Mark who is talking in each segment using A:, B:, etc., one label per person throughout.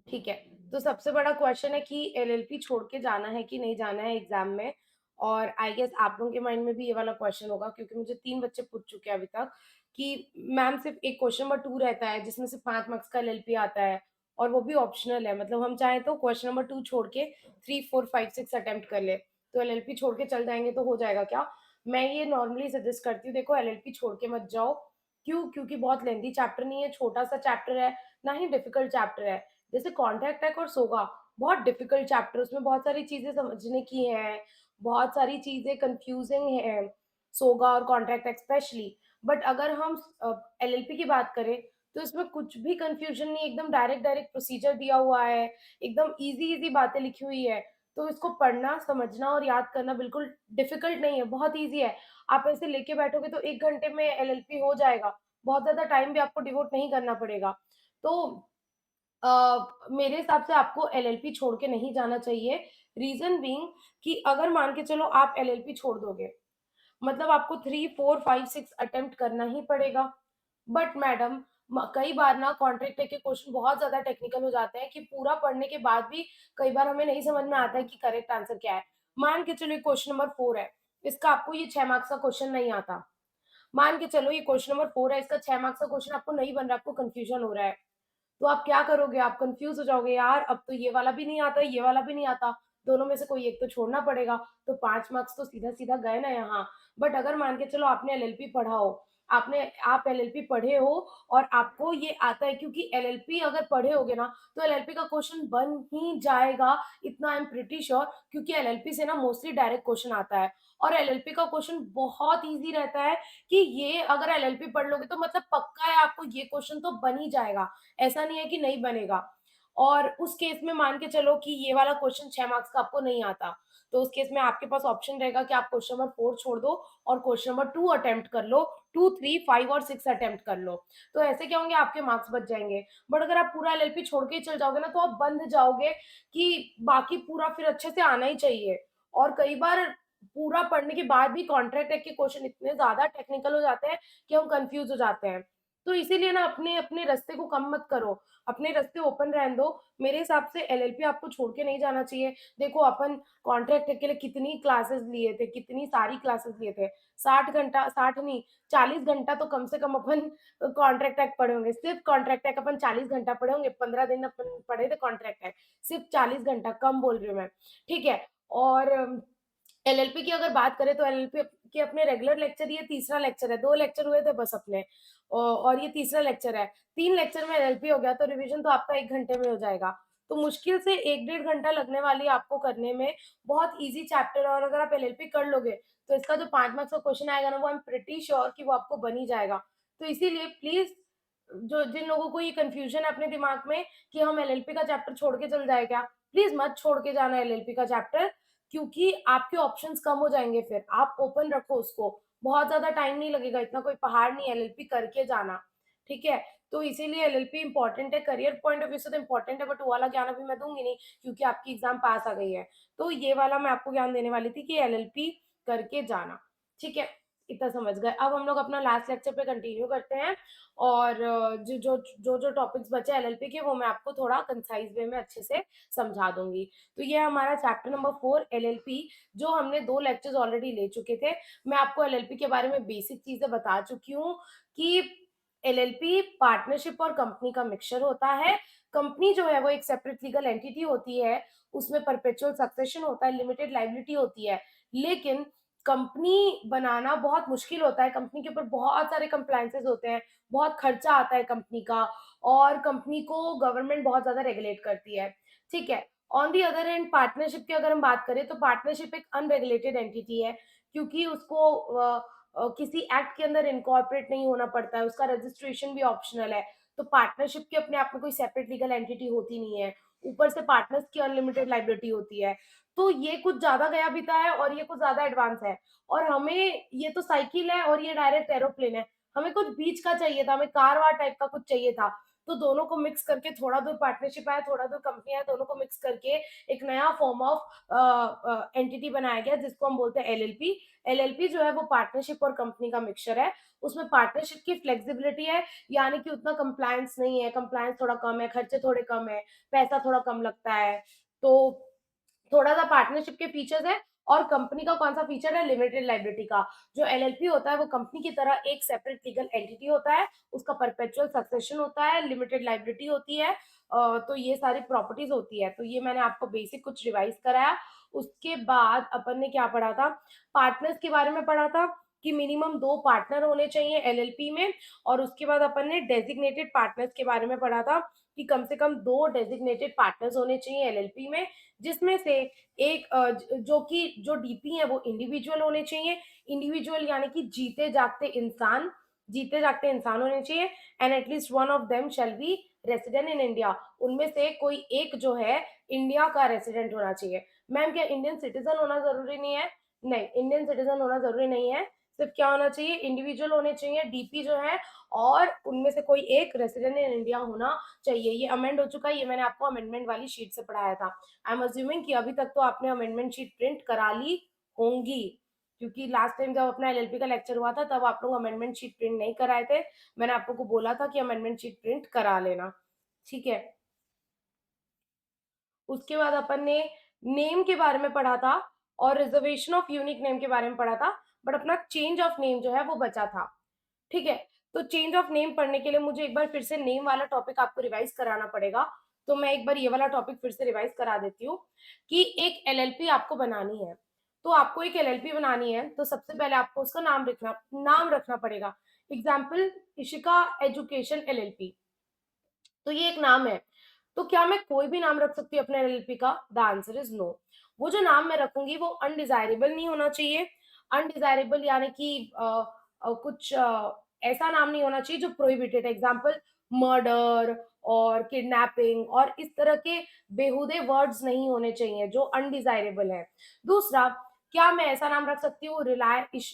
A: ठीक है। तो सबसे बड़ा क्वेश्चन है कि एलएलपी छोड़ के जाना है कि नहीं जाना है एग्ज़ाम में। और आई गेस आप लोगों के माइंड में भी ये वाला क्वेश्चन होगा, क्योंकि मुझे 3 बच्चे पूछ चुके हैं अभी तक कि मैम सिर्फ़ एक क्वेश्चन नंबर 2 रहता है जिसमें से 5 मार्क्स का एलएलपी आता है और वो भी ऑप्शनल है। मतलब हम चाहें तो क्वेश्चन नंबर 2 छोड़ के 3, 4, 5, 6 अटेम्प्ट कर लें। तो एलएलपी छोड़ के चल जाएँगे तो हो जाएगा क्या? मैं ये नॉर्मली सजेस्ट करती हूँ, देखो एलएलपी छोड़ के मत जाओ। क्यों? क्योंकि बहुत लेंथी चैप्टर नहीं है, छोटा-सा चैप्टर है, ना ही डिफ़िकल्ट चैप्टर है। जैसे कॉन्ट्रैक्ट टेक और सोगा बहुत डिफिकल्ट चैप्टर, उसमें बहुत सारी चीजें समझने की हैं, बहुत सारी चीजें कंफ्यूजिंग हैं, सोगा और कॉन्ट्रैक्ट टेक स्पेशली। बट अगर हम एलएलपी की बात करें तो इसमें कुछ भी कंफ्यूजन नहीं, एकदम डायरेक्ट डायरेक्ट प्रोसीजर दिया हुआ है, एकदम इजी इजी बातें लिखी हुई है। तो इसको पढ़ना, समझना और याद करना बिल्कुल डिफिकल्ट नहीं है, बहुत ईजी है। आप ऐसे लेके बैठोगे तो 1 घंटे में एलएलपी हो जाएगा, बहुत ज्यादा टाइम भी आपको डिवोट नहीं करना पड़ेगा। तो मेरे हिसाब से आपको एलएलपी छोड़ के नहीं जाना चाहिए। रीज़न बीइंग कि अगर मान के चलो आप एलएलपी छोड़ दोगे, मतलब आपको 3, 4, 5, 6 अटेम्प्ट करना ही पड़ेगा। बट मैडम कई बार ना कॉन्ट्रैक्ट के क्वेश्चन बहुत ज़्यादा टेक्निकल हो जाते हैं कि पूरा पढ़ने के बाद भी कई बार हमें नहीं समझ में आता है कि करेक्ट आंसर क्या है। मान के चलो ये क्वेश्चन नंबर 4 है, इसका आपको ये 6 मार्क्स का क्वेश्चन नहीं आता। मान के चलो ये क्वेश्चन नंबर 4 है, इसका 6 मार्क्स का क्वेश्चन आपको नहीं बन रहा, आपको कन्फ्यूजन हो रहा है। तो आप क्या करोगे? आप कन्फ्यूज़ हो जाओगे, यार अब तो ये वाला भी नहीं आता, ये वाला भी नहीं आता, दोनों में से कोई एक तो छोड़ना पड़ेगा, तो 5 मार्क्स तो सीधा-सीधा गए ना यहाँ। बट अगर मान के चलो आपने एलएलपी पढ़ा हो, आप एलएलपी पढ़े हो और आपको ये आता है, क्योंकि एलएलपी अगर पढ़े होगे ना, तो एलएलपी का क्वेश्चन बन ही जाएगा, इतना आई एम प्रिटी श्योर, क्योंकि एलएलपी से ना मोस्टली डायरेक्ट क्वेश्चन आता है और एलएलपी का क्वेश्चन बहुत ईज़ी रहता है कि ये अगर एलएलपी पढ़ लोगे तो मतलब पक्का है आपको ये क्वेश्चन तो बन ही जाएगा। ऐसा नहीं है कि नहीं बनेगा। और उस केस में मान के चलो कि ये वाला क्वेश्चन 6 मार्क्स का आपको नहीं आता, तो उस केस में आपके पास ऑप्शन रहेगा कि आप क्वेश्चन नंबर 4 छोड़ दो और क्वेश्चन नंबर 2 अटेम्प्ट कर लो, 2, 3, 5 और 6 अटेम्प्ट कर लो। तो ऐसे क्या होंगे, आपके मार्क्स बच जाएँगे। बट अगर आप पूरा एलएलपी छोड़ के ही चल जाओगे ना, तो आप बंध जाओगे कि बाकी पूरा फिर अच्छे से आना ही चाहिए। और कई बार पूरा पढ़ने के बाद भी कॉन्ट्रैक्ट टेक के क्वेश्चन इतने ज़्यादा टेक्निकल हो जाते हैं कि हम कन्फ्यूज़ हो जाते हैं। तो इसीलिए ना अपने अपने रास्ते को कम मत करो, अपने रास्ते ओपन रहने दो। मेरे हिसाब से एलएलपी आपको छोड़ के नहीं जाना चाहिए। देखो अपन कॉन्ट्रैक्ट के लिए कितनी क्लासेस लिए थे, कितनी सारी क्लासेस लिए थे। 60 घंटा, 60 नहीं, 40 घंटा तो कम से कम अपन कॉन्ट्रैक्ट टैग पढ़े होंगे। सिर्फ कॉन्ट्रैक्ट टैग अपन 40 घंटा पढ़े होंगे, 15 दिन अपन पढ़े थे कॉन्ट्रैक्ट टैग, सिर्फ 40 घंटा, कम बोल रही हूँ मैं, ठीक है? और एलएलपी की अगर बात करें तो एलएलपी के अपने रेगुलर लेक्चर ये तीसरा लेक्चर है, 2 लेक्चर हुए थे बस अपने और ये तीसरा लेक्चर है। 3 लेक्चर में एलएलपी हो गया तो रिवीजन तो आपका 1 घंटे में हो जाएगा। तो मुश्किल से 1 डेढ़ घंटा लगने वाली है आपको करने में, बहुत ईज़ी चैप्टर है और अगर आप एलएलपी कर लोगे, तो इसका जो 5 मार्क्स का क्वेश्चन आएगा ना, वो आई एम प्रिटी श्योर कि वो आपको बन ही जाएगा। तो इसीलिए प्लीज़ जो जिन लोगों को ये कन्फ्यूज़न है अपने दिमाग में कि हम एलएलपी का चैप्टर छोड़ के चल जाए क्या? प्लीज़ मत छोड़ के जाना एलएलपी का चैप्टर, क्योंकि आपके ऑप्शंस कम हो जाएँगे फिर, आप ओपन रखो उसको, बहुत ज़्यादा टाइम नहीं लगेगा, इतना कोई पहाड़ नहीं है एलएलपी करके जाना, ठीक है? तो इसीलिए एलएलपी इम्पोर्टेंट है, करियर पॉइंट ऑफ व्यू से तो इम्पोर्टेंट है, बट वो वाला ज्ञान अभी मैं दूँगी नहीं क्योंकि आपकी एग्ज़ाम पास आ गई है। तो ये वाला मैं आपको ज्ञान देने वाली थी कि एलएलपी करके जाना, ठीक है? इतना समझ गए। अब हम लोग अपना लास्ट लेक्चर पे कंटिन्यू करते हैं और जो टॉपिक्स बचे एलएलपी के वो मैं आपको थोड़ा कंसाइज़ वे में अच्छे से समझा दूँगी। तो ये हमारा चैप्टर नंबर 4 एलएलपी, जो हमने 2 लेक्चर्स ऑलरेडी ले चुके थे। मैं आपको एलएलपी के बारे में बेसिक चीज़ें बता चुकी हूँ कि एलएलपी पार्टनरशिप और कंपनी का मिक्सचर होता है। कंपनी जो है वो एक सेपरेट लीगल एंटिटी होती है, उसमें परपेचुअल सक्सेशन होता है, लिमिटेड लायबिलिटी होती है। लेकिन कंपनी बनाना बहुत मुश्किल होता है, कंपनी के ऊपर बहुत सारे कंप्लायंसेस होते हैं, बहुत खर्चा आता है कंपनी का और कंपनी को गवर्नमेंट बहुत ज़्यादा रेगुलेट करती है, ठीक है? On the other hand partnership की अगर हम बात करें तो पार्टनरशिप एक अनरेगुलेटेड एंटिटी है, क्योंकि उसको किसी एक्ट के अंदर इनकॉर्पोरेट नहीं होना पड़ता है, उसका रजिस्ट्रेशन भी ऑप्शनल है। तो पार्टनरशिप की अपने आप में कोई सेपरेट लीगल एंटिटी होती नहीं है। ऊपर से पार्टनर्स की अनलिमिटेड लायबिलिटी होती है। तो ये कुछ ज़्यादा गया-बीता है और ये कुछ ज़्यादा एडवांस है और हमें ये तो साइकिल है और ये डायरेक्ट एरोप्लेन है। हमें कुछ बीच का चाहिए था, हमें कार-वार टाइप का कुछ चाहिए था। तो दोनों को मिक्स करके थोड़ा दूर पार्टनरशिप आया, थोड़ा दूर कंपनी आया, दोनों को मिक्स करके एक नया फॉर्म ऑफ एंटिटी बनाया गया जिसको हम बोलते हैं एलएलपी। एलएलपी जो है वो पार्टनरशिप और कंपनी का मिक्सचर है। उसमें पार्टनरशिप की फ्लेक्सिबिलिटी है, यानी कि उतना कंप्लायंस नहीं है, कंप्लायंस थोड़ा कम है, खर्चे थोड़े कम है, पैसा थोड़ा कम लगता है। तो थोड़ा सा पार्टनरशिप के फीचर्स है। और कंपनी का कौन सा फीचर है, लिमिटेड लाइबिलिटी का। जो एलएलपी होता है वो कंपनी की तरह एक सेपरेट लीगल एंटिटी होता है, उसका परपेचुअल सक्सेशन होता है, लिमिटेड लाइबिलिटी होती है। तो ये सारी प्रॉपर्टीज होती है। तो ये मैंने आपको बेसिक कुछ रिवाइज कराया। उसके बाद अपन ने क्या पढ़ा था, पार्टनर्स के बारे में पढ़ा था कि मिनिमम 2 पार्टनर होने चाहिए एलएलपी में। और उसके बाद अपन ने डेजिग्नेटेड पार्टनर्स के बारे में पढ़ा था कि कम से कम 2 डेजिग्नेटेड पार्टनर्स होने चाहिए एलएलपी में, जिसमें से एक जो कि जो डीपी है वो इंडिविजुअल होने चाहिए। इंडिविजुअल यानी कि जीते जागते इंसान होने चाहिए। And at least one of them shall be resident in India. उनमें से कोई एक जो है इंडिया का रेसिडेंट होना चाहिए। मैम क्या इंडियन सिटीजन होना जरूरी नहीं है? नहीं, इंडियन सिटीजन होना जरूरी नहीं है। सिर्फ क्या होना चाहिए, इंडिविजुअल होने चाहिए डीपी जो है, और उनमें से कोई एक रेसिडेंट इन इंडिया होना चाहिए। ये अमेंड हो चुका है, ये मैंने आपको अमेंडमेंट वाली शीट से पढ़ाया था। आई एम अज्यूमिंग कि अभी तक तो आपने अमेंडमेंट शीट प्रिंट करा ली होंगी, क्योंकि लास्ट टाइम जब अपना एलएलपी का लेक्चर हुआ था तब आप लोग अमेंडमेंट शीट प्रिंट नहीं कराए थे। मैंने आप लोग को बोला था कि अमेंडमेंट शीट प्रिंट करा लेना, ठीक है। उसके बाद अपन ने नेम के बारे में पढ़ा था और रिजर्वेशन ऑफ यूनिक नेम के बारे में पढ़ा था, बट अपना चेंज ऑफ नेम जो है वो बचा था, ठीक है। तो चेंज ऑफ नेम पढ़ने के लिए मुझे एक बार फिर से नेम वाला टॉपिक आपको रिवाइज कराना पड़ेगा। तो मैं एक बार ये वाला टॉपिक फिर से रिवाइज करा देती हूँ कि एक एलएलपी आपको बनानी है। तो आपको एक एलएलपी बनानी है तो सबसे पहले आपको उसका नाम रखना पड़ेगा। एग्जाम्पल, इशिका एजुकेशन एलएलपी, तो ये एक नाम है। तो क्या मैं कोई भी नाम रख सकती हूँ अपने एलएलपी का? The answer is no. वो जो नाम मैं रखूंगी वो अनडिजायरेबल नहीं होना चाहिए। अनडिजायरेबल यानी कि कुछ ऐसा नाम नहीं होना चाहिए जो प्रोहिबिटेड। एग्जाम्पल, मर्डर और किडनैपिंग और इस तरह के बेहुदे वर्ड्स नहीं होने चाहिए जो अनडिजायरेबल है। दूसरा, क्या मैं ऐसा नाम रख सकती हूँ, रिलायंस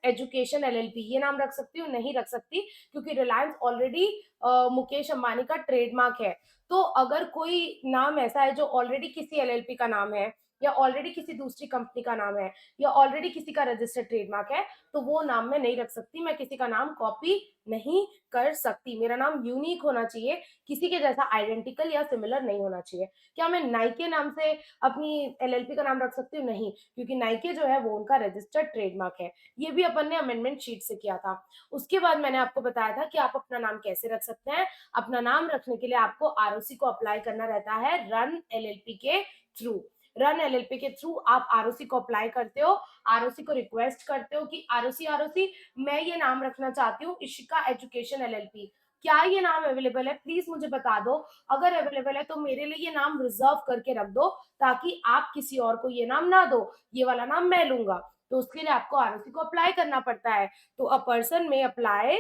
A: एजुकेशन एलएलपी, ये नाम रख सकती हूँ? नहीं रख सकती, क्योंकि रिलायंस ऑलरेडी मुकेश अंबानी का ट्रेडमार्क है। तो अगर कोई नाम ऐसा है जो ऑलरेडी किसी एलएलपी का नाम है, या ऑलरेडी किसी दूसरी कंपनी का नाम है, या ऑलरेडी किसी का रजिस्टर्ड ट्रेडमार्क है, तो वो नाम मैं नहीं रख सकती। मैं किसी का नाम कॉपी नहीं कर सकती। मेरा नाम यूनिक होना चाहिए, किसी के जैसा आइडेंटिकल या सिमिलर नहीं होना चाहिए। क्या मैं नाइके नाम से अपनी एलएलपी का नाम रख सकती हूँ? नहीं, क्योंकि नाइके जो है वो उनका रजिस्टर्ड ट्रेडमार्क है। ये भी अपन ने अमेंडमेंट शीट से किया था। उसके बाद मैंने आपको बताया था कि आप अपना नाम कैसे रख सकते हैं। अपना नाम रखने के लिए आपको आरओसी को अप्लाई करना रहता है रन एलएलपी के थ्रू। रन एलएलपी के थ्रू आप आरओसी को अप्लाई करते हो, आरओसी को रिक्वेस्ट करते हो कि आरओसी आरओसी मैं ये नाम रखना चाहती हूँ इशिका एजुकेशन एलएलपी, क्या ये नाम अवेलेबल है? प्लीज मुझे बता दो। अगर अवेलेबल है तो मेरे लिए ये नाम रिजर्व करके रख दो, ताकि आप किसी और को ये नाम ना दो, ये वाला नाम मैं लूंगा। तो उसके लिए आपको आरओसी को अप्लाई करना पड़ता है। तो a person may apply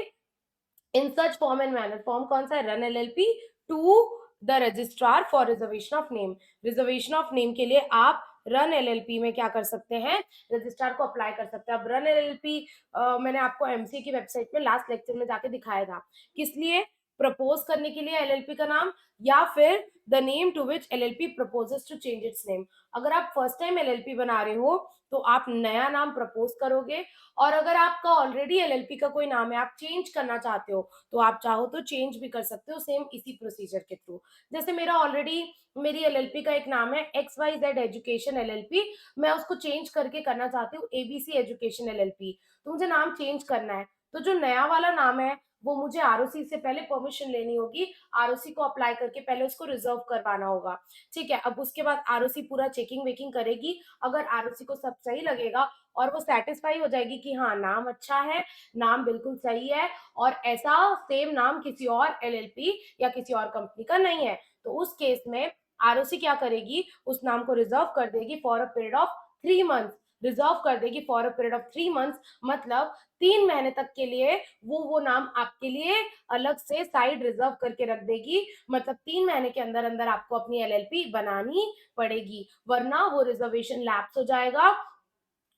A: in such form and manner, form कौन सा है? RUN LLP to the registrar for reservation of name. Reservation of name के लिए आप रन एलएलपी में क्या कर सकते हैं? रजिस्ट्रार को अप्लाई कर सकते हैं। अब रन एलएलपी मैंने आपको एमसीए की वेबसाइट में लास्ट लेक्चर में जाके दिखाया था। किस लिए? प्रपोज करने के लिए एलएलपी का नाम, या फिर the name to which LLP proposes to change its name. अगर आप फर्स्ट टाइम एलएलपी बना रहे हो तो आप नया नाम प्रपोज करोगे, और अगर आपका ऑलरेडी एलएलपी का कोई नाम है, आप चेंज करना चाहते हो, तो आप चाहो तो चेंज भी कर सकते हो सेम इसी प्रोसीजर के थ्रू। जैसे मेरा ऑलरेडी मेरी एलएलपी का एक नाम है X Y Z education LLP, मैं उसको चेंज करके करना चाहती हूँ एबीसी एजुकेशन एलएलपी, तो मुझे नाम चेंज करना है। तो जो नया वाला नाम है वो मुझे आरओसी से पहले परमिशन लेनी होगी, आरओसी को अप्लाई करके पहले उसको रिजर्व करवाना होगा, ठीक है। अब उसके बाद आरओसी पूरा चेकिंग वेकिंग करेगी। अगर आरओसी को सब सही लगेगा और वो सेटिस्फाई हो जाएगी कि हाँ नाम अच्छा है, नाम बिल्कुल सही है, और ऐसा सेम नाम किसी और एलएलपी या किसी और कंपनी का नहीं है, तो उस केस में आरओसी क्या करेगी? उस नाम को रिजर्व कर देगी for a period of 3 months. Reserve कर देगी for a period of 3 months, मतलब 3 महीने तक के लिए वो नाम आपके लिए अलग से साइड रिजर्व करके रख देगी। मतलब 3 महीने के अंदर अंदर आपको अपनी एलएलपी बनानी पड़ेगी, वरना वो रिजर्वेशन लैप्स हो जाएगा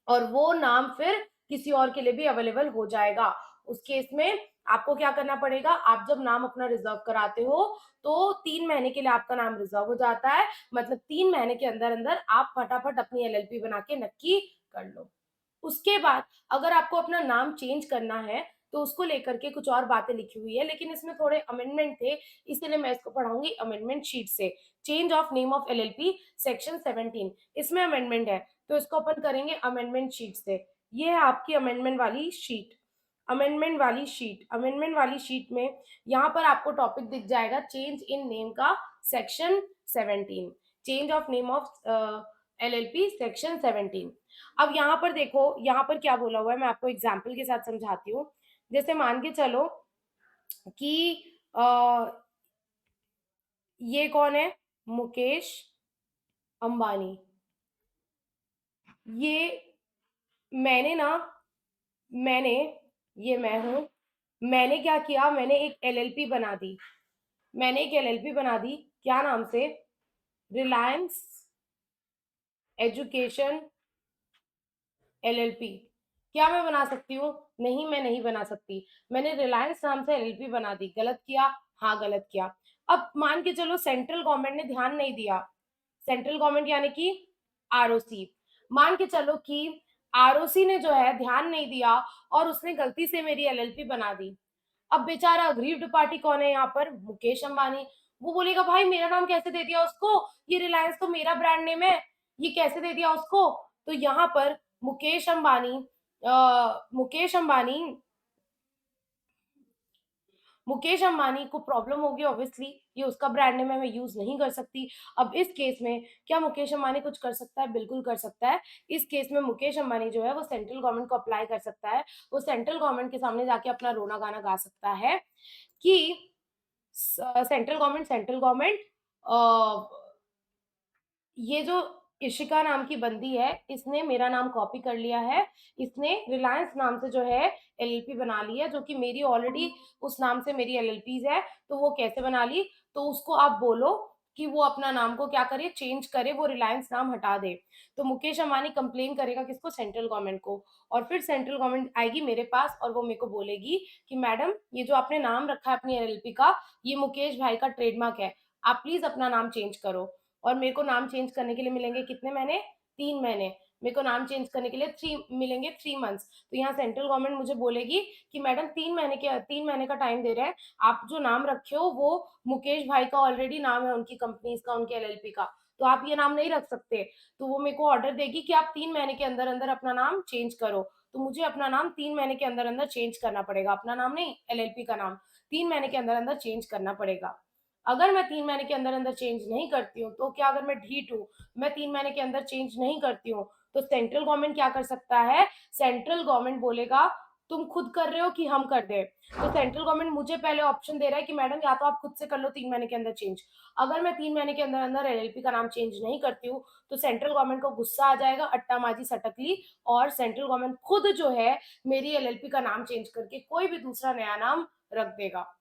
A: और वो नाम फिर किसी और के लिए भी अवेलेबल हो जाएगा। उस केस में आपको क्या करना पड़ेगा, आप जब नाम अपना रिजर्व कराते हो तो 3 महीने के लिए आपका नाम रिजर्व हो जाता है, मतलब 3 महीने के अंदर-अंदर आप फटाफट अपनी एलएलपी बना के नक्की कर लो। उसके बाद अगर आपको अपना नाम चेंज करना है, तो उसको लेकर के कुछ और बातें लिखी हुई है, लेकिन इसमें थोड़े अमेंडमेंट थे, इसीलिए मैं इसको पढ़ाऊँगी अमेंडमेंट शीट से। Change of name of LLP section 17 इसमें अमेंडमेंट है, तो इसको अपन करेंगे अमेंडमेंट शीट से। ये है आपकी अमेंडमेंट वाली शीट। अमेंडमेंट वाली शीट में यहाँ पर आपको टॉपिक दिख जाएगा चेंज इन नेम का section 17, change of name of LLP section 17। अब यहाँ पर देखो, यहाँ पर क्या बोला हुआ है, मैं आपको एग्जाम्पल के साथ समझाती हूँ। जैसे मान के चलो कि ये कौन है, मुकेश अंबानी। ये मैंने ना मैंने ये मैं हूं, मैंने क्या किया, मैंने एक एलएलपी बना दी। मैंने एक एलएलपी बना दी, क्या नाम से, रिलायंस एजुकेशन एलएलपी। क्या मैं बना सकती हूँ? नहीं, मैं नहीं बना सकती। मैंने रिलायंस नाम से एलएलपी बना दी, गलत किया? हाँ, गलत किया। अब मान के चलो सेंट्रल गवर्नमेंट ने ध्यान नहीं दिया, सेंट्रल गवर्नमेंट यानी कि आरओसी, मान के चलो कि आरओसी ने जो है ध्यान नहीं दिया और उसने गलती से मेरी एलएलपी बना दी। अब बेचारा अग्रीव्ड पार्टी कौन है यहाँ पर, मुकेश अंबानी। वो बोलेगा भाई मेरा नाम कैसे दे दिया उसको, ये रिलायंस तो मेरा ब्रांड नेम है, ये कैसे दे दिया उसको। तो यहाँ पर मुकेश अंबानी मुकेश अंबानी मुकेश अंबानी को प्रॉब्लम होगी, ऑब्वियसली ये उसका ब्रांड नेम है, मैं यूज नहीं कर सकती। अब इस केस में क्या मुकेश अंबानी कुछ कर सकता है? बिल्कुल कर सकता है। इस केस में मुकेश अंबानी जो है वो सेंट्रल गवर्नमेंट को अप्लाई कर सकता है, वो सेंट्रल गवर्नमेंट के सामने जाके अपना रोना गाना गा सकता है कि सेंट्रल गवर्नमेंट ये जो इशिका नाम की बंदी है, इसने मेरा नाम कॉपी कर लिया है, इसने रिलायंस नाम से जो है एलएलपी बना ली है, जो कि मेरी ऑलरेडी उस नाम से मेरी एलएलपीज है। तो वो कैसे बना ली, तो उसको आप बोलो कि वो अपना नाम को क्या करे, चेंज करे, वो रिलायंस नाम हटा दे। तो मुकेश अंबानी कंप्लेन करेगा किसको, सेंट्रल गवर्नमेंट को, और फिर सेंट्रल गवर्नमेंट आएगी मेरे पास और वो मेरे को बोलेगी कि मैडम ये जो आपने नाम रखा है अपनी एलएलपी का, ये मुकेश भाई का ट्रेडमार्क है, आप प्लीज अपना नाम चेंज करो। और मेरे को नाम चेंज करने के लिए मिलेंगे कितने महीने, 3 महीने। मेरे को नाम चेंज करने के लिए मिलेंगे 3 मंथ्स। तो यहाँ सेंट्रल गवर्नमेंट मुझे बोलेगी कि मैडम 3 महीने का टाइम दे रहे हैं, आप जो नाम रखे हो वो मुकेश भाई का ऑलरेडी नाम है, उनकी कंपनीज का, उनके एलएलपी का, तो आप ये नाम नहीं रख सकते। तो वो मेरे को ऑर्डर देगी कि आप 3 महीने के अंदर अंदर अपना नाम चेंज करो। तो मुझे अपना नाम 3 महीने के अंदर अंदर चेंज करना पड़ेगा, अपना नाम नहीं, एलएलपी का नाम 3 महीने के अंदर अंदर चेंज करना पड़ेगा। अगर मैं 3 महीने के अंदर अंदर चेंज नहीं करती हूँ, तो क्या, अगर मैं ढीठ हूँ, मैं 3 महीने के अंदर चेंज नहीं करती हूँ, तो सेंट्रल गवर्नमेंट क्या कर सकता है, सेंट्रल गवर्नमेंट बोलेगा तुम खुद कर रहे हो कि हम कर दें। तो सेंट्रल गवर्नमेंट मुझे पहले ऑप्शन दे रहा है कि मैडम या तो आप खुद से कर लो 3 महीने के अंदर चेंज। अगर मैं 3 महीने के अंदर अंदर एलएलपी का नाम चेंज नहीं करती हूँ, तो सेंट्रल गवर्नमेंट को गुस्सा आ जाएगा, अट्टा माजी सटकली, और सेंट्रल गवर्नमेंट खुद जो है मेरी एलएलपी का नाम चेंज करके कोई भी दूसरा नया नाम रख देगा।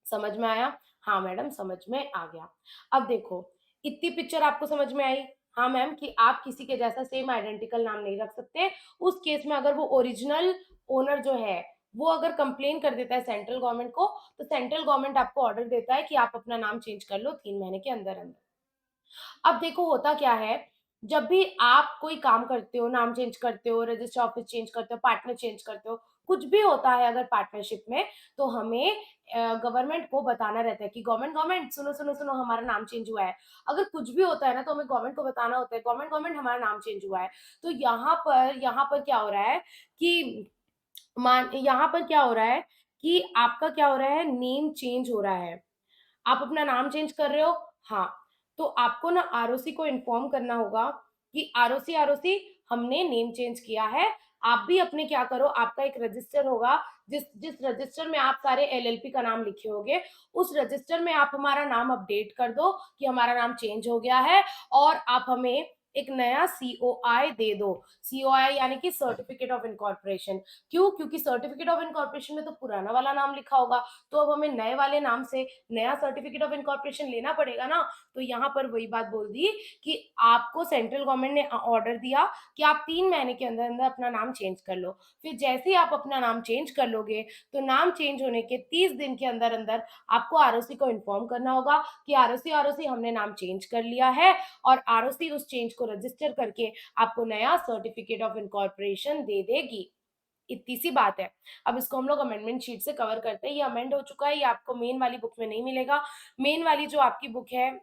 A: समझ में आया? हाँ मैडम, समझ में आ गया। अब देखो, इतनी पिक्चर आपको समझ में आई? हाँ मैम, कि आप किसी के जैसा सेम आइडेंटिकल नाम नहीं रख सकते। उस केस में अगर वो ओरिजिनल ओनर जो है वो अगर कंप्लेन कर देता है सेंट्रल गवर्नमेंट को, तो सेंट्रल गवर्नमेंट आपको ऑर्डर देता है कि आप अपना नाम चेंज कर लो 3 महीने के अंदर अंदर। अब देखो होता क्या है, जब भी आप कोई काम करते हो, नाम चेंज करते हो, रजिस्टर ऑफिस चेंज करते हो, पार्टनर चेंज करते हो, कुछ भी होता है अगर पार्टनरशिप में, तो हमें गवर्नमेंट को बताना रहता है कि गवर्नमेंट गवर्नमेंट सुनो सुनो सुनो, हमारा नाम चेंज हुआ है। अगर कुछ भी होता है ना, तो हमें गवर्नमेंट को बताना होता है, गवर्नमेंट गवर्नमेंट हमारा नाम चेंज हुआ है। तो यहाँ पर क्या हो रहा है कि यहाँ पर क्या हो रहा है कि आपका क्या हो रहा है, नेम चेंज हो रहा है। आप अपना नाम चेंज कर रहे हो, हाँ, तो आपको ना आरओसी को इन्फॉर्म करना होगा कि आरओसी आरओसी हमने नेम चेंज किया है। आप भी अपने क्या करो, आपका एक रजिस्टर होगा, जिस जिस रजिस्टर में आप सारे एलएलपी का नाम लिखे होगे, उस रजिस्टर में आप हमारा नाम अपडेट कर दो कि हमारा नाम चेंज हो गया है, और आप हमें एक नया सीओआई दे दो। सीओआई यानी कि सर्टिफिकेट ऑफ इनकॉर्पोरेशन। क्यों? क्योंकि सर्टिफिकेट ऑफ इनकॉर्पोरेशन में तो पुराना वाला नाम लिखा होगा, तो अब हमें नए वाले नाम से नया सर्टिफिकेट ऑफ इनकॉर्पोरेशन लेना पड़ेगा ना। तो यहाँ पर वही बात बोल दी कि आपको सेंट्रल गवर्नमेंट ने ऑर्डर दिया कि आप 3 महीने के अंदर अंदर अपना नाम चेंज कर लो। फिर जैसे ही आप अपना नाम चेंज कर लोगे, तो नाम चेंज होने के 30 दिन के अंदर अंदर आपको आरओसी को इन्फॉर्म करना होगा कि आरओसी आरओसी हमने नाम चेंज कर लिया है, और आरओसी उस चेंज को रजिस्टर करके आपको नया सर्टिफिकेट ऑफ इनकॉर्पोरेशन दे देगी। इतनी सी बात है। अब इसको हम लोग अमेंडमेंट शीट से कवर करते हैं। ये अमेंड हो चुका है, ये आपको मेन वाली बुक में नहीं मिलेगा। मेन वाली जो आपकी बुक है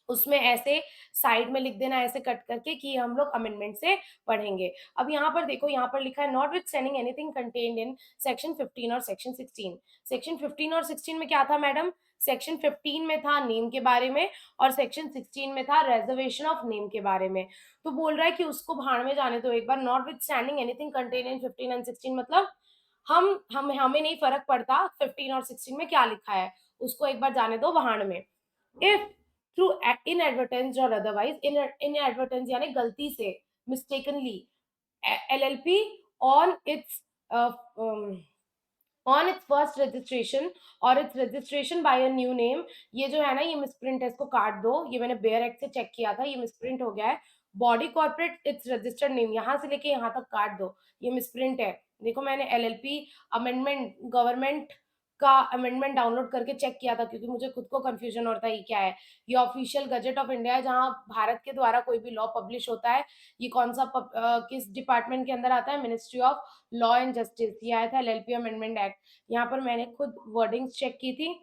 A: उसमें ऐसे साइड में लिख देना ऐसे कट करके कि हम लोग अमेंडमेंट से पढ़ेंगे। अब यहाँ पर देखो, यहाँ पर लिखा है notwithstanding anything contained in section 15 और सेक्शन 16। सेक्शन 15 और 16 में क्या था मैडम? सेक्शन 15 में था नेम के बारे में, और सेक्शन 16 में था रिजर्वेशन ऑफ नेम के बारे में। तो बोल रहा है कि उसको भाड़ में जाने दो एक बार। Notwithstanding anything contained in 15 and 16 मतलब हम हमें नहीं फर्क पड़ता 15 और 16 में क्या लिखा है, उसको एक बार जाने दो भाड़ में। इफ थ्रू इनएडवर्टेंस और अदरवाइज, इनएडवर्टेंस यानी गलती से, mistakenly, LLP on its on its first registration और its registration by a new name. ये जो है ना, ये मिसप्रिंट है, इसको काट दो। ये मैंने बेयर एक्ट से चेक किया था, ये मिसप्रिंट हो गया है। Body corporate it's registered name, यहाँ से लेके यहाँ तक काट दो, ये मिसप्रिंट है। देखो मैंने एलएलपी अमेंडमेंट, गवर्नमेंट का अमेंडमेंट डाउनलोड करके चेक किया था, क्योंकि मुझे खुद को कंफ्यूजन होता है ये क्या है। ये ऑफिशियल गजेट ऑफ इंडिया है, जहाँ भारत के द्वारा कोई भी लॉ पब्लिश होता है। ये कौन सा किस डिपार्टमेंट के अंदर आता है? Ministry of law and justice. ये आया था एलएलपी अमेंडमेंट एक्ट। यहाँ पर मैंने खुद वर्डिंग्स चेक की थी।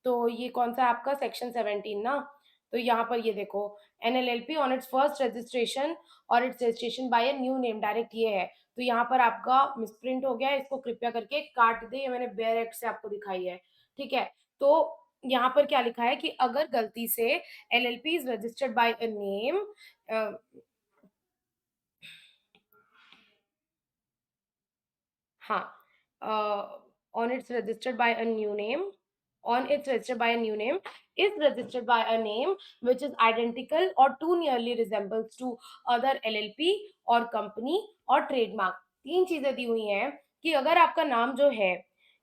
A: तो ये कौन सा आपका सेक्शन 17 ना? तो यहाँ पर ये देखो, an L L P on its first registration और its registration by a new name, direct ये है। तो यहाँ पर आपका मिसप्रिंट हो गया है, इसको कृपया करके काट दे। ये मैंने बेयर एक्ट से आपको दिखाई है, ठीक है। तो यहाँ पर क्या लिखा है कि अगर गलती से L L P is registered bye a name, on its registered by a new name, on its registered by a new name, is registered by a name which is identical or too nearly resembles to other LLP और company और trademark. तीन चीजें दी हुई हैं कि अगर आपका नाम जो है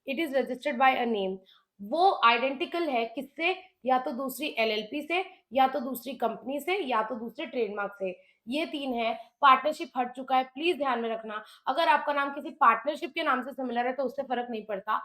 A: it is registered bye a name, वो आइडेंटिकल है किससे? या तो दूसरी एलएलपी से, या तो दूसरी कंपनी से, या तो दूसरे ट्रेडमार्क से। ये तीन है। पार्टनरशिप हट चुका है, प्लीज ध्यान में रखना। अगर आपका नाम किसी पार्टनरशिप के नाम से सिमिलर है तो उससे फर्क नहीं पड़ता।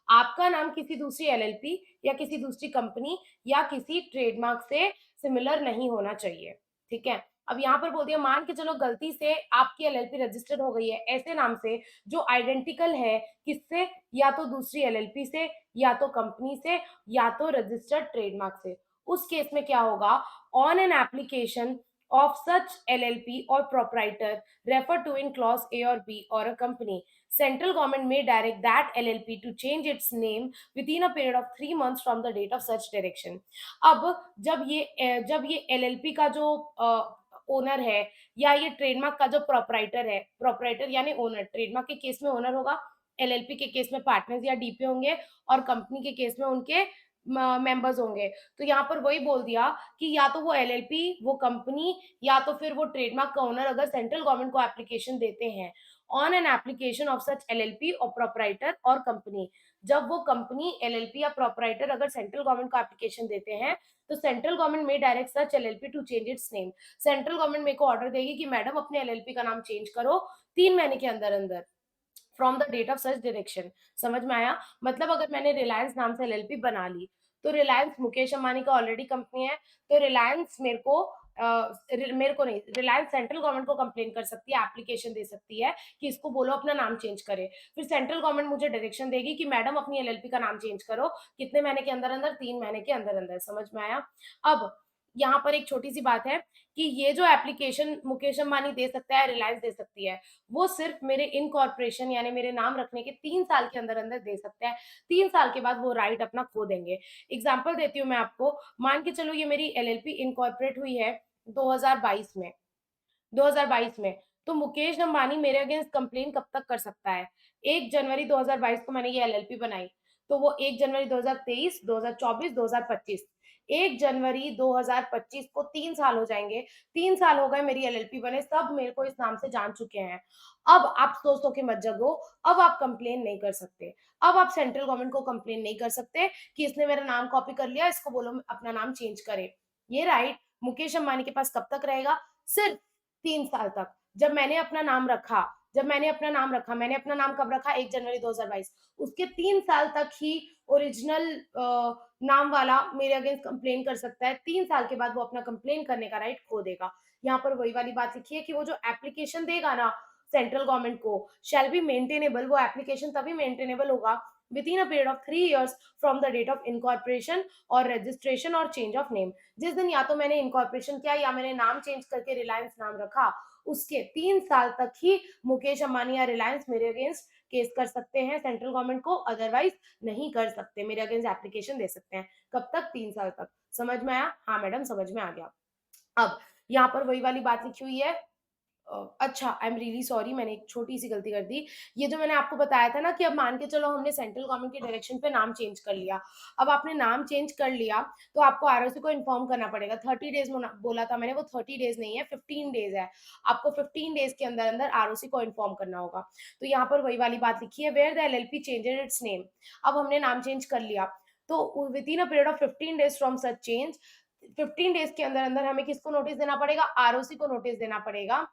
A: आपका नाम किसी दूसरी एलएलपी या किसी दूसरी कंपनी या किसी ट्रेडमार्क से सिमिलर नहीं होना चाहिए, ठीक है। अब यहाँ पर बोल दिया, मान के चलो गलती से आपकी एलएलपी रजिस्टर्ड हो गई है ऐसे नाम से जो आइडेंटिकल है किससे? या तो दूसरी एलएलपी से, या तो कंपनी से, या तो रजिस्टर्ड ट्रेडमार्क से। उस केस में क्या होगा? On an application of such LLP or proprietor referred to in clause A or B or a company, central government may direct that LLP to change its name within a period of 3 months from the date of such direction। अब जब ये LLP का जो owner है, या ये trademark का जो प्रोपराइटर है, प्रोपराइटर यानी ओनर, ट्रेडमार्क के केस में ओनर होगा, एलएलपी के केस में पार्टनर्स या डीपी होंगे, और कंपनी के केस में उनके मेंबर्स होंगे। तो यहाँ पर वही बोल दिया कि या तो वो एलएलपी, वो कंपनी, या तो फिर वो ट्रेडमार्क का ओनर अगर सेंट्रल गवर्नमेंट को एप्लीकेशन देते हैं on an application of such LLP और प्रोपराइटर और कंपनी, जब वो कंपनी, एलएलपी या प्रोपराइटर अगर सेंट्रल गवर्नमेंट को एप्लीकेशन देते हैं, तो सेंट्रल गवर्नमेंट में direct such LLP to change its name. Central government मेरे को ऑर्डर देगी कि मैडम अपने एलएलपी का नाम चेंज करो 3 महीने के अंदर अंदर, from the date of such direction. समझ में आया? मतलब अगर मैंने रिलायंस नाम से एलएलपी बना ली, तो रिलायंस मुकेश अंबानी का ऑलरेडी कंपनी है, तो रिलायंस मेरे को नहीं, रिलायंस सेंट्रल गवर्नमेंट को कंप्लेन कर सकती है, एप्लीकेशन दे सकती है कि इसको बोलो अपना नाम चेंज करे। फिर सेंट्रल गवर्नमेंट मुझे डायरेक्शन देगी कि मैडम अपनी एलएलपी का नाम चेंज करो, कितने महीने के अंदर अंदर? 3 महीने के अंदर अंदर। समझ में आया? अब यहाँ पर एक छोटी सी बात है कि ये जो एप्लीकेशन मुकेश अंबानी दे सकता है, रिलायंस दे सकती है, वो सिर्फ मेरे इनकॉर्पोरेशन यानी मेरे नाम रखने के 3 साल के अंदर अंदर दे सकते हैं। 3 साल के बाद वो राइट अपना खो देंगे। एग्जाम्पल देती हूँ मैं आपको। मान के चलो ये मेरी एलएलपी इनकॉर्पोरेट हुई है 2022 में, 2022 में, तो मुकेश अंबानी मेरे अगेंस्ट कंप्लेन कब तक कर सकता है? 1 जनवरी 2022 को मैंने ये एलएलपी बनाई, तो वो 1 जनवरी 2023, 2024, 2025, 1 जनवरी 2025 को 3 साल हो जाएँगे। 3 साल हो गए मेरी एलएलपी बने, सब मेरे को इस नाम से जान चुके हैं। अब आप सोच-सोच के मत जगो, अब आप कंप्लेन नहीं कर सकते। अब आप सेंट्रल गवर्नमेंट को कंप्लेन नहीं कर सकते कि इसने मेरा नाम कॉपी कर लिया, इसको बोलो अपना नाम चेंज करे। ये राइट मुकेश अंबानी के पास कब तक रहेगा? सिर्फ 3 साल तक। मैंने अपना नाम कब रखा? 1 जनवरी 2022। उसके 3 साल तक ही ओरिजिनल नाम वाला मेरे अगेंस्ट कंप्लेन कर सकता है। 3 साल के बाद वो अपना कंप्लेन करने का राइट खो देगा। यहाँ पर वही वाली बात लिखी है कि वो जो एप्लीकेशन देगा ना सेंट्रल गवर्नमेंट को शैल बी मेंटेनेबल, वो एप्लीकेशन तभी मेंटेनेबल होगा within a period of 3 years from the date of incorporation और रजिस्ट्रेशन और चेंज ऑफ नेम। जिस दिन या तो मैंने इनकॉर्पोरेशन किया या मैंने नाम चेंज करके रिलायंस नाम रखा, उसके 3 साल तक ही मुकेश अंबानी या रिलायंस मेरे अगेंस्ट केस कर सकते हैं सेंट्रल गवर्नमेंट को, अदरवाइज नहीं कर सकते, मेरे अगेंस्ट एप्लीकेशन दे सकते हैं। कब तक? 3 साल तक। समझ में आया? हाँ मैडम, समझ में आ गया। अब यहाँ पर वही वाली बात लिखी हुई है। अच्छा, आई एम रियली सॉरी, मैंने एक छोटी-सी गलती कर दी। ये जो मैंने आपको बताया था ना कि अब मान के चलो हमने सेंट्रल गवर्नमेंट के डायरेक्शन पे नाम चेंज कर लिया। अब आपने नाम चेंज कर लिया, तो आपको आरओसी को इन्फॉर्म करना पड़ेगा। 30 डेज़ मोना बोला था मैंने, वो 30 डेज़ नहीं है, 15 डेज़ है। आपको 15 डेज़ के अंदर-अंदर आरओसी को इन्फॉर्म करना होगा। तो यहाँ पर वही वाली बात लिखी है, where the LLP changed its name. अब हमने नाम चेंज कर लिया, तो within a period of 15 days from such change, 15 days के अंदर-अंदर हमें किसको नोटिस देना पड़ेगा? आरओसी को नोटिस देना पड़ेगा।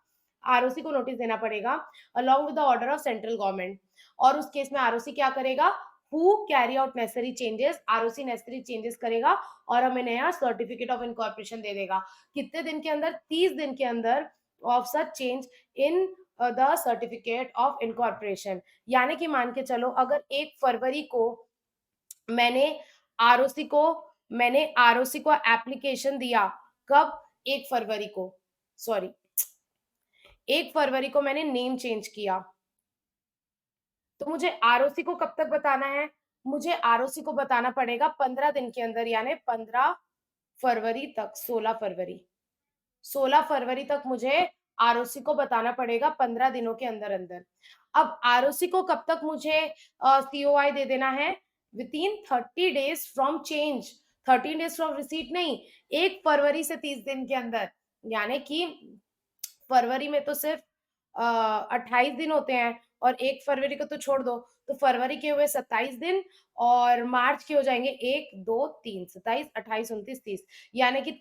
A: आरओसी को नोटिस देना पड़ेगा along with the order of central government. और उस केस में आरओसी क्या करेगा? Who carry out necessary changes, ROC necessary changes करेगा और हमें नया सर्टिफिकेट ऑफ इनकॉर्पोरेशन दे देगा। कितने दिन के अंदर? 30 दिन के अंदर of such change in the certificate of incorporation. यानी कि मान के चलो अगर 1 फरवरी को मैंने आरओसी को एप्लीकेशन दिया, कब? 1 फरवरी को, सॉरी, 1 फरवरी को मैंने नेम चेंज किया, तो मुझे आरओसी को कब तक बताना है? मुझे आरओसी को बताना पड़ेगा 15 दिन के अंदर, यानी 15 फरवरी तक, 16 फरवरी। 16 फरवरी तक मुझे आरओसी को बताना पड़ेगा 15 दिनों के अंदर-अंदर। अब आरओसी को कब तक मुझे सीओआई दे देना है? Within 30 days from change, 13 days from receipt नहीं, 1 फरवरी से 30 दिन के अंदर। यानी कि फरवरी में तो सिर्फ 28 दिन होते हैं और 1 फरवरी को तो छोड़ दो, तो फरवरी के हुए 27 दिन और मार्च के हो जाएँगे 1, 2, 3, 27, 28, 29, 30, यानी कि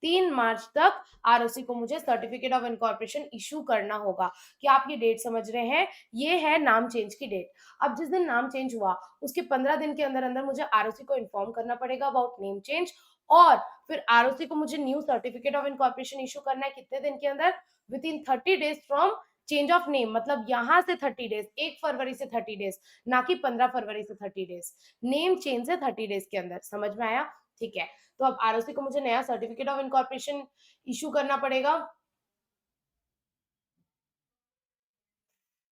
A: 3 मार्च तक आरओसी को मुझे सर्टिफिकेट ऑफ इनकॉर्पोरेशन इश्यू करना होगा। क्या आप ये डेट समझ रहे हैं? ये है नाम चेंज की डेट। अब जिस दिन नाम चेंज हुआ, उसके 15 दिन के अंदर-अंदर मुझे आरओसी को इन्फॉर्म करना पड़ेगा अबाउट नेम चेंज और फिर आरओसी को मुझे new certificate of incorporation issue करना है कितने दिन के अंदर? Within 30 days from change of name, मतलब यहाँ से 30 डेज, 1 फरवरी से 30 डेज, ना कि 15 फरवरी से 30 डेज। नेम चेंज से 30 डेज के अंदर। समझ में आया? ठीक है। तो अब आरओसी को मुझे नया सर्टिफिकेट ऑफ इनकॉर्पोरेशन इश्यू करना पड़ेगा।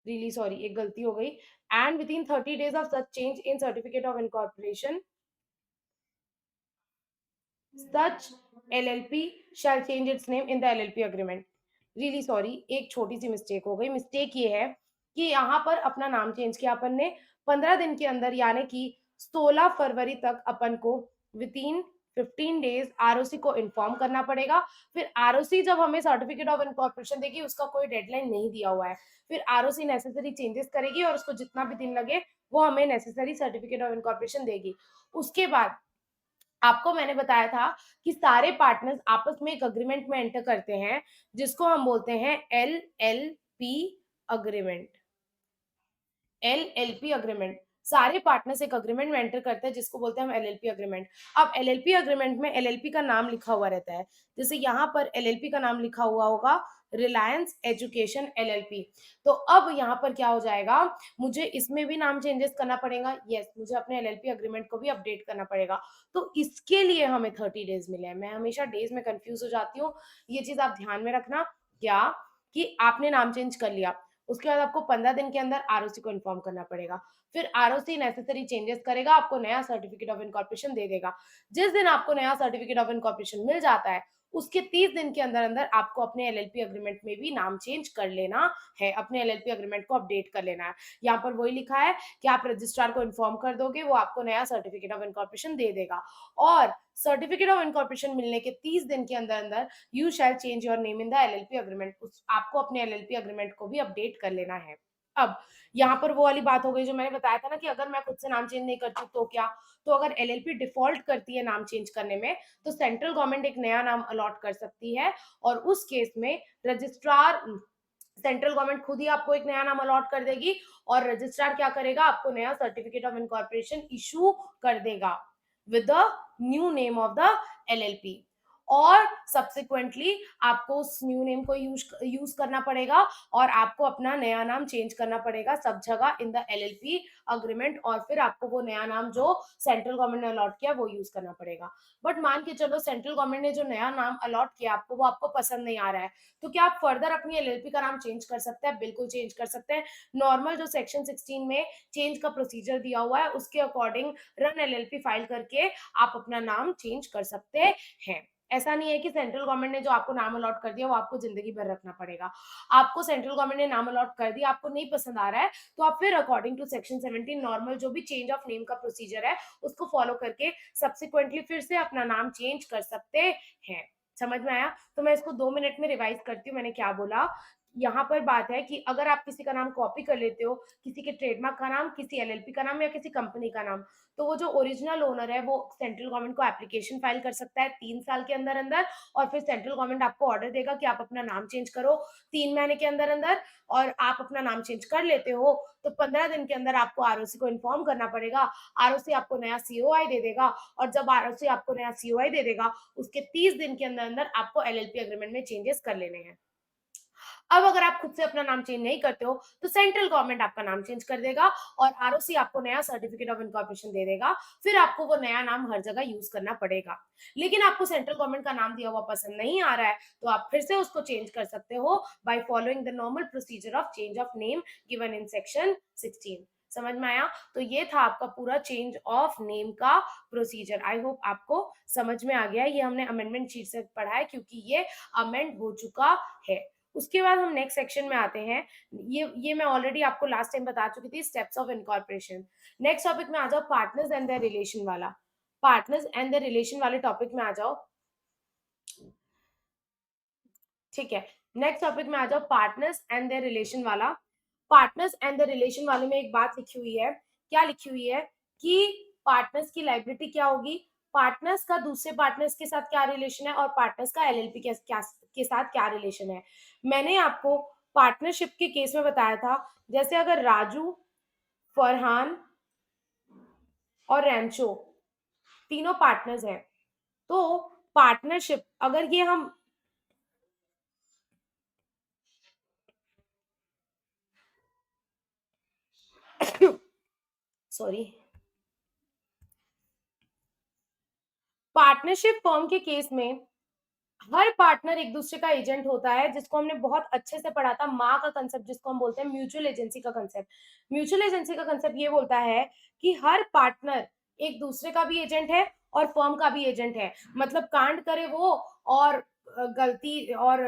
A: रियली सॉरी, एक गलती हो गई। And within 30 days of such change in certificate of incorporation, such LLP shall change its name in the LLP agreement. Really sorry, एक छोटी सी मिस्टेक हो गई। मिस्टेक ये है कि यहाँ पर अपना नाम चेंज किया अपन ने 15 दिन के अंदर, यानी कि 16 फरवरी तक अपन को विथिन 15 डेज आरओसी को इन्फॉर्म करना पड़ेगा। फिर आरओसी जब हमें सर्टिफिकेट ऑफ इनकॉर्पोरेशन देगी, उसका कोई डेडलाइन नहीं दिया हुआ है। फिर आरओसी नेसेसरी चेंजेस करेगी और उसको जितना भी दिन लगे वो हमें नेसेसरी सर्टिफिकेट ऑफ इनकॉर्पोरेशन देगी। उसके बाद आपको मैंने बताया था कि सारे पार्टनर्स आपस में एक अग्रीमेंट में एंटर करते हैं, जिसको हम बोलते हैं एलएलपी अग्रीमेंट। एलएलपी अग्रीमेंट, सारे पार्टनर्स एक अग्रीमेंट में एंटर करते हैं जिसको बोलते हैं हम एलएलपी अग्रीमेंट। अब एलएलपी अग्रीमेंट में एलएलपी का नाम लिखा हुआ रहता है, जैसे यहाँ पर एलएलपी का नाम लिखा हुआ होगा रिलायंस एजुकेशन एलएलपी। तो अब यहाँ पर क्या हो जाएगा, मुझे इसमें भी नाम चेंजेस करना पड़ेगा। यस, मुझे अपने एलएलपी अग्रीमेंट को भी अपडेट करना पड़ेगा। तो इसके लिए हमें 30 डेज मिले हैं। मैं हमेशा डेज में कंफ्यूज हो जाती हूँ, ये चीज आप ध्यान में रखना। क्या कि आपने नाम चेंज कर लिया, उसके बाद आपको 15 दिन के अंदर आरओसी को इन्फॉर्म करना पड़ेगा। फिर आरओसी नेसेसरी चेंजेस करेगा, आपको नया सर्टिफिकेट ऑफ इनकॉर्पोरेशन दे देगा। जिस दिन आपको नया सर्टिफिकेट ऑफ इनकॉर्पोरेशन मिल जाता है, उसके 30 दिन के अंदर-अंदर आपको अपने एलएलपी एग्रीमेंट में भी नाम चेंज कर लेना है, अपने एलएलपी एग्रीमेंट को अपडेट कर लेना है। यहाँ पर वही लिखा है कि आप रजिस्ट्रार को इन्फॉर्म कर दोगे, वो आपको नया सर्टिफिकेट ऑफ इनकॉर्पोरेशन दे देगा। और सर्टिफिकेट ऑफ इनकॉर्पोरेशन मिलने के 30 दिन के अंदर-अंदर you shall change your name in the LLP agreement. उस आपको अपने एलएलपी एग्रीमेंट को भी अपडेट कर लेना है। अब यहाँ पर वो वाली बात हो गई जो मैंने बताया था ना कि अगर मैं खुद से नाम चेंज नहीं करती तो क्या? तो अगर एलएलपी डिफ़ॉल्ट करती है नाम चेंज करने में, तो सेंट्रल गवर्नमेंट एक नया नाम अलॉट कर सकती है और उस केस में रजिस्ट्रार सेंट्रल गवर्नमेंट खुद ही आपको एक नया नाम अलॉट कर देगी और रजिस्ट्रार क्या करेगा? आपको नया सर्टिफिकेट ऑफ इनकॉर्पोरेशन इश्यू कर देगा with the new name of the LLP. और सब्सिक्वेंटली आपको उस न्यू नेम को यूज करना पड़ेगा और आपको अपना नया नाम चेंज करना पड़ेगा सब जगह इन द एलएलपी अग्रीमेंट, और फिर आपको वो नया नाम जो सेंट्रल गवर्नमेंट ने अलॉट किया वो यूज करना पड़ेगा। बट मान के चलो सेंट्रल गवर्नमेंट ने जो नया नाम अलॉट किया आपको, वो आपको पसंद नहीं आ रहा है, तो क्या आप फर्दर अपनी एलएलपी का नाम चेंज कर सकते हैं? बिल्कुल चेंज कर सकते हैं। नॉर्मल जो सेक्शन 16 में चेंज का प्रोसीजर दिया हुआ है उसके अकॉर्डिंग रन एलएलपी फाइल करके आप अपना नाम चेंज कर सकते हैं। ऐसा नहीं है कि सेंट्रल गवर्नमेंट ने जो आपको नाम अलॉट कर दिया वो आपको जिंदगी भर रखना पड़ेगा। आपको सेंट्रल गवर्नमेंट ने नाम अलॉट कर दिया, आपको नहीं पसंद आ रहा है, तो आप फिर अकॉर्डिंग टू सेक्शन 17 नॉर्मल जो भी चेंज ऑफ नेम का प्रोसीजर है उसको फॉलो करके सब्सिक्वेंटली फिर से अपना नाम चेंज कर सकते हैं। समझ में आया? तो मैं इसको 2 मिनट में रिवाइज करती हूँ मैंने क्या बोला। यहाँ पर बात है कि अगर आप किसी का नाम कॉपी कर लेते हो, किसी के ट्रेडमार्क का नाम, किसी एलएलपी का नाम या किसी कंपनी का नाम, तो वो जो ओरिजिनल ओनर है वो सेंट्रल गवर्नमेंट को एप्लीकेशन फाइल कर सकता है 3 साल के अंदर-अंदर, और फिर सेंट्रल गवर्नमेंट आपको ऑर्डर देगा कि आप अपना नाम चेंज करो 3 महीने के अंदर-अंदर, और आप अपना नाम चेंज कर लेते हो, तो 15 दिन के अंदर आपको आरओसी को इन्फॉर्म करना पड़ेगा। आरओसी आपको नया सीओआई दे देगा और जब आरओसी आपको नया सीओआई दे देगा, उसके 30 दिन के अंदर-अंदर आपको एलएलपी एग्रीमेंट में चेंजेस कर लेने हैं। अब अगर आप खुद से अपना नाम चेंज नहीं करते हो, तो सेंट्रल गवर्नमेंट आपका नाम चेंज कर देगा और आरओसी आपको नया सर्टिफिकेट ऑफ इनकॉर्पोरेशन दे देगा। फिर आपको वो नया नाम हर जगह यूज करना पड़ेगा। लेकिन आपको सेंट्रल गवर्नमेंट का नाम दिया हुआ पसंद नहीं आ रहा है, तो आप फिर से उसको चेंज कर सकते हो by following the normal procedure of change of name given in section 16। समझ में आया? तो ये था आपका पूरा चेंज ऑफ नेम का प्रोसीजर। आई होप आपको समझ में आ गया। ये हमने अमेंडमेंट शीट से पढ़ा है क्योंकि ये अमेंड हो चुका है। उसके बाद हम नेक्स्ट सेक्शन में आते हैं। ये मैं ऑलरेडी आपको लास्ट टाइम बता चुकी थी, steps of incorporation. Next topic में आ जाओ, पार्टनर्स एंड देयर रिलेशन वाला। पार्टनर्स एंड देयर रिलेशन वाले टॉपिक में आ जाओ। ठीक है, नेक्स्ट टॉपिक में आ जाओ, पार्टनर्स एंड देयर रिलेशन वाला। पार्टनर्स एंड देयर रिलेशन वाले में एक बात लिखी हुई है। क्या लिखी हुई है कि पार्टनर्स की लायबिलिटी क्या होगी, पार्टनर्स का दूसरे पार्टनर्स के साथ क्या रिलेशन है और पार्टनर्स का एलएलपी के साथ क्या रिलेशन है। मैंने आपको पार्टनरशिप के केस में बताया था, जैसे अगर राजू, फरहान और रैंचो तीनों पार्टनर्स हैं, तो पार्टनरशिप अगर ये हम सॉरी, पार्टनरशिप फर्म के केस में हर पार्टनर एक दूसरे का एजेंट होता है, जिसको हमने बहुत अच्छे से पढ़ा था, माँ का कंसेप्ट जिसको हम बोलते हैं म्यूचुअल एजेंसी का कंसेप्ट। म्यूचुअल एजेंसी का कंसेप्ट ये बोलता है कि हर पार्टनर एक दूसरे का भी एजेंट है और फर्म का भी एजेंट है। मतलब कांड करे वो और गलती और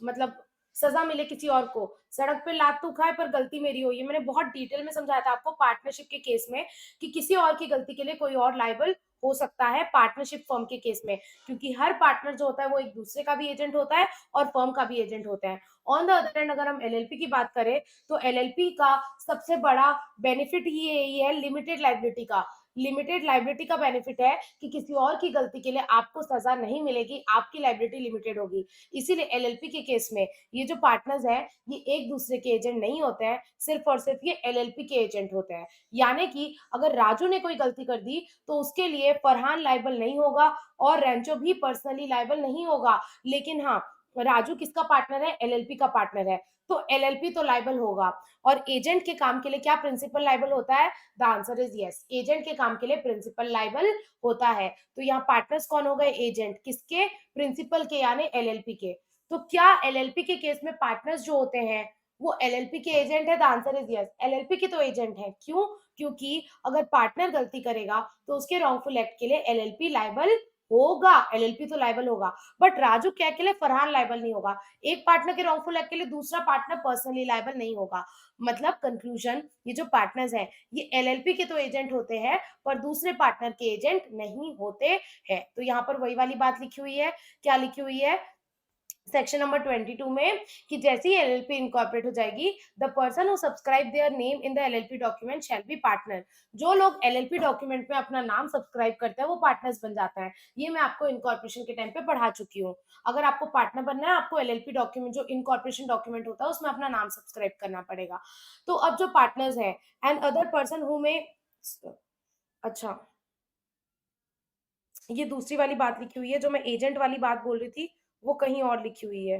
A: मतलब सजा मिले किसी और को, सड़क पे लात तो खाए पर गलती मेरी हो। ये मैंने बहुत डिटेल में समझाया था आपको पार्टनरशिप के केस में कि किसी और की गलती के लिए कोई और लायबल हो सकता है पार्टनरशिप फर्म के केस में, क्योंकि हर पार्टनर जो होता है वो एक दूसरे का भी एजेंट होता है और फर्म का भी एजेंट होता है। ऑन द अदर हैंड अगर हम एलएलपी की बात करें, तो एलएलपी का सबसे बड़ा बेनिफिट ही यही है लिमिटेड लायबिलिटी का। लिमिटेड लायबिलिटी का बेनिफिट है कि किसी और की गलती के लिए आपको सजा नहीं मिलेगी, आपकी लायबिलिटी लिमिटेड होगी। इसीलिए एलएलपी के केस में ये जो पार्टनर्स हैं, ये एक दूसरे के एजेंट नहीं होते हैं, सिर्फ और सिर्फ ये एलएलपी के एजेंट होते हैं। यानी कि अगर राजू ने कोई गलती कर दी, तो उसके लिए फरहान लायबल नहीं होगा और रेंचो भी पर्सनली लायबल नहीं होगा। लेकिन हाँ, राजू किसका पार्टनर है? एलएलपी का पार्टनर है, तो एलएलपी तो लायबल होगा। और एजेंट के काम के लिए क्या प्रिंसिपल लायबल होता है? The answer is yes, agent के काम के लिए प्रिंसिपल लायबल होता है। तो यहाँ पार्टनर्स कौन हो गए? एजेंट। किसके? प्रिंसिपल के, यानी एलएलपी के। तो क्या एलएलपी के केस में पार्टनर्स जो होते हैं वो एलएलपी के एजेंट है? The answer is yes, LLP के तो एजेंट है। क्यों? क्योंकि अगर पार्टनर गलती करेगा तो उसके रॉन्गफुल एक्ट के लिए एलएलपी लायबल होगा, एलएलपी तो लायबल होगा, बट राजू क्या के लिए फरहान लायबल नहीं होगा। एक पार्टनर के रॉन्गफुल एक्ट के लिए दूसरा पार्टनर पर्सनली लायबल नहीं होगा। मतलब कंक्लूजन, ये जो पार्टनर्स हैं ये एलएलपी के तो एजेंट होते हैं पर दूसरे पार्टनर के एजेंट नहीं होते हैं। तो यहाँ पर वही वाली बात लिखी हुई है, क्या लिखी हुई है सेक्शन नंबर 22 में, कि जैसे ही एलएलपी इनकॉर्पोरेट हो जाएगी, the person who subscribe their name in the LLP document shall be partner. जो लोग एलएलपी डॉक्यूमेंट में अपना नाम सब्सक्राइब करते हैं वो पार्टनर्स बन जाता है। ये मैं आपको इनकॉर्पोरेशन के टाइम पे पढ़ा चुकी हूँ। अगर आपको पार्टनर बनना है, आपको एलएलपी डॉक्यूमेंट जो इनकॉर्पोरेशन डॉक्यूमेंट होता है उसमें अपना नाम सब्सक्राइब करना पड़ेगा। तो अब जो पार्टनर्स है एंड अदर पर्सन हु में, अच्छा, ये दूसरी वाली बात लिखी हुई है, जो मैं एजेंट वाली बात बोल रही थी वो कहीं और लिखी हुई है।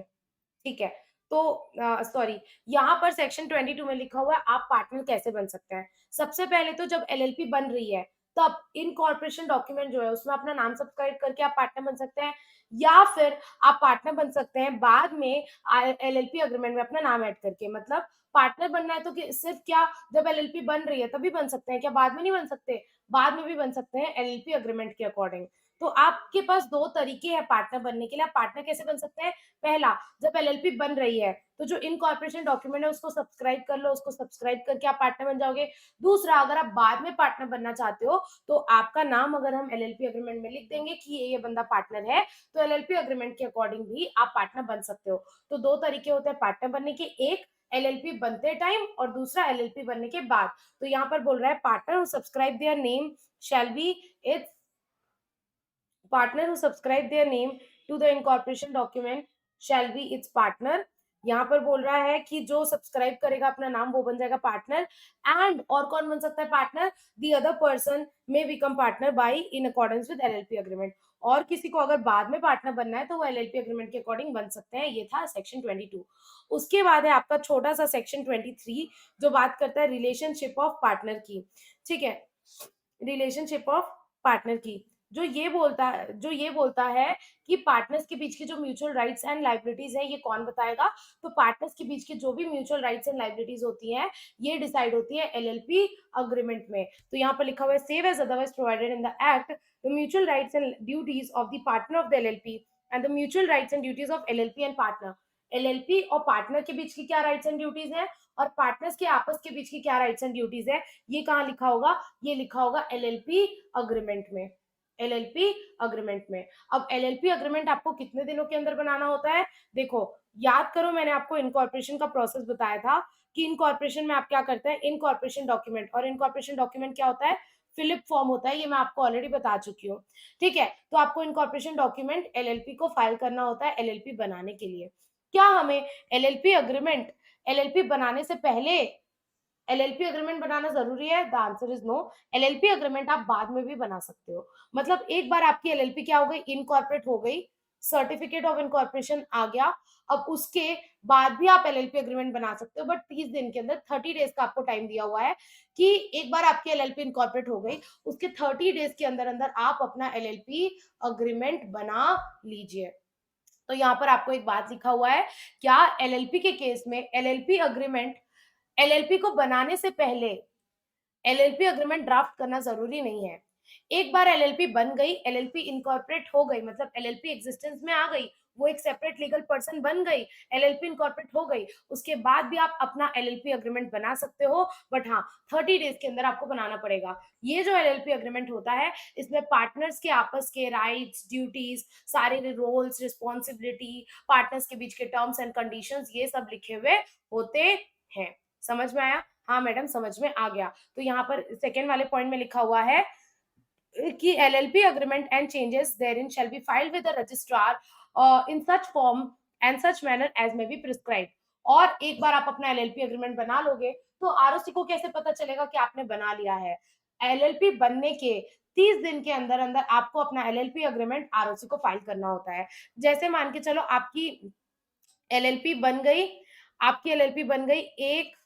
A: ठीक है। तो सॉरी, यहाँ पर सेक्शन 22 में लिखा हुआ है आप पार्टनर कैसे बन सकते हैं। सबसे पहले तो जब एलएलपी बन रही है तब इनकॉर्पोरेशन डॉक्यूमेंट जो है उसमें अपना नाम सब्सक्राइब करके आप पार्टनर बन सकते हैं, या फिर आप पार्टनर बन सकते हैं बाद में एलएलपी एग्रीमेंट में अपना नाम ऐड करके। मतलब पार्टनर बनना है तो सिर्फ क्या जब एलएलपी बन रही है तभी बन सकते हैं क्या, बाद में नहीं बन सकते? बाद में भी बन सकते हैं एलएलपी एग्रीमेंट के अकॉर्डिंग। तो आपके पास दो तरीके हैं पार्टनर बनने के लिए। आप पार्टनर कैसे बन सकते हैं? पहला, जब एलएलपी बन रही है तो जो इनकॉर्पोरेशन डॉक्यूमेंट है उसको सब्सक्राइब कर लो, उसको सब्सक्राइब करके आप पार्टनर बन जाओगे। दूसरा, अगर आप बाद में पार्टनर बनना चाहते हो तो आपका नाम अगर हम एलएलपी एग्रीमेंट में लिख देंगे कि ये बंदा पार्टनर है, तो एलएलपी एग्रीमेंट के अकॉर्डिंग भी आप पार्टनर बन सकते हो। तो दो तरीके होते हैं पार्टनर बनने के, एक एलएलपी बनते टाइम और दूसरा एलएलपी बनने के बाद। तो यहाँ पर बोल रहा है partner who subscribe their name shall be it's partner who subscribe their name to the incorporation document shall be its partner। यहाँ पर बोल रहा है कि जो सब्सक्राइब करेगा अपना नाम वो बन जाएगा पार्टनर। एंड और कौन बन सकता है partner? The other person may become partner by in accordance with LLP agreement. और किसी को अगर बाद में पार्टनर बनना है तो वो एलएलपी एग्रीमेंट के अकॉर्डिंग बन सकते हैं। ये था सेक्शन 22। उसके बाद है आपका छोटा सा सेक्शन 23 जो बात करता है रिलेशनशिप ऑफ पार्टनर की। ठीक है, रिलेशनशिप ऑफ पार्टनर की जो ये बोलता है कि पार्टनर्स के बीच की जो म्यूचुअल राइट्स एंड लाइबिलिटीज है ये कौन बताएगा? तो पार्टनर्स के बीच की जो भी म्यूचुअल राइट्स एंड लाइबिलिटीज होती हैं ये डिसाइड होती है एलएलपी अग्रीमेंट में। तो यहाँ पर लिखा हुआ है save as otherwise provided in the act the mutual rights and duties of the partner of the LLP and the mutual rights and duties of LLP and partner. LLP और partner के बीच की क्या राइट्स एंड ड्यूटीज है और partners के आपस के बीच की क्या राइट्स एंड ड्यूटीज है, ये कहाँ लिखा होगा? ये लिखा होगा एलएलपी अग्रीमेंट में। एलएलपी अग्रीमेंट में। अब एलएलपी अग्रीमेंट आपको कितने दिनों के अंदर बनाना होता है? देखो, याद करो मैंने आपको इनकॉर्पोरेशन का प्रोसेस बताया था कि इनकॉर्पोरेशन में आप क्या करते हैं, इनकॉर्पोरेशन डॉक्यूमेंट, और इनकॉर्पोरेशन डॉक्यूमेंट क्या होता है? फिलिप फॉर्म होता है, ये मैं आपको ऑलरेडी बता चुकी हूँ। ठीक है, तो आपको इनकॉर्पोरेशन डॉक्यूमेंट एलएलपी को फाइल करना होता है एलएलपी बनाने के लिए। क्या हमें एलएलपी अग्रीमेंट एलएलपी बनाने से पहले एलएलपी एग्रीमेंट बनाना जरूरी है? The answer is no. LLP agreement आप बाद में भी बना सकते हो। मतलब एक बार आपकी एलएलपी क्या हो गई, इनकॉर्पोरेट हो गई, सर्टिफिकेट ऑफ इनकॉर्पोरेशन आ गया, अब उसके बाद भी आप एलएलपी एग्रीमेंट बना सकते हो, बट 30 दिन के अंदर, 30 डेज का आपको टाइम दिया हुआ है कि एक बार आपकी एलएलपी इनकॉर्पोरेट हो गई उसके 30 डेज के अंदर अंदर आप अपना एलएलपी अग्रीमेंट बना लीजिए। तो यहाँ पर आपको एक बात लिखा हुआ है, क्या एलएलपी के केस में एलएलपी अग्रीमेंट एलएलपी को बनाने से पहले एलएलपी एग्रीमेंट ड्राफ्ट करना जरूरी नहीं है। एक बार एलएलपी बन गई, एलएलपी इनकॉर्पोरेट हो गई, मतलब एलएलपी एग्जिस्टेंस में आ गई, वो एक सेपरेट लीगल पर्सन बन गई, एलएलपी इनकॉर्पोरेट हो गई, उसके बाद भी आप अपना एलएलपी एग्रीमेंट बना सकते हो, बट हाँ 30 डेज के अंदर आपको बनाना पड़ेगा। ये जो एलएलपी एग्रीमेंट होता है इसमें पार्टनर्स के आपस के राइट्स, ड्यूटीज, सारे रोल्स, रिस्पॉन्सिबिलिटी, पार्टनर्स के बीच के टर्म्स एंड कंडीशंस, ये सब लिखे हुए होते हैं। समझ में आया? हाँ मैडम, समझ में आ गया। तो यहाँ पर सेकेंड वाले पॉइंट में लिखा हुआ है कि LLP agreement and changes therein shall be filed with the registrar in such form and such manner as may be prescribed। और एक बार आप अपना एलएलपी एग्रीमेंट बना लोगे तो आरओसी को कैसे पता चलेगा कि आपने बना लिया है? एलएलपी बनने के 30 दिन के अंदर अंदर आपको अपना एलएलपी एग्रीमेंट आरओसी को फाइल करना होता है। जैसे मान के चलो आपकी एलएलपी बन गई, आपकी एलएलपी बन गई 1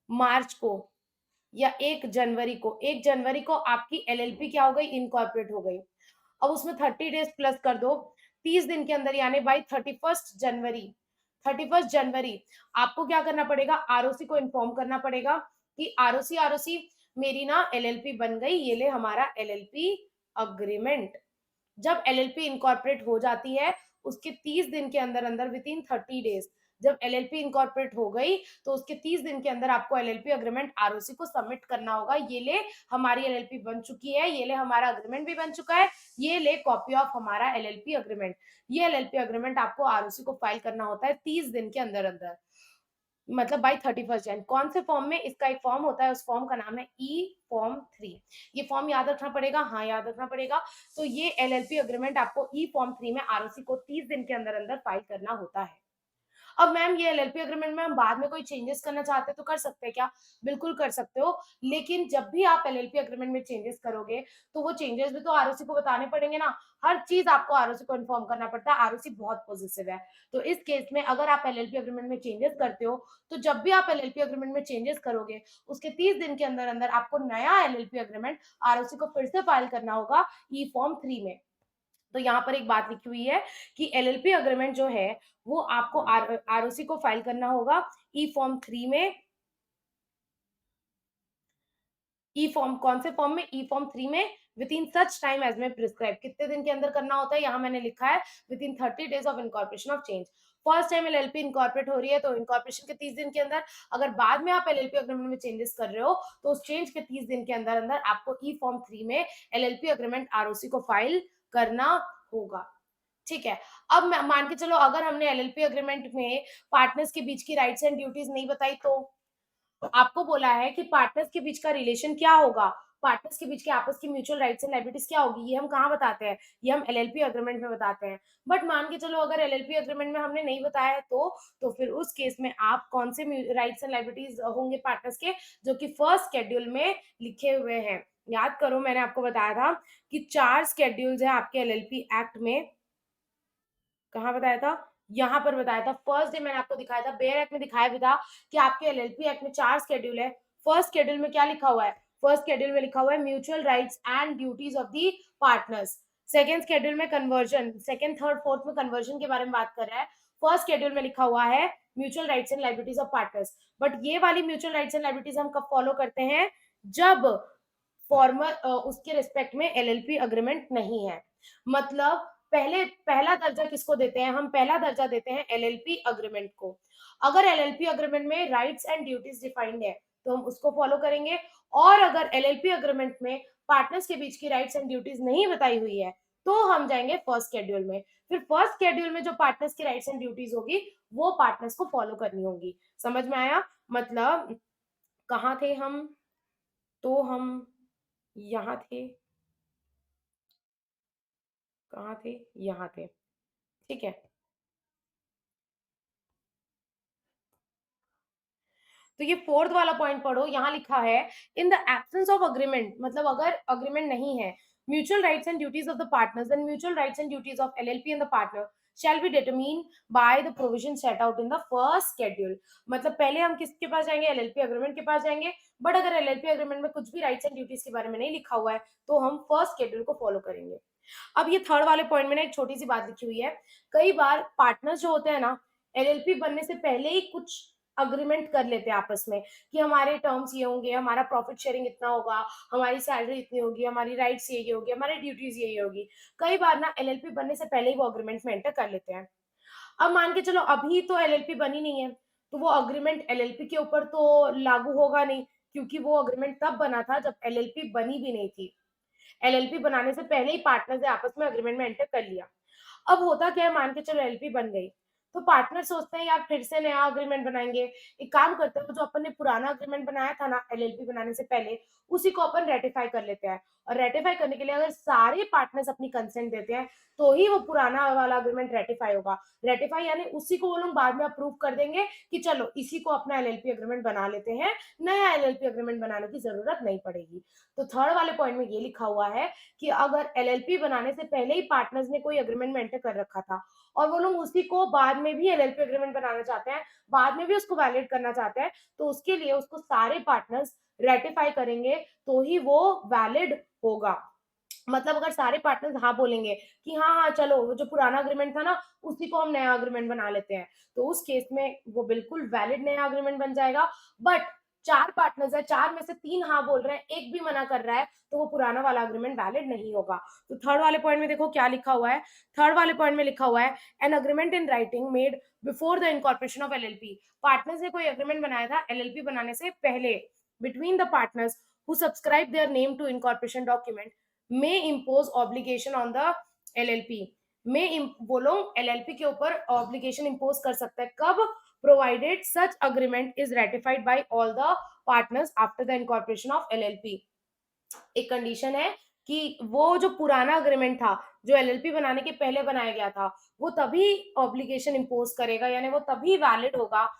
A: मार्च को या 1 जनवरी को आपकी एलएलपी क्या हो गई, इनकॉर्पोरेट हो गई। अब उसमें 30 डेज प्लस कर दो, 30 दिन के अंदर यानी बाई 31 जनवरी 31 जनवरी आपको क्या करना पड़ेगा, आरओसी को इन्फॉर्म करना पड़ेगा कि आरओसी आरओसी मेरी ना एलएलपी बन गई, ये ले हमारा एलएलपी अग्रीमेंट। जब एलएलपी इनकॉर्पोरेट हो जाती है उसके 30 दिन के अंदर अंदर विद इन 30 डेज, जब एलएलपी इनकॉर्पोरेट हो गई तो उसके 30 दिन के अंदर आपको एलएलपी अग्रीमेंट आरओसी को सबमिट करना होगा। ये ले हमारी एलएलपी बन चुकी है, ये ले हमारा अग्रीमेंट भी बन चुका है, ये ले कॉपी ऑफ हमारा एलएलपी अग्रीमेंट। ये एलएलपी अग्रीमेंट आपको आरओसी को फाइल करना होता है 30 दिन के अंदर अंदर, मतलब बाई 31 जन। कौन से फॉर्म में, इसका एक फॉर्म होता है, उस फॉर्म का नाम है ई फॉर्म 3। ये फॉर्म याद रखना पड़ेगा, हाँ याद रखना पड़ेगा। तो ये एलएलपी अग्रीमेंट आपको ई फॉर्म 3 में आरओसी को 30 दिन के अंदर अंदर फाइल करना होता है। अब मैम ये एलएलपी अग्रीमेंट में हम बाद में कोई चेंजेस करना चाहते हैं तो कर सकते हैं क्या? बिल्कुल कर सकते हो, लेकिन जब भी आप एलएलपी अग्रीमेंट में चेंजेस करोगे तो वो चेंजेस भी तो आरओसी को बताने पड़ेंगे ना। हर चीज आपको आरओसी को इन्फॉर्म करना पड़ता है, आरओसी बहुत पॉजिटिव है। तो इस केस में अगर आप एलएलपी अग्रीमेंट में चेंजेस करते हो तो जब भी आप एलएलपी अग्रीमेंट में चेंजेस करोगे उसके 30 दिन के अंदर अंदर आपको नया एलएलपी अग्रीमेंट आरओसी को फिर से फाइल करना होगा ई फॉर्म 3 में। तो यहाँ पर एक बात लिखी हुई है कि एलएलपी अग्रीमेंट जो है वो आपको आरओसी को फाइल करना होगा ई फॉर्म 3 में। ई फॉर्म कौन से फॉर्म में? ई फॉर्म 3 में within such time as may prescribe. कितने दिन के अंदर करना होता है? यहाँ मैंने लिखा है with in 30 days of incorporation of change. First time LLP incorporate हो रही है तो इनकॉर्पोरेशन के 30 दिन के अंदर, अगर बाद में आप एलएलपी अग्रीमेंट में चेंजेस कर रहे हो तो उस चेंज के 30 दिन के अंदर अंदर आपको ई फॉर्म 3 में एलएलपी अग्रीमेंट आरओसी को फाइल करना होगा। ठीक है। अब मान के चलो अगर हमने एलएलपी अग्रीमेंट में पार्टनर्स के बीच की राइट्स एंड ड्यूटीज नहीं बताई तो आपको बोला है कि पार्टनर्स के बीच का रिलेशन क्या होगा, पार्टनर्स के बीच के आपस की म्यूचुअल राइट्स एंड लायबिलिटीज क्या होगी, ये हम कहाँ बताते हैं? ये हम एलएलपी अग्रीमेंट में बताते हैं। बट मान के चलो अगर एलएलपी अग्रीमेंट में हमने नहीं बताया है तो फिर उस केस में आप कौन से राइट्स एंड लायबिलिटीज होंगे पार्टनर्स के, जो कि फर्स्ट शेड्यूल में लिखे हुए हैं। याद करो मैंने आपको बताया था कि 4 शेड्यूल्स है आपके एलएलपी एक्ट में। कहाँ बताया था? यहाँ पर बताया था। फर्स्ट डे मैंने आपको दिखाया था, बेयर एक्ट में दिखाया भी था कि आपके एलएलपी एक्ट में 4 शेड्यूल है। फर्स्ट शेड्यूल में क्या लिखा हुआ है? फर्स्ट शेड्यूल में लिखा हुआ है mutual rights and duties of the partners. Second schedule में कन्वर्जन, सेकंड थर्ड फोर्थ में कन्वर्जन के बारे में बात कर रहा है। फर्स्ट शेड्यूल में लिखा हुआ है mutual rights and liabilities of partners. But ये वाली म्यूचुअल राइट्स एंड लायबिलिटीज हम कब फॉलो करते हैं? जब फॉर्मल उसके रिस्पेक्ट में एलएलपी अग्रीमेंट नहीं है। मतलब पहले पहला दर्जा किसको देते हैं? हम पहला दर्जा देते हैं एलएलपी अग्रीमेंट को। अगर एलएलपी अग्रीमेंट में राइट्स एंड ड्यूटीज डिफाइंड है तो हम उसको फॉलो करेंगे, और अगर एलएलपी अग्रीमेंट में पार्टनर्स के बीच की राइट्स एंड ड्यूटीज नहीं बताई हुई है तो हम जाएंगे फर्स्ट शेड्यूल में। फिर फर्स्ट शेड्यूल में जो पार्टनर्स की राइट्स एंड ड्यूटीज होगी वो पार्टनर्स को फॉलो करनी होगी। समझ में आया? मतलब कहाँ थे हम? तो हम यहाँ थे, कहाँ थे? यहाँ थे। ठीक है। तो ये फोर्थ वाला पॉइंट पढ़ो, यहाँ लिखा है in the absence of agreement, मतलब अगर अग्रीमेंट नहीं है, mutual rights and duties of the partners and mutual rights and duties of LLP and the partner shall be determined by the provision set out in the first schedule। मतलब पहले हम किसके पास जाएंगे? LLP agreement के पास जाएंगे। But अगर LLP agreement में कुछ भी राइट्स एंड ड्यूटीज के बारे में नहीं लिखा हुआ है तो हम फर्स्ट शेड्यूल को फॉलो करेंगे। अब ये थर्ड वाले पॉइंट में ना एक छोटी सी बात लिखी हुई है। कई बार पार्टनर्स जो होते हैं ना, एलएलपी बनने से पहले ही कुछ अग्रीमेंट कर लेते हैं आपस में कि हमारे टर्म्स ये होंगे, हमारा प्रॉफिट शेयरिंग इतना होगा, हमारी सैलरी इतनी होगी, हमारी राइट्स ये होगी, हमारी ड्यूटीज ये होगी। कई बार ना एलएलपी बनने से पहले ही वो अग्रीमेंट में एंटर कर लेते हैं। अब मान के चलो अभी तो एलएलपी बनी नहीं है तो वो अग्रीमेंट एलएलपी के ऊपर तो लागू होगा नहीं, क्योंकि वो अग्रीमेंट तब बना था जब एलएलपी बनी भी नहीं थी। एलएलपी बनाने से पहले ही पार्टनर्स ने आपस में अग्रीमेंट में एंटर कर लिया। अब होता क्या है, मान के चलो एलएलपी बन गई तो पार्टनर सोचते हैं यार फिर से नया अग्रीमेंट बनाएंगे। एक काम करते हैं, वो जो अपन ने पुराना अग्रीमेंट बनाया था ना एलएलपी बनाने से पहले, उसी को अपन रेटिफाई कर लेते हैं। और रेटिफाई करने के लिए अगर सारे पार्टनर्स अपनी कंसेंट देते हैं तो ही वो पुराना वाला अग्रीमेंट रेटिफाई होगा। रेटिफाई यानी उसी को वो लोग बाद में अप्रूव कर देंगे कि चलो इसी को अपना एलएलपी अग्रीमेंट बना लेते हैं, नया एलएलपी अग्रीमेंट बनाने की जरूरत नहीं पड़ेगी। तो थर्ड वाले पॉइंट में ये लिखा हुआ है कि अगर एलएलपी बनाने से पहले ही पार्टनर्स ने कोई अग्रीमेंट में एंटर कर रखा था और वो लोग उसी को बाद में भी एलएलपी एग्रीमेंट बनाना चाहते हैं, बाद में भी उसको वैलिड करना चाहते हैं, तो उसके लिए उसको सारे पार्टनर्स रेटिफाई करेंगे तो ही वो वैलिड होगा। मतलब अगर सारे पार्टनर्स हाँ बोलेंगे कि हाँ, हाँ, चलो वो जो पुराना एग्रीमेंट था ना, उसी को हम नया एग्रीमेंट बना लेते हैं, तो उस केस में वो बिल्कुल वैलिड नया एग्रीमेंट बन जाएगा। बट 4 पार्टनर्स हैं, 4 में से 3 हाँ बोल रहे हैं, 1 भी मना कर रहा है, तो वो पुराना वाला एग्रीमेंट वैलिड नहीं होगा। तो थर्ड वाले पॉइंट में देखो क्या लिखा हुआ है, थर्ड वाले पॉइंट में लिखा हुआ है, an agreement in writing made before the incorporation of LLP. Partners ने कोई एग्रीमेंट बनाया था एलएलपी बनाने से पहले, between the partners who subscribe their name to incorporation document may impose obligation on the LLP। वो लोग LLP के ऊपर ऑब्लिगेशन इम्पोज कर सकता है कब, provided such agreement is ratified by all the partners after the incorporation of LLP। एक condition है कि वो जो पुराना अग्रीमेंट था, जो एलएलपी बनाने के पहले बनाया गया था, वो तभी ऑब्लिगेशन इम्पोज करेगा, यानी वो तभी वैलिड होगा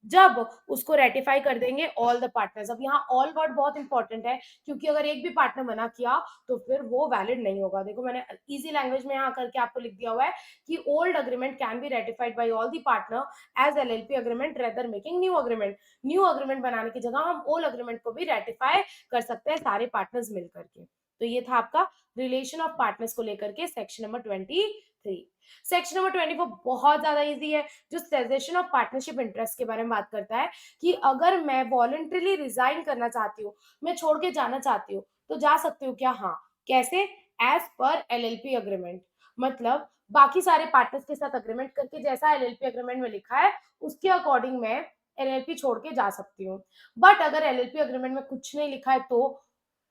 A: जब उसको रेटिफाई कर देंगे ऑल द पार्टनर्स। अब यहाँ ऑल वर्ड बहुत इंपॉर्टेंट है, क्योंकि अगर एक भी पार्टनर मना किया तो फिर वो वैलिड नहीं होगा। देखो मैंने इजी लैंग्वेज में यहाँ करके आपको लिख दिया हुआ है कि old agreement can be ratified by all the partner as LLP agreement rather making new agreement. New agreement बनाने की जगह हम ओल्ड अग्रीमेंट को भी रेटिफाई कर सकते हैं सारे पार्टनर्स मिलकर के। तो ये था आपका रिलेशन ऑफ पार्टनर्स को लेकर के सेक्शन नंबर 23। सेक्शन नंबर 24 बहुत ज्यादा इजी है, जो सेजेशन ऑफ पार्टनरशिप इंटरेस्ट के बारे में बात करता है कि अगर मैं वॉलंटरली रिजाइन करना चाहती हूँ, मैं छोड़ के जाना चाहती हूँ, तो जा सकती हूँ क्या? हाँ। कैसे? As per LLP agreement. मतलब बाकी सारे पार्टनर्स के साथ अग्रीमेंट करके जैसा एलएलपी अग्रीमेंट में लिखा है उसके अकॉर्डिंग मैं एलएलपी छोड़ के जा सकती हूँ। बट अगर एलएलपी अग्रीमेंट में कुछ नहीं लिखा है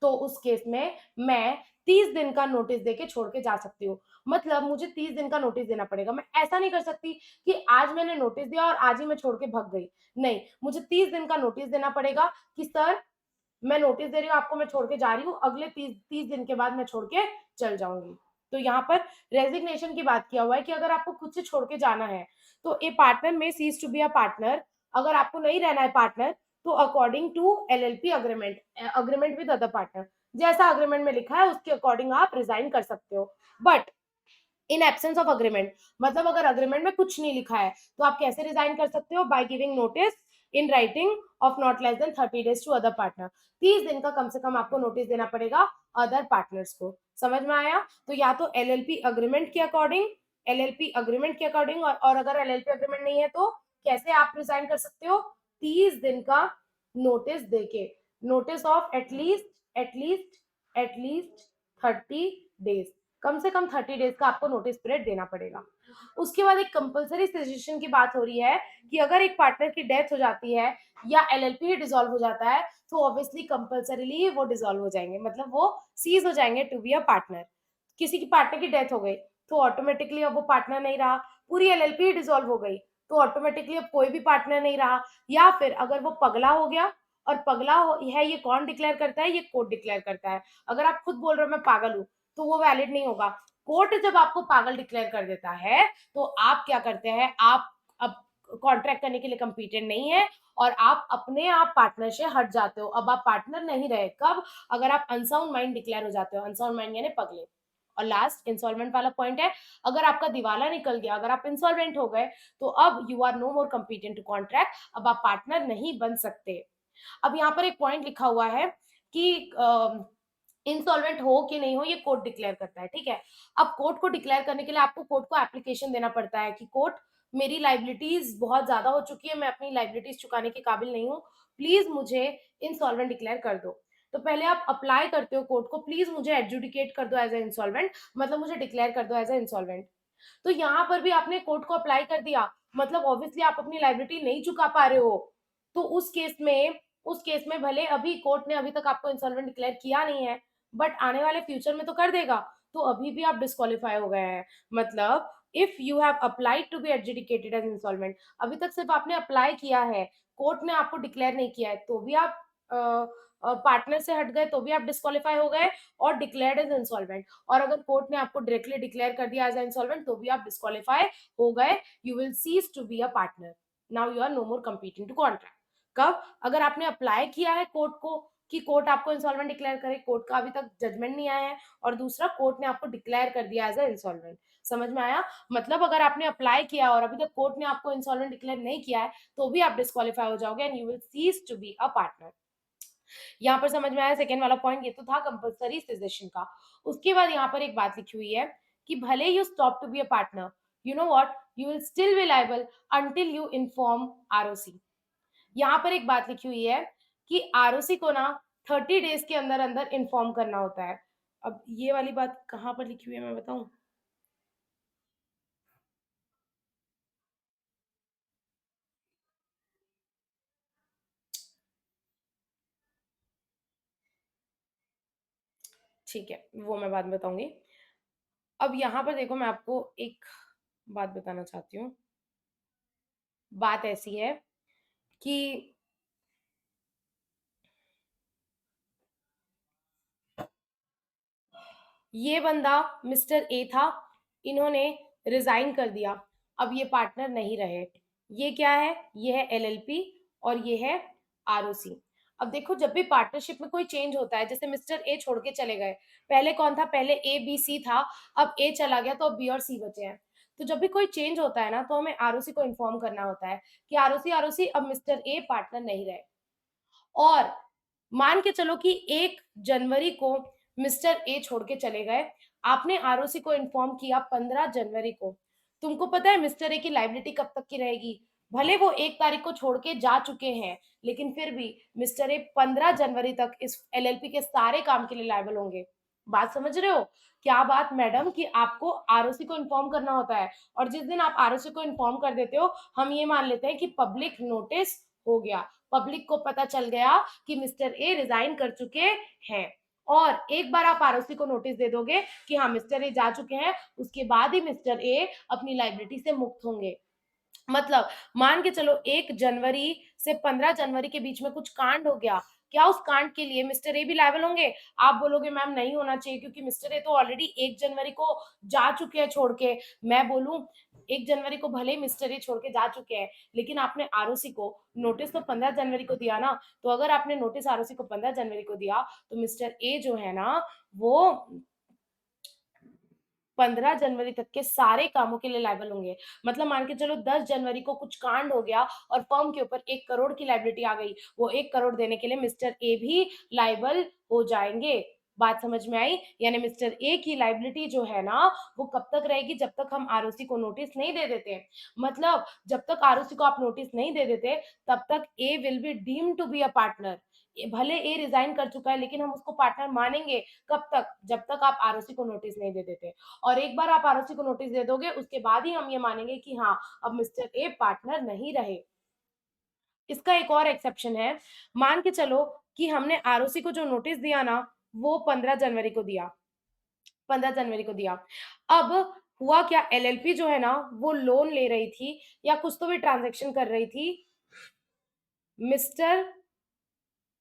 A: तो उस केस में मैं 30 दिन का नोटिस देके छोड़ के जा सकती हूँ। मतलब मुझे 30 दिन का नोटिस देना पड़ेगा। मैं ऐसा नहीं कर सकती कि आज मैंने नोटिस दिया और आज ही मैं छोड़ के भाग गई। नहीं, मुझे 30 दिन का नोटिस देना पड़ेगा कि सर मैं नोटिस दे रही हूँ आपको, मैं छोड़ के जा रही हूँ, अगले 30 दिन के बाद मैं छोड़ के चल जाऊंगी। तो यहाँ पर रेजिग्नेशन की बात किया हुआ है कि अगर आपको खुद से छोड़ के जाना है तो a partner may cease to be a partner. अगर आपको नहीं रहना है पार्टनर तो according to LLP agreement, agreement with other partner, जैसा अग्रीमेंट में लिखा है उसके अकॉर्डिंग आप रिजाइन कर सकते हो। But in absence of agreement, मतलब अगर अग्रीमेंट में कुछ नहीं लिखा है तो आप कैसे रिजाइन कर सकते हो? By giving notice in writing of not less than 30 days to other partner. 30 दिन का कम से कम आपको नोटिस देना पड़ेगा अदर पार्टनर्स को। समझ में आया? तो या तो एलएलपी अग्रीमेंट के अकॉर्डिंग, एलएलपी अग्रीमेंट के अकॉर्डिंग, और अगर एलएलपी अग्रीमेंट नहीं है तो कैसे आप रिजाइन कर सकते हो? 30 दिन का नोटिस देके, नोटिस ऑफ एटलीस्ट 30 डेज, कम से कम 30 डेज का आपको नोटिस पीरियड देना पड़ेगा। उसके बाद एक कंपलसरी सेसेशन की बात हो रही है कि अगर एक पार्टनर की डेथ हो जाती है या एलएलपी डिसॉल्व हो जाता है तो ऑब्वियसली कंपलसरीली वो डिसॉल्व हो जाएंगे, मतलब वो सीज हो जाएंगे टू बी अ पार्टनर। किसी की पार्टनर की डेथ हो गई तो ऑटोमेटिकली अब वो पार्टनर नहीं रहा, पूरी एलएलपी डिसॉल्व हो गई तो ऑटोमेटिकली अब कोई भी पार्टनर नहीं रहा। या फिर अगर वो पगला हो गया, और है ये कौन डिक्लेयर करता है? ये कोर्ट डिक्लेयर करता है। अगर आप खुद बोल रहे हो मैं पागल हूँ तो वो वैलिड नहीं होगा। कोर्ट जब आपको पागल डिक्लेयर कर देता है तो आप क्या करते हैं? आप अब कॉन्ट्रैक्ट करने के लिए कंपीटेंट नहीं है और आप अपने आप पार्टनर से हट जाते हो। अब आप पार्टनर नहीं रहे कब? अगर आप अनसाउंड माइंड डिक्लेयर हो जाते हो। अनसाउंड माइंड यानी पगले। और लास्ट इंसॉल्वेंट वाला पॉइंट है, अगर आपका दिवाला निकल गया, अगर आप इंसॉल्वेंट हो गए तो अब you are no more competent to contract, अब आप पार्टनर नहीं बन सकते। अब यहाँ पर एक पॉइंट लिखा हुआ है कि इंसॉल्वेंट हो कि नहीं हो ये कोर्ट डिक्लेयर करता है, ठीक है। अब कोर्ट को डिक्लेयर करने के लिए आपको कोर्ट को एप्लीकेशन देना पड़ता है कि कोर्ट मेरी लाइबिलिटीज बहुत ज्यादा हो चुकी है, मैं अपनी लाइबिलिटीज चुकाने के काबिल नहीं हूँ, प्लीज मुझे इंसॉल्वेंट डिक्लेयर कर दो। तो पहले आप अप्लाई करते हो कोर्ट को, प्लीज मुझे एडजुडिकेट कर दो एज ए इंसॉल्वेंट, मतलब मुझे डिक्लेयर कर दो एज ए इंसॉल्वेंट। तो यहाँ पर भी आपने कोर्ट को अप्लाई कर दिया, मतलब ऑब्वियसली आप अपनी लाइबिलिटी नहीं चुका पा रहे हो। तो उस केस में भले अभी कोर्ट ने अभी तक आपको इंसॉल्वेंट डिक्लेयर किया नहीं है, बट आने वाले फ्यूचर में तो कर देगा, तो अभी भी आप डिस्क्वालीफाई हो गए हैं। मतलब if you have applied to be adjudicated as insolvent, अभी तक सिर्फ आपने अप्लाई किया है, कोर्ट ने आपको डिक्लेयर नहीं किया है, तो भी आप पार्टनर से हट गए, तो भी आप डिस्क्वालीफाई हो गए और डिक्लेयर्ड एज इंसॉल्वेंट। और अगर कोर्ट ने आपको डायरेक्टली डिक्लेयर कर दिया एज इंसॉल्वेंट तो भी आप डिस्क्वालीफाई हो गए, you will cease to be a partner. Now you are no more competing to contract. कब? अगर आपने अप्लाई किया है कोर्ट को कि कोर्ट आपको इंसॉल्वेंट डिक्लेयर करे, कोर्ट का अभी तक जजमेंट नहीं आया है, और दूसरा कोर्ट ने आपको डिक्लेयर कर दिया एज अ इंसॉल्वेंट। समझ में आया? मतलब अगर आपने अप्लाई किया और अभी तक कोर्ट ने आपको इंसॉल्वेंट डिक्लेयर नहीं किया है तो भी आप डिस्क्वालीफाई हो जाओगे and you will cease to be a partner. यहाँ पर समझ में आया सेकंड वाला पॉइंट, ये तो था कंपल्सरी सेसेशन का। उसके बाद यहाँ पर एक बात लिखी हुई है कि भले you stop to be a partner, you know what, you will still be liable until you inform ROC. यहाँ पर एक बात लिखी हुई है कि आरओसी को ना 30 डेज के अंदर अंदर इन्फॉर्म करना होता है। अब ये वाली बात कहाँ पर लिखी हुई है मैं बताऊं? ठीक है, वो मैं बाद में बताऊंगी। अब यहाँ पर देखो, मैं आपको एक बात बताना चाहती हूँ। बात ऐसी है कि ये बंदा मिस्टर ए था, इन्होंने रिजाइन कर दिया, अब ये पार्टनर नहीं रहे। ये क्या है? ये है एलएलपी और ये है आरओसी। अब देखो, जब भी पार्टनरशिप में कोई चेंज होता है, जैसे मिस्टर ए छोड़ के चले गए, पहले कौन था? पहले ए बी सी था, अब ए चला गया तो अब बी और सी बचे हैं। तो जब भी कोई चेंज होता है ना, तो हमें आरओसी को इन्फॉर्म करना होता है कि आरओसी आरओसी, अब मिस्टर ए पार्टनर नहीं रहे। और मान के चलो कि 1 जनवरी को मिस्टर ए छोड़ के चले गए, आपने आरओसी को इन्फॉर्म किया 15 जनवरी को। तुमको पता है मिस्टर ए की लायबिलिटी कब तक की रहेगी? भले वो 1 तारीख को छोड़ के जा चुके हैं, लेकिन फिर भी मिस्टर ए 15 जनवरी तक इस एलएलपी के सारे काम के लिए लायबल होंगे। बात समझ रहे हो? क्या बात मैडम, कि आपको आरओसी को इन्फॉर्म करना होता है, और जिस दिन आप आरओसी को इन्फॉर्म कर देते हो, हम ये मान लेते हैं कि पब्लिक नोटिस हो गया, पब्लिक को पता चल गया कि मिस्टर ए रिजाइन कर चुके हैं। और एक बार आप आरओसी को नोटिस दे दोगे कि हाँ मिस्टर ए जा चुके हैं, उसके बाद ही मिस्टर ए अपनी लाइबिलिटी से मुक्त होंगे। मतलब मान के चलो 1 जनवरी से 15 जनवरी के बीच में कुछ कांड हो गया, क्या उस कांड के लिए मिस्टर ए भी लायबल होंगे? आप बोलोगे मैम नहीं होना चाहिए, क्योंकि मिस्टर ए तो ऑलरेडी 1 जनवरी को जा चुके हैं छोड़ के। मैं बोलूं, 1 जनवरी को भले ही मिस्टर ए छोड़ के जा चुके हैं, लेकिन आपने आरओसी को नोटिस तो 15 जनवरी को दिया ना। तो अगर आपने नोटिस आरओसी को 15 जनवरी को दिया, तो मिस्टर ए जो है ना, वो 15 जनवरी तक के सारे कामों के लिए लायबल होंगे। मतलब मान के चलो 10 जनवरी को कुछ कांड हो गया और फर्म के ऊपर 1 करोड़ की लायबिलिटी आ गई, वो 1 करोड़ देने के लिए मिस्टर ए भी लायबल हो जाएंगे। बात समझ में आई? यानी मिस्टर ए की लायबिलिटी जो है ना, वो कब तक रहेगी? जब तक हम आरओसी को नोटिस नहीं दे देते। मतलब जब तक आरओसी को आप नोटिस नहीं दे देते, तब तक A will be deemed to be a partner. भले ए रिजाइन कर चुका है, लेकिन हम उसको पार्टनर मानेंगे। कब तक? जब तक आप आरओसी को नोटिस नहीं दे देते। और एक बार आप आरओसी को नोटिस दे दोगे, उसके बाद ही हम ये मानेंगे कि हाँ अब मिस्टर ए पार्टनर नहीं रहे। इसका एक और एक्सेप्शन है। मान के चलो कि हमने आरओसी को जो नोटिस दिया ना, वो 15 जनवरी को दिया, 15 जनवरी को दिया। अब हुआ क्या, एलएलपी जो है ना, वो लोन ले रही थी या कुछ तो भी ट्रांजैक्शन कर रही थी मिस्टर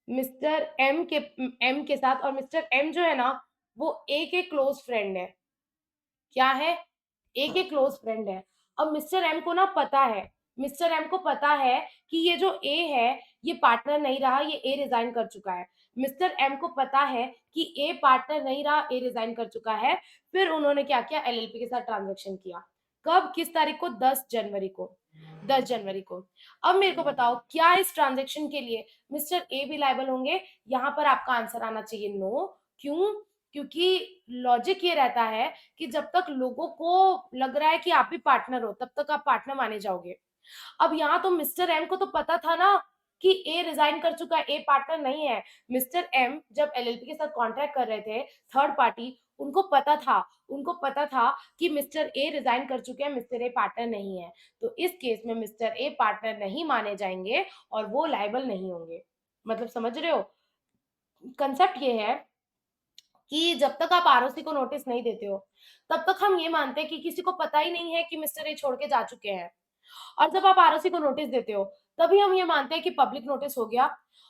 A: मिस्टर एम के साथ। और मिस्टर एम जो है ना, वो ए के क्लोज फ्रेंड है। क्या है? ए के क्लोज फ्रेंड है। अब मिस्टर एम को ना पता है, मिस्टर एम को पता है कि ये जो ए है, ये पार्टनर नहीं रहा, ये ए रिजाइन कर चुका है। मिस्टर एम को पता है कि ए पार्टनर नहीं रहा, ए रिजाइन कर चुका है। फिर उन्होंने क्या किया? एलएलपी के साथ ट्रांजैक्शन किया। कब? किस तारीख को? 10 जनवरी को। 10 जनवरी को। अब मेरे को बताओ, क्या इस ट्रांजैक्शन के लिए मिस्टर ए भी लायबल होंगे? यहाँ पर आपका आंसर आना चाहिए नो। क्यों? क्योंकि लॉजिक ये रहता है कि जब तक लोगों को लग रहा है कि आप ही पार्टनर हो, तब तक आप पार्टनर माने जाओगे। अब यहाँ तो मिस्टर एम को तो पता था ना कि ए रिजाइन कर चुका है, ए पार्टनर नहीं है। मिस्टर एम जब एलएलपी के साथ कॉन्ट्रैक्ट कर रहे थे, थर्ड पार्टी, उनको पता था कि मिस्टर ए रिजाइन कर चुके हैं, मिस्टर ए पार्टनर नहीं है। तो इस केस में मिस्टर ए पार्टनर नहीं माने जाएंगे और वो लायबल नहीं होंगे। मतलब समझ रहे हो? कंसेप्ट ये है कि जब तक आप आरओसी को नोटिस नहीं देते हो, तब तक हम ये मानते हैं कि किसी को पता ही नहीं है कि मिस्टर ए छोड़ के जा चुके हैं। और जब आप आरओसी को नोटिस देते हो, तभी हम ये मानते हैं कि पब्लिक नोटिस हो गया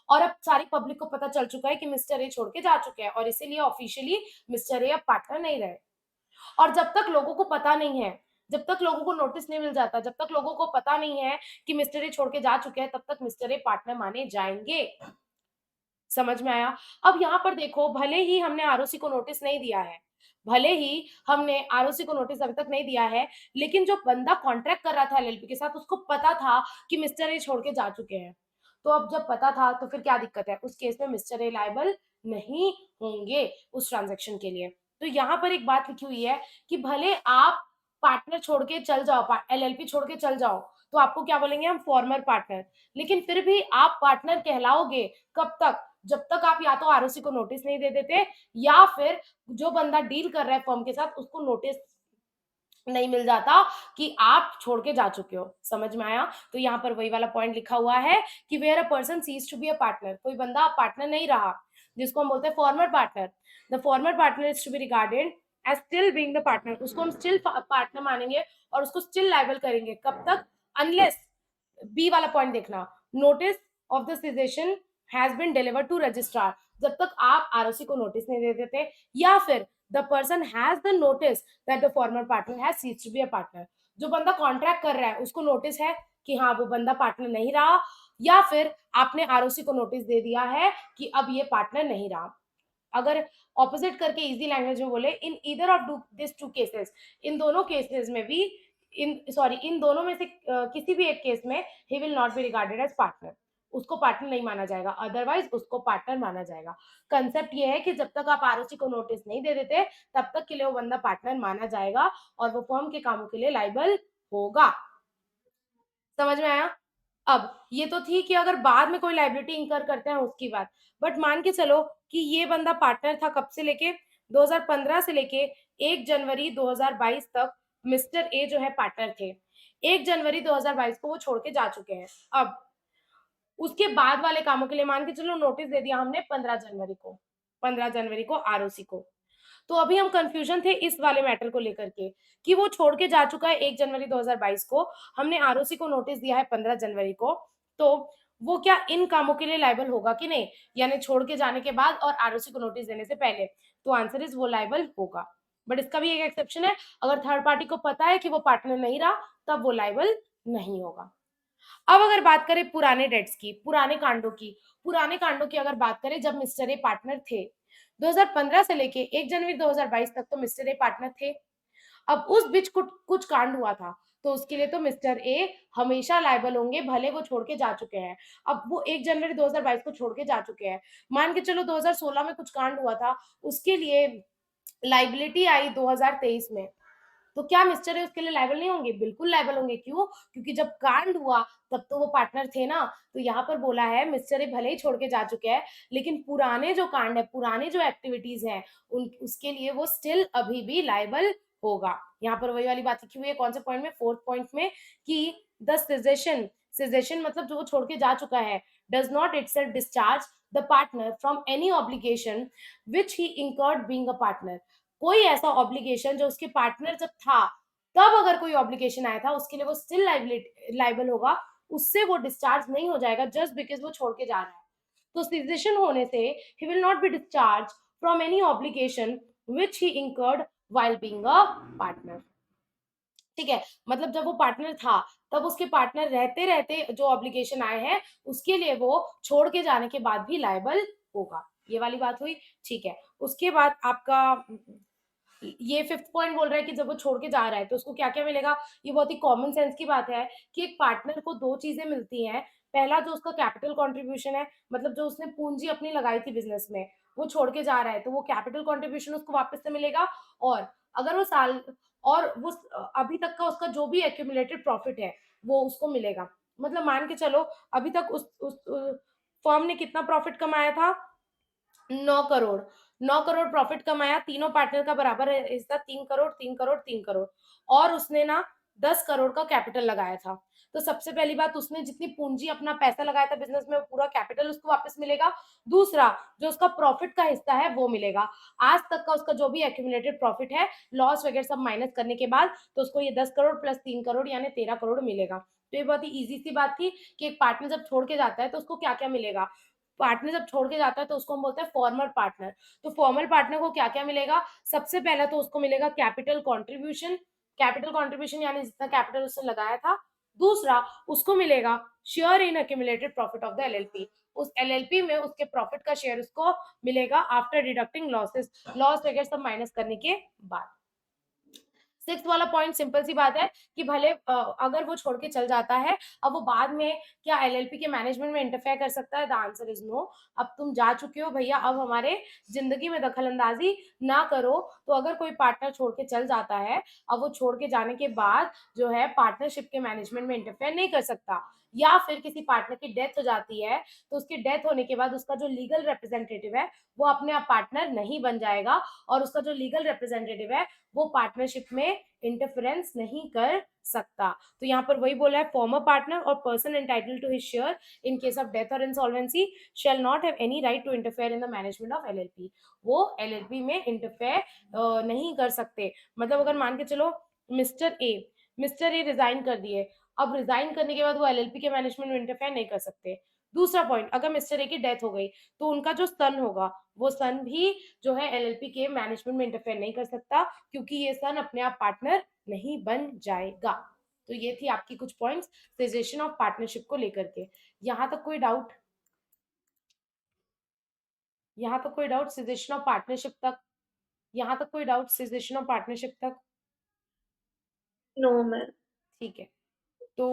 A: और अब सारी पब्लिक को पता चल चुका है कि मिस्टर ए छोड़ के जा चुके हैं, और इसीलिए ऑफिशियली मिस्टर ए अब पार्टनर नहीं रहे। और जब तक लोगों को पता नहीं है, जब तक लोगों को नोटिस नहीं मिल जाता, जब तक लोगों को पता नहीं है कि मिस्टर ए छोड़ के जा चुके हैं, तब तक मिस्टर ए पार्टनर माने जाएंगे। समझ में आया? अब यहाँ पर देखो, भले ही हमने आरओसी को नोटिस नहीं दिया है, भले ही हमने आरओसी को नोटिस अभी तक नहीं दिया है, लेकिन जो बंदा कॉन्ट्रैक्ट कर रहा था एलएलपी के साथ, उसको पता था कि मिस्टर ए छोड़ के जा चुके हैं। तो अब जब पता था तो फिर क्या दिक्कत है, उस केस में मिस्टर ए लायबल नहीं होंगे उस ट्रांजेक्शन के लिए। तो यहाँ पर एक बात लिखी हुई है कि भले आप पार्टनर छोड़ के चल जाओ, एलएलपी छोड़ के चल जाओ, तो आपको क्या बोलेंगे हम, फॉर्मर पार्टनर, लेकिन फिर भी आप पार्टनर कहलाओगे कब तक, जब तक आप या तो आरओसी को नोटिस नहीं दे देते, या फिर जो बंदा डील कर रहा है फर्म के साथ उसको नोटिस नहीं मिल जाता कि आप छोड़ के जा चुके हो। समझ में आया? तो यहाँ पर वही वाला पॉइंट लिखा हुआ है कि where a person cease to be a partner, कोई बंदा पार्टनर नहीं रहा, जिसको हम बोलते हैं former partner, the former partner is to be regarded as still being the partner, उसको हम स्टिल पार्टनर मानेंगे और उसको स्टिल लायबल करेंगे, कब तक, अनलेस, बी वाला पॉइंट देखना, notice of the cessation has been delivered to registrar, जब तक आप आरओसी को नोटिस नहीं दे देते, या फिर the person has the notice that the former partner has ceased to be a partner, जो बंदा कॉन्ट्रैक्ट कर रहा है उसको नोटिस है कि हाँ वो बंदा पार्टनर नहीं रहा, या फिर आपने आरओसी को नोटिस दे दिया है कि अब ये पार्टनर नहीं रहा। अगर ऑपोजिट करके इजी लैंग्वेज में बोले, in either of this two cases, इन दोनों केसेस में भी, इन दोनों में से किसी भी एक केस में he will not be regarded as partner, उसको पार्टनर नहीं माना जाएगा, अदरवाइज उसको पार्टनर माना जाएगा। कंसेप्ट ये है कि जब तक आप आरओसी को नोटिस नहीं दे देते तब तक के लिए वो बंदा पार्टनर माना जाएगा और वो फर्म के कामों के लिए लाइबल होगा। समझ में आया? अब ये तो थी कि अगर बाद में कोई लायबिलिटी इंकर करते हैं उसकी बात, बट मान के चलो कि ये बंदा पार्टनर था कब से लेके, 2015 से लेके 1 जनवरी 2022 तक मिस्टर ए जो है पार्टनर थे। 1 जनवरी 2022 को वो छोड़ के जा चुके हैं। अब उसके बाद वाले कामों के लिए मान के चलो नोटिस दे दिया हमने 15 जनवरी को आरओसी को। तो अभी हम कंफ्यूजन थे इस वाले मैटर को लेकर के कि वो छोड़ के जा चुका है 1 जनवरी 2022 को, हमने आरओसी को नोटिस दिया है 15 जनवरी को, तो वो क्या इन कामों के लिए लायबल होगा कि नहीं, यानी छोड़ के जाने के बाद और आरओसी को नोटिस देने से पहले, तो आंसर इज वो लायबल होगा। बट इसका भी एक एक्सेप्शन है, अगर थर्ड पार्टी को पता है कि वो पार्टनर नहीं रहा तब वो लायबल नहीं होगा। अब अगर बात करें पुराने डेट्स की, पुराने कांडों की अगर बात करें जब मिस्टर ए पार्टनर थे, 2015 से लेके 1 जनवरी 2022 तक तो मिस्टर ए पार्टनर थे। अब उस बीच कुछ कांड हुआ था, तो उसके लिए तो मिस्टर ए हमेशा लायबल होंगे, भले वो छोड़ के जा चुके हैं। अब वो 1 जनवरी 2022 को छोड़ के जा चुके हैं, मान के चलो 2016 में कुछ कांड हुआ था, उसके लिए लाइबिलिटी आई 2023 में, तो क्या मिस्टर ए उसके लिए लायबल नहीं होंगे? बिल्कुल लायबल होंगे। क्यों? क्योंकि जब कांड हुआ तब तो वो पार्टनर थे ना। तो यहाँ पर बोला है मिस्टर ए भले ही छोड़ के जा चुके हैं, लेकिन पुराने जो कांड है, पुराने जो एक्टिविटीज हैं, उन उसके लिए वो स्टिल अभी भी लायबल होगा। यहाँ पर वही वाली बात लिखी हुई है, कौन से पॉइंट में, फोर्थ पॉइंट में, कि द सिजेशन मतलब जो वो छोड़ के जा चुका है, does not itself discharge the partner from any obligation which he incurred being a partner. कोई ऐसा ऑब्लिगेशन जो उसके पार्टनर जब था तब अगर कोई ऑब्लिगेशन आया था उसके लिए वो स्टिल लाइबल होगा, उससे वो डिस्चार्ज नहीं हो जाएगा जस्ट बिकॉज वो छोड़ के जा रहा है। तो सिजेशन होने से ही will not be discharge from any obligation which he incurred while being a partner। ठीक है, मतलब जब वो पार्टनर था तब उसके पार्टनर रहते रहते जो ऑब्लिगेशन आए हैं उसके लिए वो छोड़ के जाने के बाद भी लायबल होगा। ये वाली बात हुई। ठीक है, उसके बाद आपका ये फिफ्थ पॉइंट बोल रहा है कि जब वो छोड़ के जा रहा है तो उसको क्या क्या मिलेगा। ये बहुत ही कॉमन सेंस की बात है कि एक पार्टनर को दो चीजें मिलती हैं। पहला जो उसका कैपिटल कंट्रीब्यूशन है, मतलब जो उसने पूंजी अपनी लगाई थी बिजनेस में, वो छोड़ के जा रहा है तो वो कैपिटल कंट्रीब्यूशन उसको वापस से मिलेगा। और अगर वो साल और वो अभी तक का उसका जो भी एक्यूमुलेटेड प्रॉफिट है वो उसको मिलेगा। मतलब मान के चलो अभी तक उस फर्म ने कितना प्रॉफिट कमाया था, 9 करोड़। 9 करोड़ प्रॉफिट कमाया, तीनों पार्टनर का बराबर हिस्सा 3 करोड़, 3 करोड़, 3 करोड़, और उसने ना 10 करोड़ का कैपिटल लगाया था। तो सबसे पहली बात, उसने जितनी पूंजी अपना पैसा लगाया था बिजनेस में वो पूरा कैपिटल उसको वापस मिलेगा। दूसरा, जो उसका प्रॉफिट का हिस्सा है वो मिलेगा। आज तक का उसका जो भी एक्यूमुलेटेड प्रॉफिट है, लॉस वगैरह सब माइनस करने के बाद, तो उसको ये 10 करोड़ प्लस 3 करोड़ यानी 13 करोड़ मिलेगा। तो ये बहुत ही इजी सी बात थी कि एक पार्टनर जब छोड़ के जाता है तो उसको क्या क्या मिलेगा। पार्टनर जब छोड़ के जाता है तो उसको हम बोलते हैं फॉर्मर पार्टनर। तो फॉर्मर पार्टनर को क्या क्या मिलेगा, सबसे पहला तो उसको मिलेगा कैपिटल कंट्रीब्यूशन। कैपिटल कंट्रीब्यूशन यानी जितना कैपिटल उसने लगाया था। दूसरा, उसको मिलेगा share in accumulated profit of the LLP. उस एलएलपी में उसके प्रॉफिट का शेयर उसको मिलेगा आफ्टर डिडक्टिंग लॉसेस, लॉस वगैरह सब माइनस करने के बाद। सिक्स्थ वाला पॉइंट सिंपल सी बात है कि भले अगर वो छोड़ के चल जाता है, अब वो बाद में क्या एलएलपी के मैनेजमेंट में इंटरफेयर कर सकता है? The answer is no. अब तुम जा चुके हो भैया, अब हमारे जिंदगी में दखल अंदाजी ना करो। तो अगर कोई पार्टनर छोड़ के चल जाता है, अब वो छोड़ के जाने के बाद जो है पार्टनरशिप के मैनेजमेंट में इंटरफेयर नहीं कर सकता। या फिर किसी पार्टनर की डेथ हो जाती है, तो उसकी डेथ होने के बाद उसका जो लीगल रिप्रेजेंटेटिव है वो अपने आप पार्टनर नहीं बन जाएगा, और उसका जो लीगल रिप्रेजेंटेटिव है वो पार्टनरशिप में इंटरफेरेंस नहीं कर सकता। तो यहाँ पर वही बोला है, फॉर्मर पार्टनर और person entitled to his share in case of death और insolvency shall not have any right to interfere in the management of LLP. वो एलएलपी में इंटरफेयर नहीं कर सकते। मतलब अगर मान के चलो मिस्टर ए रिजाइन कर दिए, अब रिजाइन करने के बाद वो एलएलपी के मैनेजमेंट में इंटरफेयर नहीं कर सकते। दूसरा पॉइंट, अगर मिस्टर ए की डेथ हो गई तो उनका जो सन होगा वो सन भी जो है एलएलपी के मैनेजमेंट में इंटरफेयर नहीं कर सकता, क्योंकि ये सन अपने आप पार्टनर नहीं बन जाएगा। तो ये थी आपकी कुछ पॉइंट्स सेजेशन ऑफ पार्टनरशिप को लेकर के। यहाँ तक कोई डाउट? यहाँ तक कोई डाउट सेजेशन ऑफ पार्टनरशिप तक? यहाँ तक कोई डाउट सेजेशन ऑफ पार्टनरशिप तक?
B: No ma'am.
A: ठीक है। तो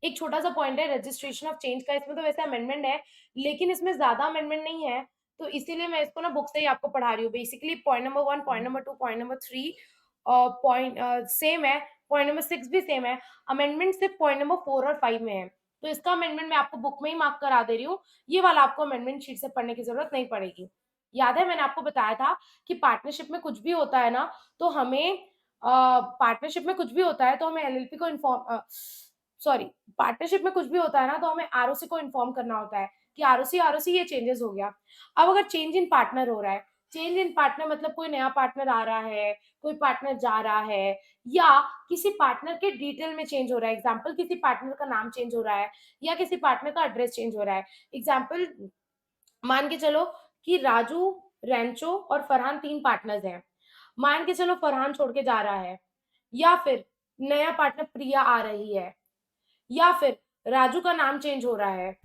A: एक छोटा सा पॉइंट है रजिस्ट्रेशन ऑफ चेंज का, इसमें तो वैसे अमेंडमेंट है लेकिन इसमें ज्यादा अमेंडमेंट नहीं है, तो इसीलिए मैं इसको ना बुक से ही आपको पढ़ा रही हूँ। Basically point number 1, point number 2, point number 3 point same है, पॉइंट नंबर 6 भी सेम है। अमेंडमेंट सिर्फ पॉइंट नंबर 4 और 5 में है, तो इसका अमेंडमेंट मैं आपको बुक में ही मार्क करा दे रही हूँ। ये वाला आपको अमेंडमेंट शीट से पढ़ने की जरूरत नहीं पड़ेगी। याद है मैंने आपको बताया था कि पार्टनरशिप में कुछ भी होता है ना, तो हमें पार्टनरशिप में कुछ भी होता है तो हमें एलएलपी को इन्फॉर्म सॉरी पार्टनरशिप में कुछ भी होता है ना तो हमें आरओसी को इन्फॉर्म करना होता है कि आरओसी आरओसी ये चेंजेस हो गया। अब अगर चेंज इन पार्टनर हो रहा है, चेंज इन पार्टनर मतलब कोई नया पार्टनर आ रहा है, कोई पार्टनर जा रहा है, या किसी पार्टनर के डिटेल में चेंज हो रहा है। एग्जाम्पल, किसी पार्टनर का नाम चेंज हो रहा है या किसी पार्टनर का एड्रेस चेंज हो रहा है। एग्जाम्पल मान के चलो कि राजू, रैंचो और फरहान 3 पार्टनर्स हैं। मान के चलो फरहान छोड़ के जा रहा है, या फिर नया पार्टनर प्रिया आ रही है, या फिर राजू का नाम चेंज हो रहा है,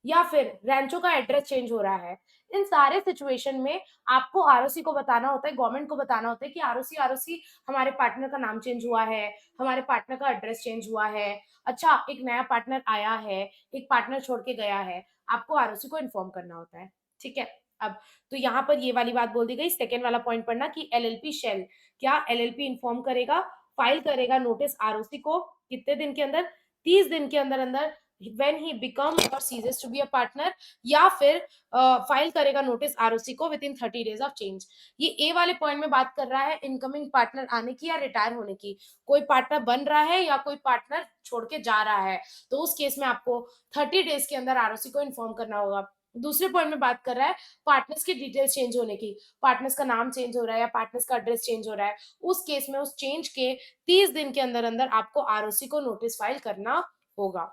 A: या फिर रैंचो का एड्रेस चेंज हो रहा है। इन सारे सिचुएशन में आपको आरओसी को बताना होता है, गवर्नमेंट को बताना होता है कि आरओसी आरओसी हमारे पार्टनर का नाम चेंज हुआ है, हमारे पार्टनर का एड्रेस चेंज हुआ है। अच्छा, एक नया पार्टनर आया है, एक पार्टनर छोड़ के गया है, आपको आरओसी को इन्फॉर्म करना होता है। ठीक है। अब तो यहाँ पर ये वाली बात बोल दी गई। सेकेंड वाला पॉइंट पढ़ना कि एलएलपी शेल, क्या एलएलपी इन्फॉर्म करेगा, फाइल करेगा नोटिस आरओसी को कितने दिन के अंदर? 30 दिन के अंदर अंदर when he become or ceases to be a partner, या फिर फाइल करेगा नोटिस आरओसी को with in 30 days of change. ये ए वाले पॉइंट में बात कर रहा है इनकमिंग पार्टनर आने की या रिटायर होने की। कोई पार्टनर बन रहा है या कोई पार्टनर छोड़ के जा रहा है, तो उस केस में आपको 30 डेज के अंदर आरओसी को इन्फॉर्म करना होगा। दूसरे पॉइंट में बात कर रहा है पार्टनर्स की डिटेल्स चेंज होने की, पार्टनर्स का नाम चेंज हो रहा है या पार्टनर्स का एड्रेस चेंज हो रहा है, उस केस में उस चेंज के 30 दिन के अंदर अंदर आपको आरओसी को नोटिस फाइल करना होगा।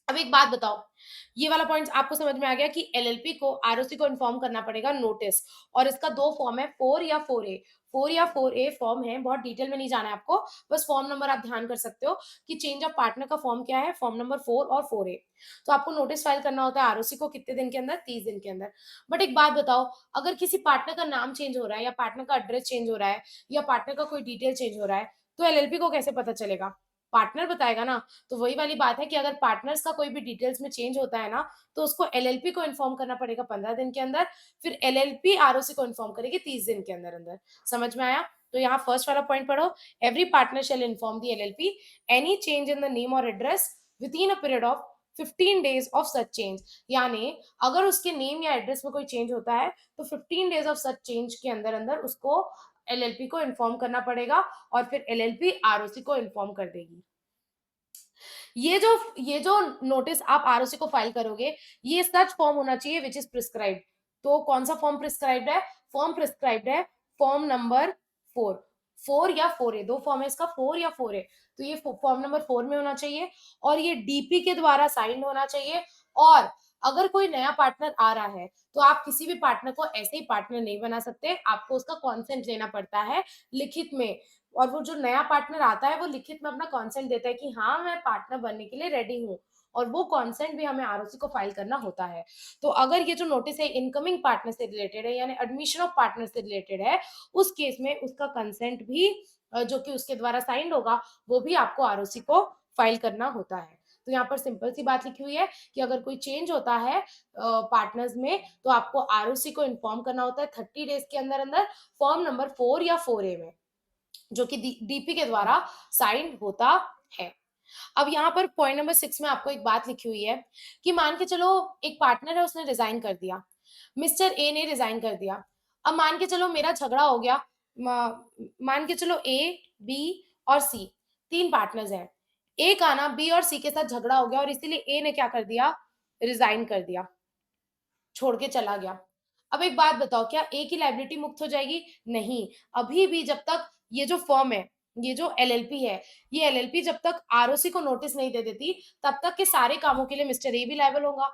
A: अब एक बात बताओ, ये वाला पॉइंट आपको समझ में आ गया कि एलएलपी को आरओसी को इन्फॉर्म करना पड़ेगा नोटिस, और इसका दो फॉर्म है, 4 या 4A। 4 या 4A फॉर्म है, बहुत डिटेल में नहीं जाना है आपको, बस फॉर्म नंबर आप ध्यान कर सकते हो कि चेंज ऑफ पार्टनर का फॉर्म क्या है, फॉर्म नंबर 4 और 4A। तो आपको नोटिस फाइल करना होता है आरओसी को कितने दिन के अंदर? 30 दिन के अंदर। बट एक बात बताओ, अगर किसी पार्टनर का नाम चेंज हो रहा है या पार्टनर का एड्रेस चेंज हो रहा है या पार्टनर का कोई डिटेल चेंज हो रहा है, तो एलएलपी को कैसे पता चलेगा? पार्टनर बताएगा ना। तो वही वाली बात है कि अगर पार्टनर्स का कोई भी डिटेल्स में चेंज होता है ना, तो उसको एलएलपी को इन्फॉर्म करना पड़ेगा 15 दिन के अंदर, फिर एलएलपी आरओसी को इन्फॉर्म करेगी 30 दिन के अंदर अंदर। समझ में आया? तो यहाँ फर्स्ट वाला पॉइंट पढ़ो, every partner shall inform the LLP any change in the name और address within a period of 15 days of such change. यानी अगर उसके नेम या एड्रेस में कोई चेंज होता है तो 15 डेज ऑफ सच चेंज के अंदर अंदर उसको एलएलपी को इन्फॉर्म करना पड़ेगा, और फिर एलएलपी आरओसी को इन्फॉर्म कर देगी। ये जो नोटिस आप आरओसी को फाइल करोगे, ये सच फॉर्म होना चाहिए विच इज प्रिस्क्राइब्ड। तो कौन सा फॉर्म प्रिस्क्राइब्ड है? फॉर्म प्रिस्क्राइब्ड है फॉर्म नंबर 4। 4 या 4A, दो फॉर्म है इसका, 4 या 4A। तो ये फॉर्म नंबर 4 में होना चाहिए, और ये डीपी के द्वारा साइन होना चाहिए। और अगर कोई नया पार्टनर आ रहा है तो आप किसी भी पार्टनर को ऐसे ही पार्टनर नहीं बना सकते, आपको उसका कॉन्सेंट लेना पड़ता है लिखित में। और वो जो नया पार्टनर आता है वो लिखित में अपना कॉन्सेंट देता है कि हाँ मैं पार्टनर बनने के लिए रेडी हूँ। और वो कंसेंट भी हमें आरओसी को फाइल करना होता है। तो अगर ये जो नोटिस है इनकमिंग पार्टनर से रिलेटेड है यानी एडमिशन ऑफ पार्टनर से रिलेटेड है, उस केस में उसका कंसेंट भी जो कि उसके द्वारा साइंड होगा, वो भी आपको आरओसी को फाइल करना होता है। तो यहाँ पर सिंपल सी बात लिखी हुई है कि अगर कोई चेंज होता है पार्टनर्स में, तो आपको आरओसी को इन्फॉर्म करना होता है 30 डेज के अंदर अंदर फॉर्म नंबर 4 या 4A में, जो कि डीपी के द्वारा साइन होता है। अब यहाँ पर पॉइंट नंबर 6 में आपको एक बात लिखी हुई है कि मान के चलो एक पार्टनर है, उसने रिजाइन कर दिया, मिस्टर ए ने रिजाइन कर दिया। अब मान के चलो मेरा झगड़ा हो गया, मान के चलो ए, बी और सी 3 पार्टनर्स हैं। ए का ना बी और सी के साथ झगड़ा हो गया और इसीलिए ए ने क्या कर दिया, रिजाइन कर दिया, छोड़ के चला गया। अब एक बात बताओ, क्या ए की लायबिलिटी मुक्त हो जाएगी? नहीं। अभी भी जब तक ये जो फर्म है, ये जो एलएलपी है, ये एलएलपी जब तक आरओसी को नोटिस नहीं दे देती, तब तक के सारे कामों के लिए मिस्टर ए भी लायबल होगा।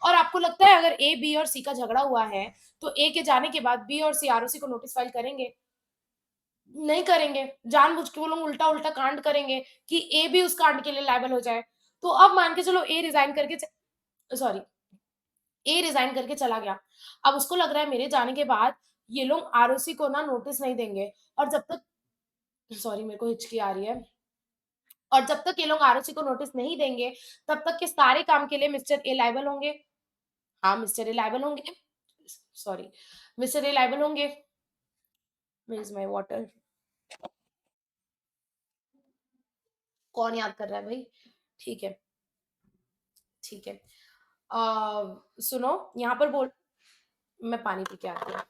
A: और आपको लगता है अगर ए, बी और सी का झगड़ा हुआ है, तो ए के जाने के बाद बी और सी आरओसी को नोटिस फाइल करेंगे? नहीं करेंगे। जानबूझ के वो लोग उल्टा-उल्टा कांड करेंगे कि ए भी उस कांड के लिए लायबल हो जाए। तो अब मान के चलो ए रिज़ाइन करके सॉरी, ए रिजाइन करके चला गया। अब उसको लग रहा है मेरे जाने के बाद ये लोग आरओसी को ना नोटिस नहीं देंगे, और जब तक सॉरी मेरे को हिचकी आ रही है, और जब तक ये लोग आरओसी को नोटिस नहीं देंगे, तब तक के सारे काम के लिए मिस्टर ए लायबल होंगे। हाँ, मिस्टर ए लायबल होंगे। सॉरी, मिस्टर ए लायबल होंगे। Where is my water? कौन याद कर रहा है भाई? ठीक है, ठीक है। सुनो, यहाँ पर बोल मैं पानी पी के आती हूँ।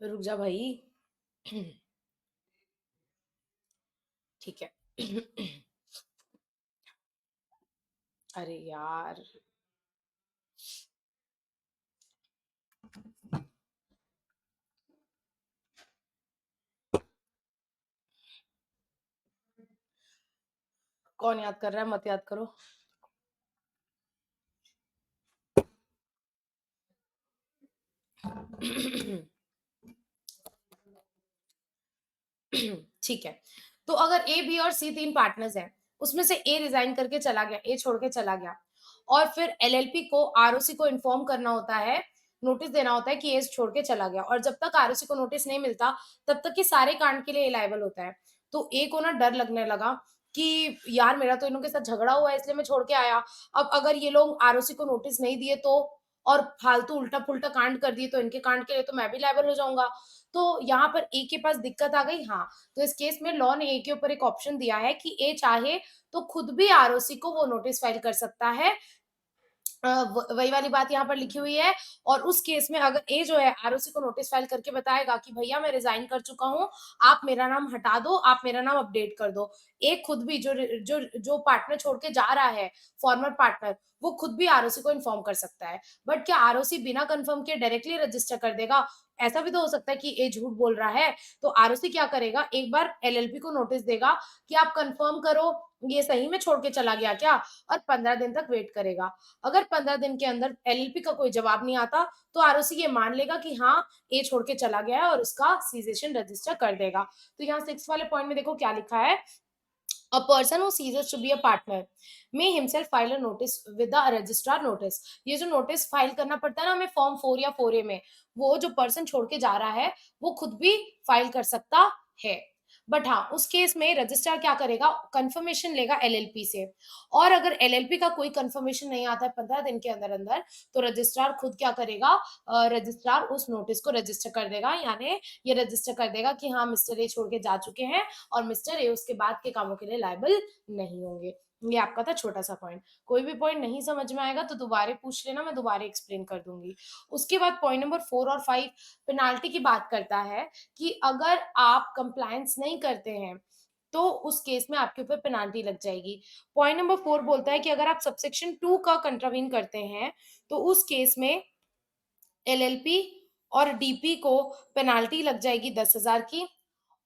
A: रुक जा भाई। ठीक है। अरे यार! कौन याद कर रहा है? मत याद करो। ठीक है। तो अगर ए, बी और सी 3 पार्टनर्स हैं, उसमें से ए रिज़ाइन करके चला गया, ए छोड़ के चला गया, और फिर एलएलपी को आरओसी को इन्फॉर्म करना होता है, नोटिस देना होता है कि ए छोड़ के चला गया, और जब तक आरओसी को नोटिस नहीं मिलता, तब तक के सारे कांड के लिए ए लायबल होता है। तो ए को ना डर लगने लगा कि यार मेरा तो इन लोगों के साथ झगड़ा हुआ है इसलिए मैं छोड़ के आया। अब अगर ये लोग आरओसी को नोटिस नहीं दिए तो, और फालतू उल्टा-पुल्टा कांड कर दिए, तो इनके कांड के लिए तो मैं भी लायबल हो जाऊँगा। तो यहाँ पर ए के पास दिक्कत आ गई। हाँ, तो इस केस में लॉ ने ए के ऊपर एक ऑप्शन दिया है कि ए चाहे तो खुद भी आरओसी को वो नोटिस फाइल कर सकता है। वही वाली बात यहाँ पर लिखी हुई है, और उस केस में अगर ए जो है आरओसी को नोटिस फाइल करके बताएगा कि भैया मैं रिजाइन कर चुका हूँ, आप मेरा नाम हटा दो, आप मेरा नाम अपडेट कर दो। ए खुद भी जो पार्टनर छोड़ के जा रहा है, फॉर्मर पार्टनर, वो खुद भी आरओसी को इन्फॉर्म कर सकता है। बट क्या आरओसी बिना कंफर्म किए डायरेक्टली रजिस्टर कर देगा? ऐसा भी तो हो सकता है कि ए झूठ बोल रहा है, तो आरओसी क्या करेगा, एक बार एलएलपी को नोटिस देगा कि आप कंफर्म करो ये सही में छोड़ के चला गया क्या, और 15 दिन तक वेट करेगा। अगर 15 दिन के अंदर एलएलपी का कोई जवाब नहीं आता, तो आरओसी ये मान लेगा कि हाँ, ए छोड़ के चला गया है और उसका सीज़ेशन रजिस्टर कर देगा। तो यहाँ 6 वाले पॉइंट में देखो क्या लिखा है, "A person who ceases to be a partner may himself file a notice with the registrar notice." ये जो नोटिस फाइल करना पड़ता है ना हमें फॉर्म 4 या 4A में, वो जो पर्सन छोड़ के जा रहा है, वो खुद भी फाइल कर सकता है। बट हाँ, उस केस में रजिस्ट्रार क्या करेगा, कंफर्मेशन लेगा एलएलपी से, और अगर एलएलपी का कोई कंफर्मेशन नहीं आता है 15 दिन के अंदर-अंदर, तो रजिस्ट्रार खुद क्या करेगा, रजिस्ट्रार उस नोटिस को रजिस्टर कर देगा, यानी ये रजिस्टर कर देगा कि हाँ, मिस्टर ए छोड़ के जा चुके हैं और मिस्टर ए उसके बाद के कामों के लिए लायबल नहीं होंगे। ये आपका था छोटा-सा पॉइंट। कोई भी पॉइंट नहीं समझ में आएगा तो दोबारा पूछ लेना, मैं दोबारा एक्सप्लेन कर दूँगी। उसके बाद पॉइंट नंबर 4 और 5 पेनाल्टी की बात करता है कि अगर आप कंप्लायंस नहीं करते हैं, तो उस केस में आपके ऊपर पेनाल्टी लग जाएगी। पॉइंट नंबर 4 बोलता है कि अगर आप सबसेक्शन 2 का कंट्रावीन करते हैं, तो उस केस में एलएलपी और डीपी को पेनाल्टी लग जाएगी 10,000 की,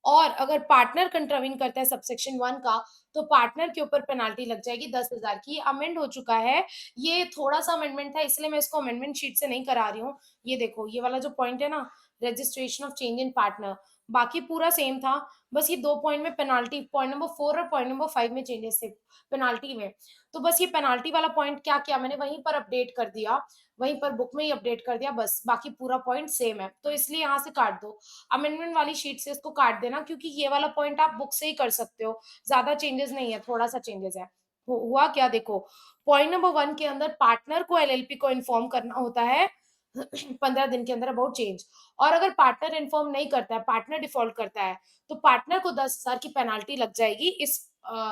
A: और अगर पार्टनर कंट्रावीन करता है सबसेक्शन 1 का, तो पार्टनर के ऊपर पेनाल्टी लग जाएगी 10,000 की। अमेंड हो चुका है, ये थोड़ा-सा अमेंडमेंट था इसलिए मैं इसको अमेंडमेंट शीट से नहीं करा रही हूँ। ये देखो, ये वाला जो पॉइंट है ना, registration of change in partner, बाकी पूरा सेम था, बस ये 2 पॉइंट में पेनाल्टी, पॉइंट नंबर 4 और पॉइंट नंबर 5 में चेंजेस थे, पेनाल्टी में। तो बस ये पेनाल्टी वाला पॉइंट क्या किया मैंने, वहीं पर अपडेट कर दिया, वहीं पर बुक में ही अपडेट कर दिया बस, बाकी पूरा पॉइंट सेम है, तो इसलिए यहाँ से काट दो। अमेंडमेंट वाली शीट से इसको काट देना, क्योंकि ये वाला पॉइंट आप बुक से ही कर सकते हो, ज़्यादा चेंजेस नहीं है, थोड़ा-सा चेंजेस है। हुआ क्या देखो, पॉइंट नंबर 1 के अंदर पार्टनर को एलएलपी को इन्फॉर्म करना होता है 15 दिन के अंदर अबाउट चेंज, और अगर पार्टनर इन्फॉर्म नहीं करता है, पार्टनर डिफॉल्ट करता है, तो पार्टनर को 10,000 की पेनाल्टी लग जाएगी इस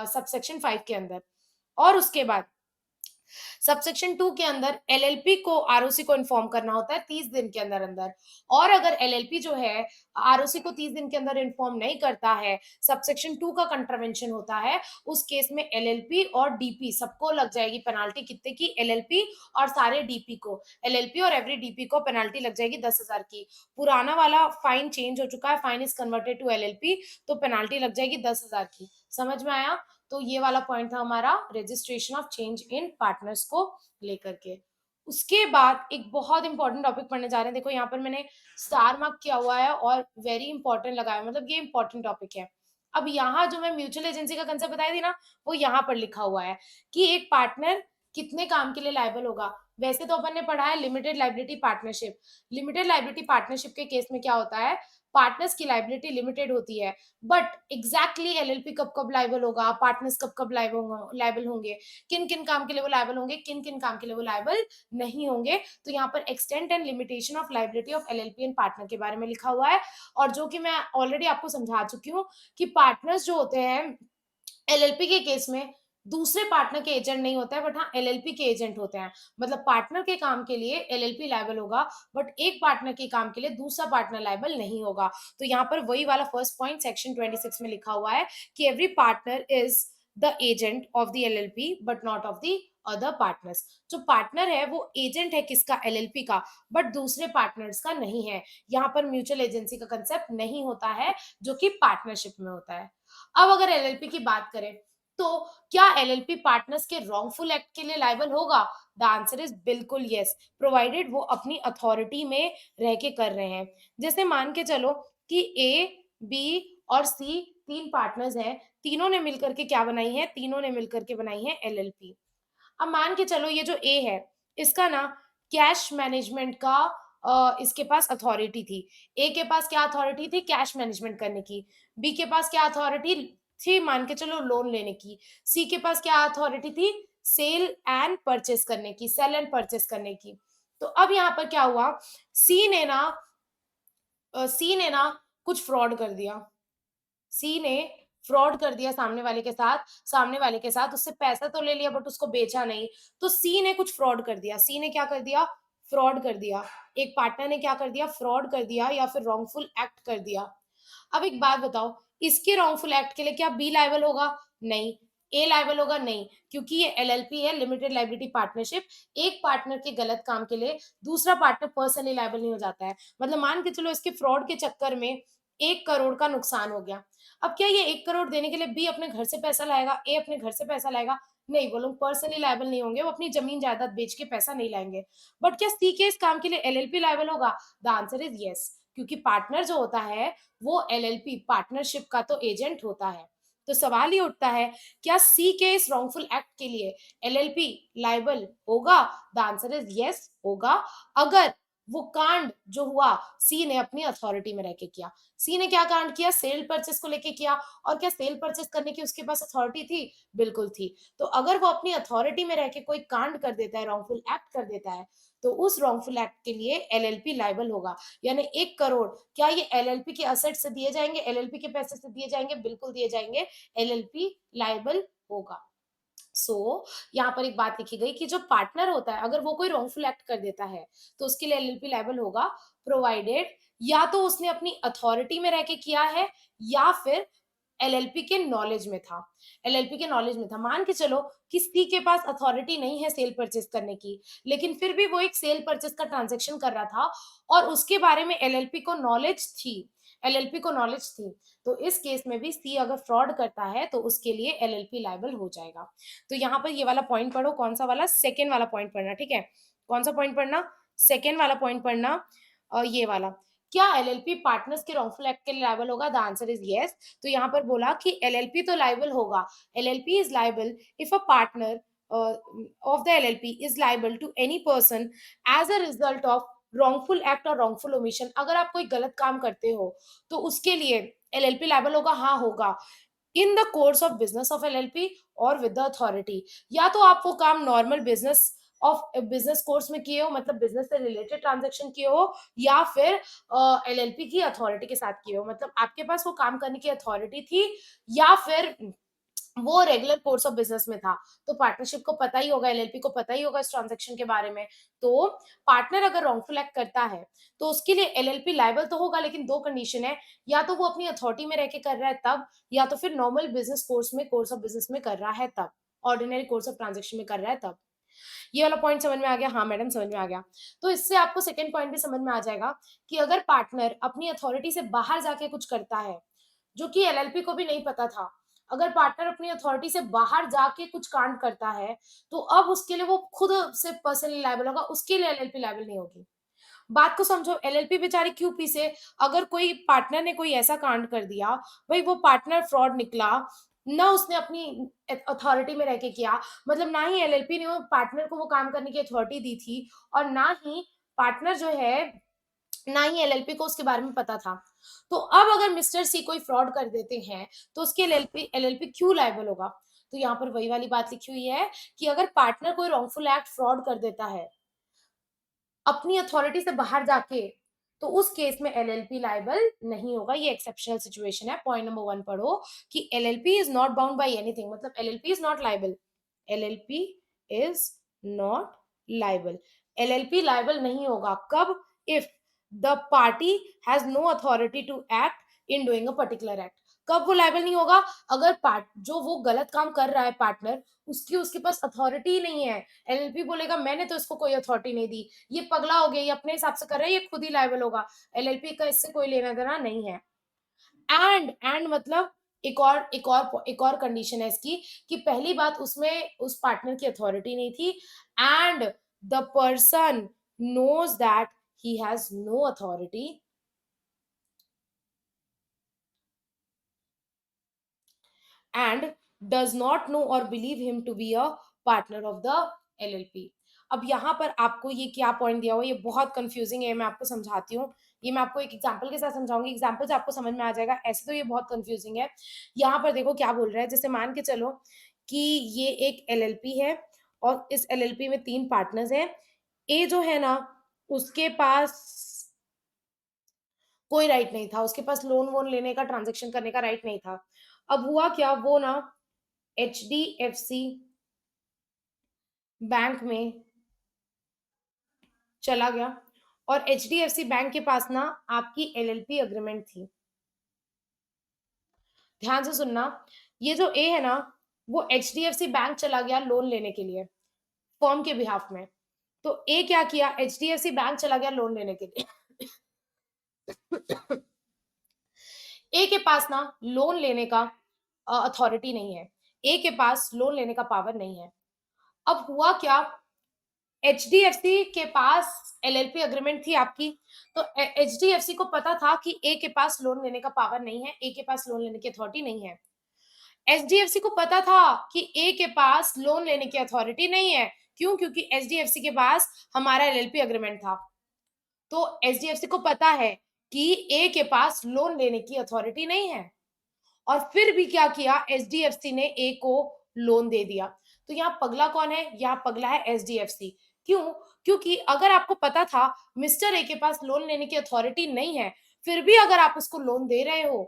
A: सबसेक्शन 5 के अंदर। और उसके बाद सबसेक्शन 2 के अंदर एलएलपी को आरओसी को इन्फॉर्म करना होता है 30 दिन के अंदर-अंदर, और अगर एलएलपी जो है आरओसी को 30 दिन के अंदर इन्फॉर्म नहीं करता है, सबसेक्शन 2 का कंट्रावेंशन होता है, उस केस में एलएलपी और डीपी सबको लग जाएगी पेनाल्टी, कितने की, एलएलपी और सारे डीपी को, एलएलपी और एवरी डीपी को पेनाल्टी लग जाएगी 10,000 की। पुराना वाला फाइन चेंज हो चुका है, fine is converted to LLP, तो पेनाल्टी लग जाएगी 10,000 की। समझ में आया? तो ये वाला पॉइंट था हमारा registration of change in partners को लेकर के। उसके बाद एक बहुत इंपॉर्टेंट टॉपिक पढ़ने जा रहे हैं। देखो यहाँ पर मैंने स्टार मार्क किया हुआ है और वेरी इंपॉर्टेंट लगाया है, मतलब ये इंपॉर्टेंट टॉपिक है। अब यहाँ जो मैं म्यूचुअल एजेंसी का कंसेप्ट बताई थी ना, वो यहाँ पर लिखा हुआ है कि एक पार्टनर कितने काम के लिए लायबल होगा। वैसे तो अपन ने पढ़ा है limited liability partnership. Limited liability partnership के केस में क्या होता है, पार्टनर्स की लायबिलिटी लिमिटेड होती है, बट एग्जैक्टली एलएलपी कब कब लायबल होगा, पार्टनर्स कब कब लायबल होंगे, किन किन काम के लिए वो लायबल होंगे, किन किन काम के लिए वो लायबल नहीं होंगे, तो यहाँ पर extent and limitation of liability of LLP and partner के बारे में लिखा हुआ है, और जो कि मैं ऑलरेडी आपको समझा चुकी हूँ कि पार्टनर्स जो होते हैं एलएलपी के केस में दूसरे पार्टनर के एजेंट नहीं होता है, बट हाँ एलएलपी के एजेंट होते हैं। मतलब पार्टनर के काम के लिए एलएलपी लायबल होगा, बट एक पार्टनर के काम के लिए दूसरा पार्टनर लायबल नहीं होगा। तो यहाँ पर वही वाला फर्स्ट पॉइंट सेक्शन 26 में लिखा हुआ है कि every partner is the agent of the LLP but not of the other partners. जो पार्टनर है वो एजेंट है किसका, एलएलपी का, बट दूसरे पार्टनर्स का नहीं है। यहाँ पर म्यूचुअल एजेंसी का कंसेप्ट नहीं होता है, जो कि पार्टनरशिप में होता है। अब अगर एलएलपी की बात करें, तो क्या एलएलपी पार्टनर्स के रॉन्गफुल एक्ट के लिए लायबल होगा? द आंसर इज बिल्कुल यस, प्रोवाइडेड वो अपनी अथॉरिटी में रह के कर रहे हैं। जैसे मान के चलो कि ए, बी और सी 3 पार्टनर्स हैं, तीनों ने मिलकर के क्या बनाई है? तीनों ने मिलकर के बनाई है एलएलपी। अब मान के चलो ये जो ए है, इसका ना कैश मैनेजमेंट का इसके पास अथॉरिटी थी। ए के पास क्या अथॉरिटी थी? कैश मैनेजमेंट करने की। बी के पास क्या अथॉरिटी थी? मान के चलो लोन लेने की। सी के पास क्या अथॉरिटी थी? सेल एंड परचेज़ करने की, सेल एंड परचेज़ करने की। तो अब यहाँ पर क्या हुआ, सी ने ना सी ने कुछ फ्रॉड कर दिया। सी ने फ्रॉड कर दिया सामने वाले के साथ उससे पैसा तो ले लिया बट उसको बेचा नहीं। तो सी ने कुछ फ्रॉड कर दिया। सी ने क्या कर दिया? फ्रॉड कर दिया। एक पार्टनर ने क्या कर दिया? फ्रॉड कर दिया या फिर रॉन्गफुल एक्ट कर दिया। अब एक बात बताओ, इसके रॉन्गफुल एक्ट के लिए क्या बी लायबल होगा? नहीं। ए लायबल होगा? नहीं, क्योंकि ये एलएलपी है, लिमिटेड लायबिलिटी पार्टनरशिप। एक पार्टनर के गलत काम के लिए दूसरा पार्टनर पर्सनली लायबल नहीं हो जाता है। मतलब मान के चलो इसके फ्रॉड के चक्कर में 1 करोड़ का नुकसान हो गया। अब क्या ये 1 करोड़ देने के लिए बी अपने घर से पैसा लाएगा, ए अपने घर से पैसा लाएगा? नहीं, वो लोग पर्सनली लायबल नहीं होंगे, वो अपनी ज़मीन-जायदाद बेच के पैसा नहीं लाएँगे। बट क्या सी के इस काम के लिए एलएलपी लायबल होगा? द आंसर इज़ येस, क्योंकि पार्टनर जो होता है वो एलएलपी पार्टनरशिप का तो एजेंट होता है। तो सवाल ये उठता है, क्या सी के इस रॉन्गफुल एक्ट के लिए एलएलपी लायबल होगा? द आंसर इज यस, होगा, अगर वो कांड जो हुआ सी ने अपनी अथॉरिटी में रह के किया। सी ने क्या कांड किया? सेल परचेज को लेके किया। और क्या सेल परचेज करने की उसके पास अथॉरिटी थी? बिल्कुल थी। तो अगर वो अपनी अथॉरिटी में रह के कोई कांड कर देता है, रॉन्गफुल एक्ट कर देता है, तो उस रॉन्गफुल एक्ट के लिए एलएलपी लायबल होगा। यानी 1 करोड़ क्या ये एलएलपी के असेट से दिए जाएंगे? एलएलपी के पैसे से दिए जाएंगे? बिल्कुल दिए जाएंगे। एलएलपी लायबल होगा। यहाँ पर एक बात लिखी गई कि जो पार्टनर होता है, अगर वो कोई रॉन्गफुल एक्ट कर देता है, तो उसके लिए एलएलपी लायबल होगा, प्रोवाइडेड या तो उसने अपनी अथॉरिटी में रह के किया है या फिर एलएलपी के नॉलेज में था। एलएलपी के नॉलेज में था। मान के चलो किसी के पास अथॉरिटी नहीं है सेल परचेज करने की, लेकिन फिर भी वो एक सेल परचेज का ट्रांजैक्शन कर रहा था और उसके बारे में एलएलपी को नॉलेज थी। एलएलपी को नॉलेज थी। तो इस केस में भी सी अगर फ्रॉड करता है तो उसके लिए एलएलपी लायबल हो जाएगा। तो यहाँ पर ये वाला पॉइंट पढ़ो। कौन सा वाला? सेकेंड वाला पॉइंट पढ़ना। ठीक है, कौन सा पॉइंट पढ़ना? सेकेंड वाला पॉइंट पढ़ना। ये वाला, क्या एलएलपी पार्टनर्स के रॉन्गफुल एक्ट के लिए लायबल होगा? The answer is yes. तो यहाँ पर बोला कि एलएलपी तो लायबल होगा। LLP is liable if a partner of the LLP is liable to any person as a result of wrongful act or wrongful omission। अगर आप कोई गलत काम करते हो तो उसके लिए एलएलपी लायबल होगा? हाँ होगा। In the course of business of LLP और विद द अथॉरिटी। या तो आप वो काम normal business of business course में किए हो, मतलब बिजनेस से रिलेटेड ट्रांजैक्शन किए हो, या फिर एलएलपी की अथॉरिटी के साथ किए हो, मतलब आपके पास वो काम करने की अथॉरिटी थी या फिर वो रेगुलर कोर्स ऑफ बिजनेस में था। तो पार्टनरशिप को पता ही होगा, एलएलपी को पता ही होगा इस ट्रांजैक्शन के बारे में। तो पार्टनर अगर रॉन्गफुल एक्ट करता है तो उसके लिए एलएलपी लायबल तो होगा, लेकिन दो कंडीशन है। या तो वो अपनी अथॉरिटी में रह के कर रहा है तब, या तो फिर नॉर्मल बिजनेस कोर्स में, कोर्स ऑफ बिजनेस में कर रहा है तब, ऑर्डिनरी कोर्स ऑफ ट्रांजैक्शन में कर रहा है तब। ये वाला पॉइंट समझ में आ गया? हाँ मैडम समझ में आ गया। तो इससे आपको सेकंड पॉइंट भी समझ में आ जाएगा कि अगर पार्टनर अपनी अथॉरिटी से बाहर जाके कुछ करता है जो कि एलएलपी को भी नहीं पता था, अगर पार्टनर अपनी अथॉरिटी से बाहर जाके कुछ कांड करता है तो अब उसके लिए वो खुद से पर्सनली लायबल होगा, उसके लिए एलएलपी लायबल नहीं होगी। बात को समझो, एलएलपी बेचारी क्यों पीसे? अगर कोई पार्टनर ने कोई ऐसा कांड कर दिया, भाई वो पार्टनर फ्रॉड निकला, ना उसने अपनी अथॉरिटी में रह के किया, मतलब ना ही एलएलपी ने वो पार्टनर को वो काम करने की अथॉरिटी दी थी, और ना ही पार्टनर जो है, ना ही एलएलपी को उसके बारे में पता था। तो अब अगर मिस्टर सी कोई फ्रॉड कर देते हैं तो उसके एलएलपी एलएलपी क्यों लायबल होगा? तो यहाँ पर वही वाली बात लिखी हुई है कि अगर पार्टनर कोई रॉन्गफुल एक्ट फ्रॉड कर देता है अपनी अथॉरिटी से बाहर जाके, तो उस केस में एलएलपी लायबल नहीं होगा। ये एक्सेप्शनल सिचुएशन है। पॉइंट नंबर 1 पढ़ो कि LLP is not bound by anything, मतलब LLP is not liable. LLP is not liable. LLP liable नहीं होगा कब? If the party has no authority to act in doing a particular act. कब वो liable नहीं होगा? अगर पार्ट जो वो गलत काम कर रहा है पार्टनर, उसकी उसके पास अथॉरिटी ही नहीं है। एलएलपी बोलेगा मैंने तो इसको कोई अथॉरिटी नहीं दी, ये पगला हो गया, ये अपने हिसाब से कर रहा है, ये खुद ही लायबल होगा। एलएलपी का इससे कोई लेना देना नहीं है। एंड मतलब एक और कंडीशन है इसकी कि पहली बात, उसमें उस पार्टनर की अथॉरिटी नहीं थी, and the person knows that he has no authority, and does not know or believe him to be a partner of the LLP। अब यहाँ पर आपको ये क्या पॉइंट दिया हुआ है, ये बहुत कंफ्यूजिंग है, मैं आपको समझाती हूँ। ये मैं आपको एक एग्जांपल के साथ समझाऊंगी, एग्जांपल से आपको समझ में आ जाएगा। ऐसे तो ये बहुत कंफ्यूजिंग है। यहाँ पर देखो क्या बोल रहा है, जैसे मान के चलो कि ये एक एलएलपी है और इस एलएलपी में 3 पार्टनर्स हैं। ए जो है ना, उसके पास कोई राइट नहीं था, उसके पास लोन वोन लेने का, ट्रांजेक्शन करने का राइट नहीं था। अब हुआ क्या, वो ना एचडीएफसी बैंक में चला गया और एचडीएफसी बैंक के पास ना आपकी एलएलपी एग्रीमेंट थी। ध्यान से सुनना, ये जो ए है ना, वो एचडीएफसी बैंक चला गया लोन लेने के लिए फर्म के बिहाफ में। तो ए क्या किया, एचडीएफसी बैंक चला गया लोन लेने के लिए। ए के पास ना लोन लेने का अथॉरिटी नहीं है, ए के पास लोन लेने का पावर नहीं है। अब हुआ क्या, एचडीएफसी के पास एलएलपी एग्रीमेंट थी आपकी, तो एचडीएफसी को पता था कि ए के पास लोन लेने का पावर नहीं है, ए के पास लोन लेने की अथॉरिटी नहीं है। एचडीएफसी को पता था कि ए के पास लोन लेने की अथॉरिटी नहीं है। क्यों? क्योंकि एचडीएफसी के पास हमारा एलएलपी एग्रीमेंट था। तो एचडीएफसी को पता है कि ए के पास लोन लेने की अथॉरिटी नहीं है, और फिर भी क्या किया, एचडीएफसी ने ए को लोन दे दिया। तो यहाँ पगला कौन है? यहाँ पगला है एचडीएफसी। क्यों? क्योंकि अगर आपको पता था मिस्टर ए के पास लोन लेने की अथॉरिटी नहीं है, फिर भी अगर आप उसको लोन दे रहे हो,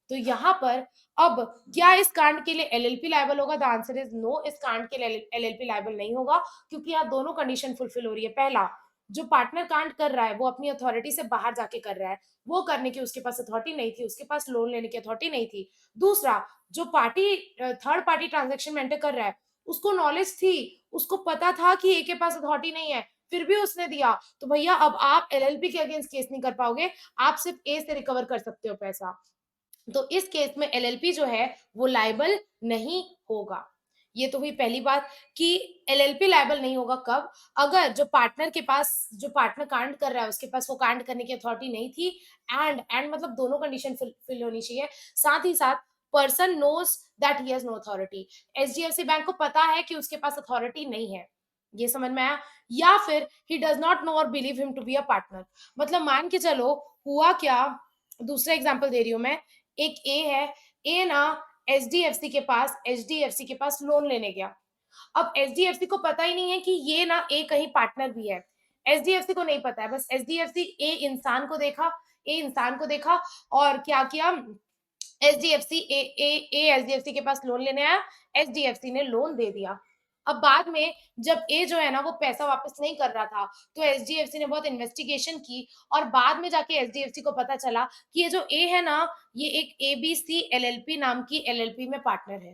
A: तो यहाँ पर अब क्या इस कांड के लिए एलएलपी लायबल होगा? द आंसर इज नो, इस कांड के लिए एलएलपी लायबल नहीं होगा, क्योंकि यहाँ दोनों कंडीशन फुलफिल हो रही है। पहला, जो पार्टनर कांड कर रहा है वो अपनी अथॉरिटी से बाहर जाके कर रहा है, वो करने की उसके पास अथॉरिटी नहीं थी, उसके पास लोन लेने की अथॉरिटी नहीं थी। दूसरा, जो पार्टी थर्ड पार्टी ट्रांजैक्शन में एंटर कर रहा है, उसको नॉलेज थी, उसको पता था कि ए के पास अथॉरिटी नहीं है, फिर भी उसने दिया। तो भैया अब आप एलएलपी के अगेंस्ट केस नहीं कर पाओगे, आप सिर्फ ए से रिकवर कर सकते हो पैसा। तो इस केस में एलएलपी जो है वो लायबल नहीं होगा। ये तो हुई पहली बात कि एलएलपी लायबल नहीं होगा कब? अगर जो पार्टनर के पास, जो पार्टनर कांड कर रहा है उसके पास वो कांड करने की अथॉरिटी नहीं थी, एंड मतलब दोनों कंडीशन फिल होनी चाहिए। साथ ही साथ person knows that he has no authority, HDFC bank को पता है कि उसके पास अथॉरिटी नहीं है, ये समझ में आया? या फिर ही डज नॉट नो और believe him to be a partner. मतलब मान के चलो हुआ क्या, दूसरा एग्जांपल दे रही हूं मैं। एक ए है, ए ना एचडीएफसी के पास लोन लेने गया। अब एचडीएफसी को पता ही नहीं है कि ये ना ए कहीं पार्टनर भी है, एचडीएफसी को नहीं पता है, बस एचडीएफसी ए इंसान को देखा, ए इंसान को देखा और क्या किया, एचडीएफसी ए ए ए एचडीएफसी के पास लोन लेने आया, एचडीएफसी ने लोन दे दिया। अब बाद में जब ए जो है ना वो पैसा वापस नहीं कर रहा था, तो एचडीएफसी ने बहुत इन्वेस्टिगेशन की और बाद में जाके एचडीएफसी को पता चला कि ये जो ए है ना, ये एक एबीसी एलएलपी नाम की एलएलपी में पार्टनर है।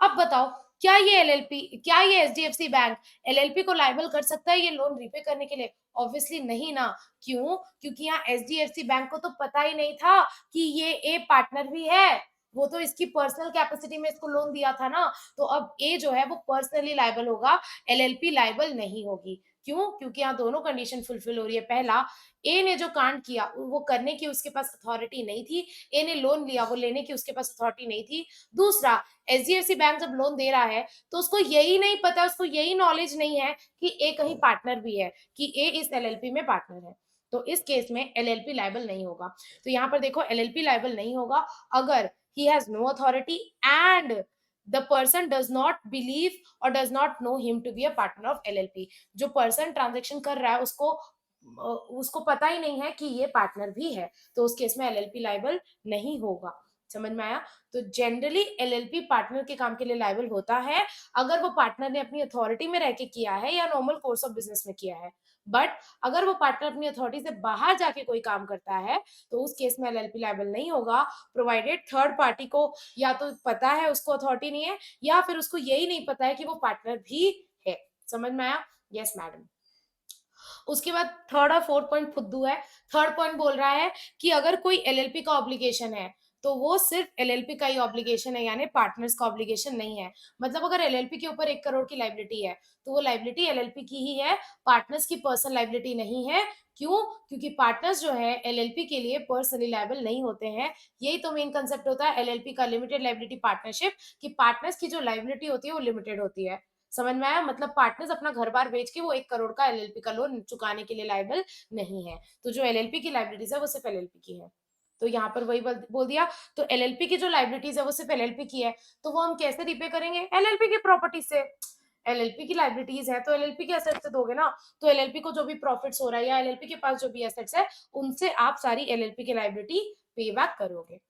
A: अब बताओ, क्या ये एलएलपी, क्या ये एचडीएफसी बैंक एलएलपी को लायबल कर सकता है ये लोन रीपे करने के लिए? ऑब्वियसली नहीं ना। क्यों? क्योंकि यहाँ एचडीएफसी बैंक को तो पता ही नहीं था कि ये ए पार्टनर भी है, वो तो इसकी पर्सनल कैपेसिटी में इसको लोन दिया था ना। तो अब ए जो है वो पर्सनली लायबल होगा, एलएलपी लायबल नहीं होगी। क्यों? क्योंकि यहाँ दोनों कंडीशन फुलफिल हो रही है। पहला, ए ने जो कांड किया वो करने की उसके पास अथॉरिटी नहीं थी, ए ने लोन लिया वो लेने की उसके पास अथॉरिटी नहीं थी। दूसरा, एचडीएफसी बैंक जब लोन दे रहा है तो उसको यही नहीं पता, उसको यही नॉलेज नहीं है कि ए कहीं पार्टनर भी है, कि ए इस एलएलपी में पार्टनर है। तो इस केस में एलएलपी लायबल नहीं होगा। तो यहाँ पर देखो एलएलपी लायबल नहीं होगा अगर he has no authority and the person does not believe or does not know him to be a partner of LLP। जो पर्सन ट्रांजेक्शन कर रहा है उसको पता ही नहीं है कि ये पार्टनर भी है, तो उस केस में एलएलपी लायबल नहीं होगा। समझ में आया? तो जनरली एलएलपी पार्टनर के काम के लिए लायबल होता है अगर वो पार्टनर ने अपनी अथॉरिटी में रह के किया है या नॉर्मल कोर्स ऑफ बिजनेस में किया है। बट अगर वो पार्टनर अपनी अथॉरिटी से बाहर जाके कोई काम करता है तो उस केस में एलएलपी लायबल नहीं होगा, प्रोवाइडेड थर्ड पार्टी को या तो पता है उसको अथॉरिटी नहीं है, या फिर उसको यही नहीं पता है कि वो पार्टनर भी है। समझ में आया? Yes madam. उसके बाद थर्ड और फोर्थ पॉइंट फुद्दू है। थर्ड पॉइंट बोल रहा है कि अगर कोई एलएलपी का ऑब्लिगेशन है तो वो सिर्फ एलएलपी का ही ऑब्लिगेशन है, यानी पार्टनर्स का ऑब्लिगेशन नहीं है। मतलब अगर एलएलपी के ऊपर 1 करोड़ की लाइबिलिटी है तो वो लाइबिलिटी एलएलपी की ही है, पार्टनर्स की पर्सनल लाइबिलिटी नहीं है। क्यों? क्योंकि पार्टनर्स जो है एलएलपी के लिए पर्सनली लायबल नहीं होते हैं। यही तो मेन कंसेप्ट होता है एलएलपी का, लिमिटेड लाइबिलिटी पार्टनरशिप, कि पार्टनर्स की जो लाइबिलिटी होती है वो लिमिटेड होती है। समझ में आया? मतलब पार्टनर्स अपना घर-बार बेच के वो 1 करोड़ का एलएलपी का लोन चुकाने के लिए लायबल नहीं है। तो जो एलएलपी की लायबिलिटीज़ है वो सिर्फ एलएलपी की है। तो यहाँ पर वही बोल बोल दिया, तो एलएलपी की जो लायबिलिटीज़ है वो सिर्फ एलएलपी की है। तो वो हम कैसे रीपे करेंगे? एलएलपी की प्रॉपर्टी से। एलएलपी की लायबिलिटीज़ है तो एलएलपी के एसेट से दोगे ना। तो एलएलपी को जो भी प्रॉफिट्स हो रहा है या एलएलपी के पास जो भी एसेट्स है, उनसे आप सारी एलएलपी की लायबिलिटी पे बैक करोगे।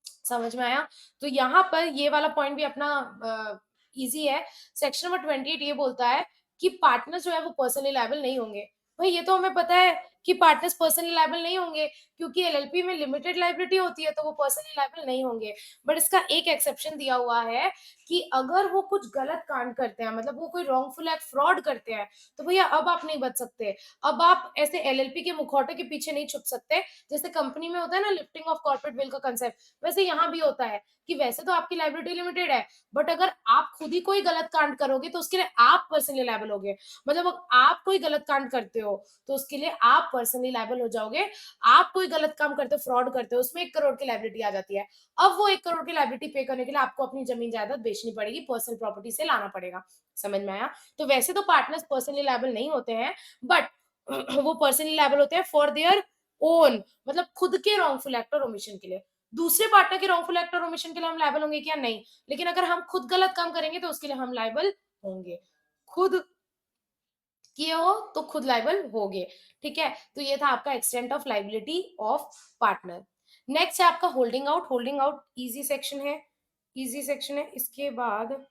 A: समझ में आया? तो यहाँ पर ये वाला पॉइंट भी अपना ईज़ी है। सेक्शन नंबर 28 ये बोलता है कि पार्टनर्स जो है वो पर्सनली लायबल नहीं होंगे। भई ये तो हमें पता है कि पार्टनर्स पर्सनली लायबल नहीं होंगे, क्योंकि एलएलपी में लिमिटेड लायबिलिटी होती है तो वो पर्सनली लायबल नहीं होंगे। बट इसका एक एक्सेप्शन दिया हुआ है कि अगर वो कुछ गलत कांड करते हैं, मतलब वो कोई रॉन्गफुल एक्ट, फ्रॉड करते हैं, तो भैया अब आप नहीं बच सकते। अब आप ऐसे एलएलपी के मुखौटे के पीछे नहीं छुप सकते। जैसे कंपनी में होता है ना लिफ्टिंग ऑफ कॉर्पोरेट वेल का कांसेप्ट, वैसे यहाँ भी होता है कि वैसे तो आपकी लायबिलिटी लिमिटेड है, बट अगर आप खुद ही कोई गलत कांड करोगे तो उसके लिए आप पर्सनली लायबल होगे। मतलब अगर आप कोई गलत कांड करते हो तो उसके लिए आप पर्सनली लायबल हो जाओगे। आप कोई गलत काम करते हो, फ्रॉड करते हो, उसमें 1 करोड़ की लायबिलिटी आ जाती है। अब वो 1 करोड़ की लायबिलिटी पे करने के लिए आपको अपनी जमीन जायदाद बेचनी पड़ेगी, पर्सनल प्रॉपर्टी से लाना पड़ेगा। समझ में आया? तो वैसे तो पार्टनर्स पर्सनली लायबल नहीं होते हैं, बट वो पर्सनली लायबल होते हैं फॉर देयर ओन, मतलब खुद के रॉन्गफुल एक्ट और ओमिशन के लिए। दूसरे पार्टनर के रॉन्गफुल एक्ट और ओमिशन के लिए हम लायबल होंगे क्या? नहीं। लेकिन अगर हम खुद गलत काम करेंगे तो उसके लिए हम लायबल होंगे। खुद किए हो तो खुद लायबल होगे। ठीक है? तो ये था आपका extent of liability of partner. Next है आपका holding out. Holding out easy section है, ईज़ी सेक्शन है। इसके बाद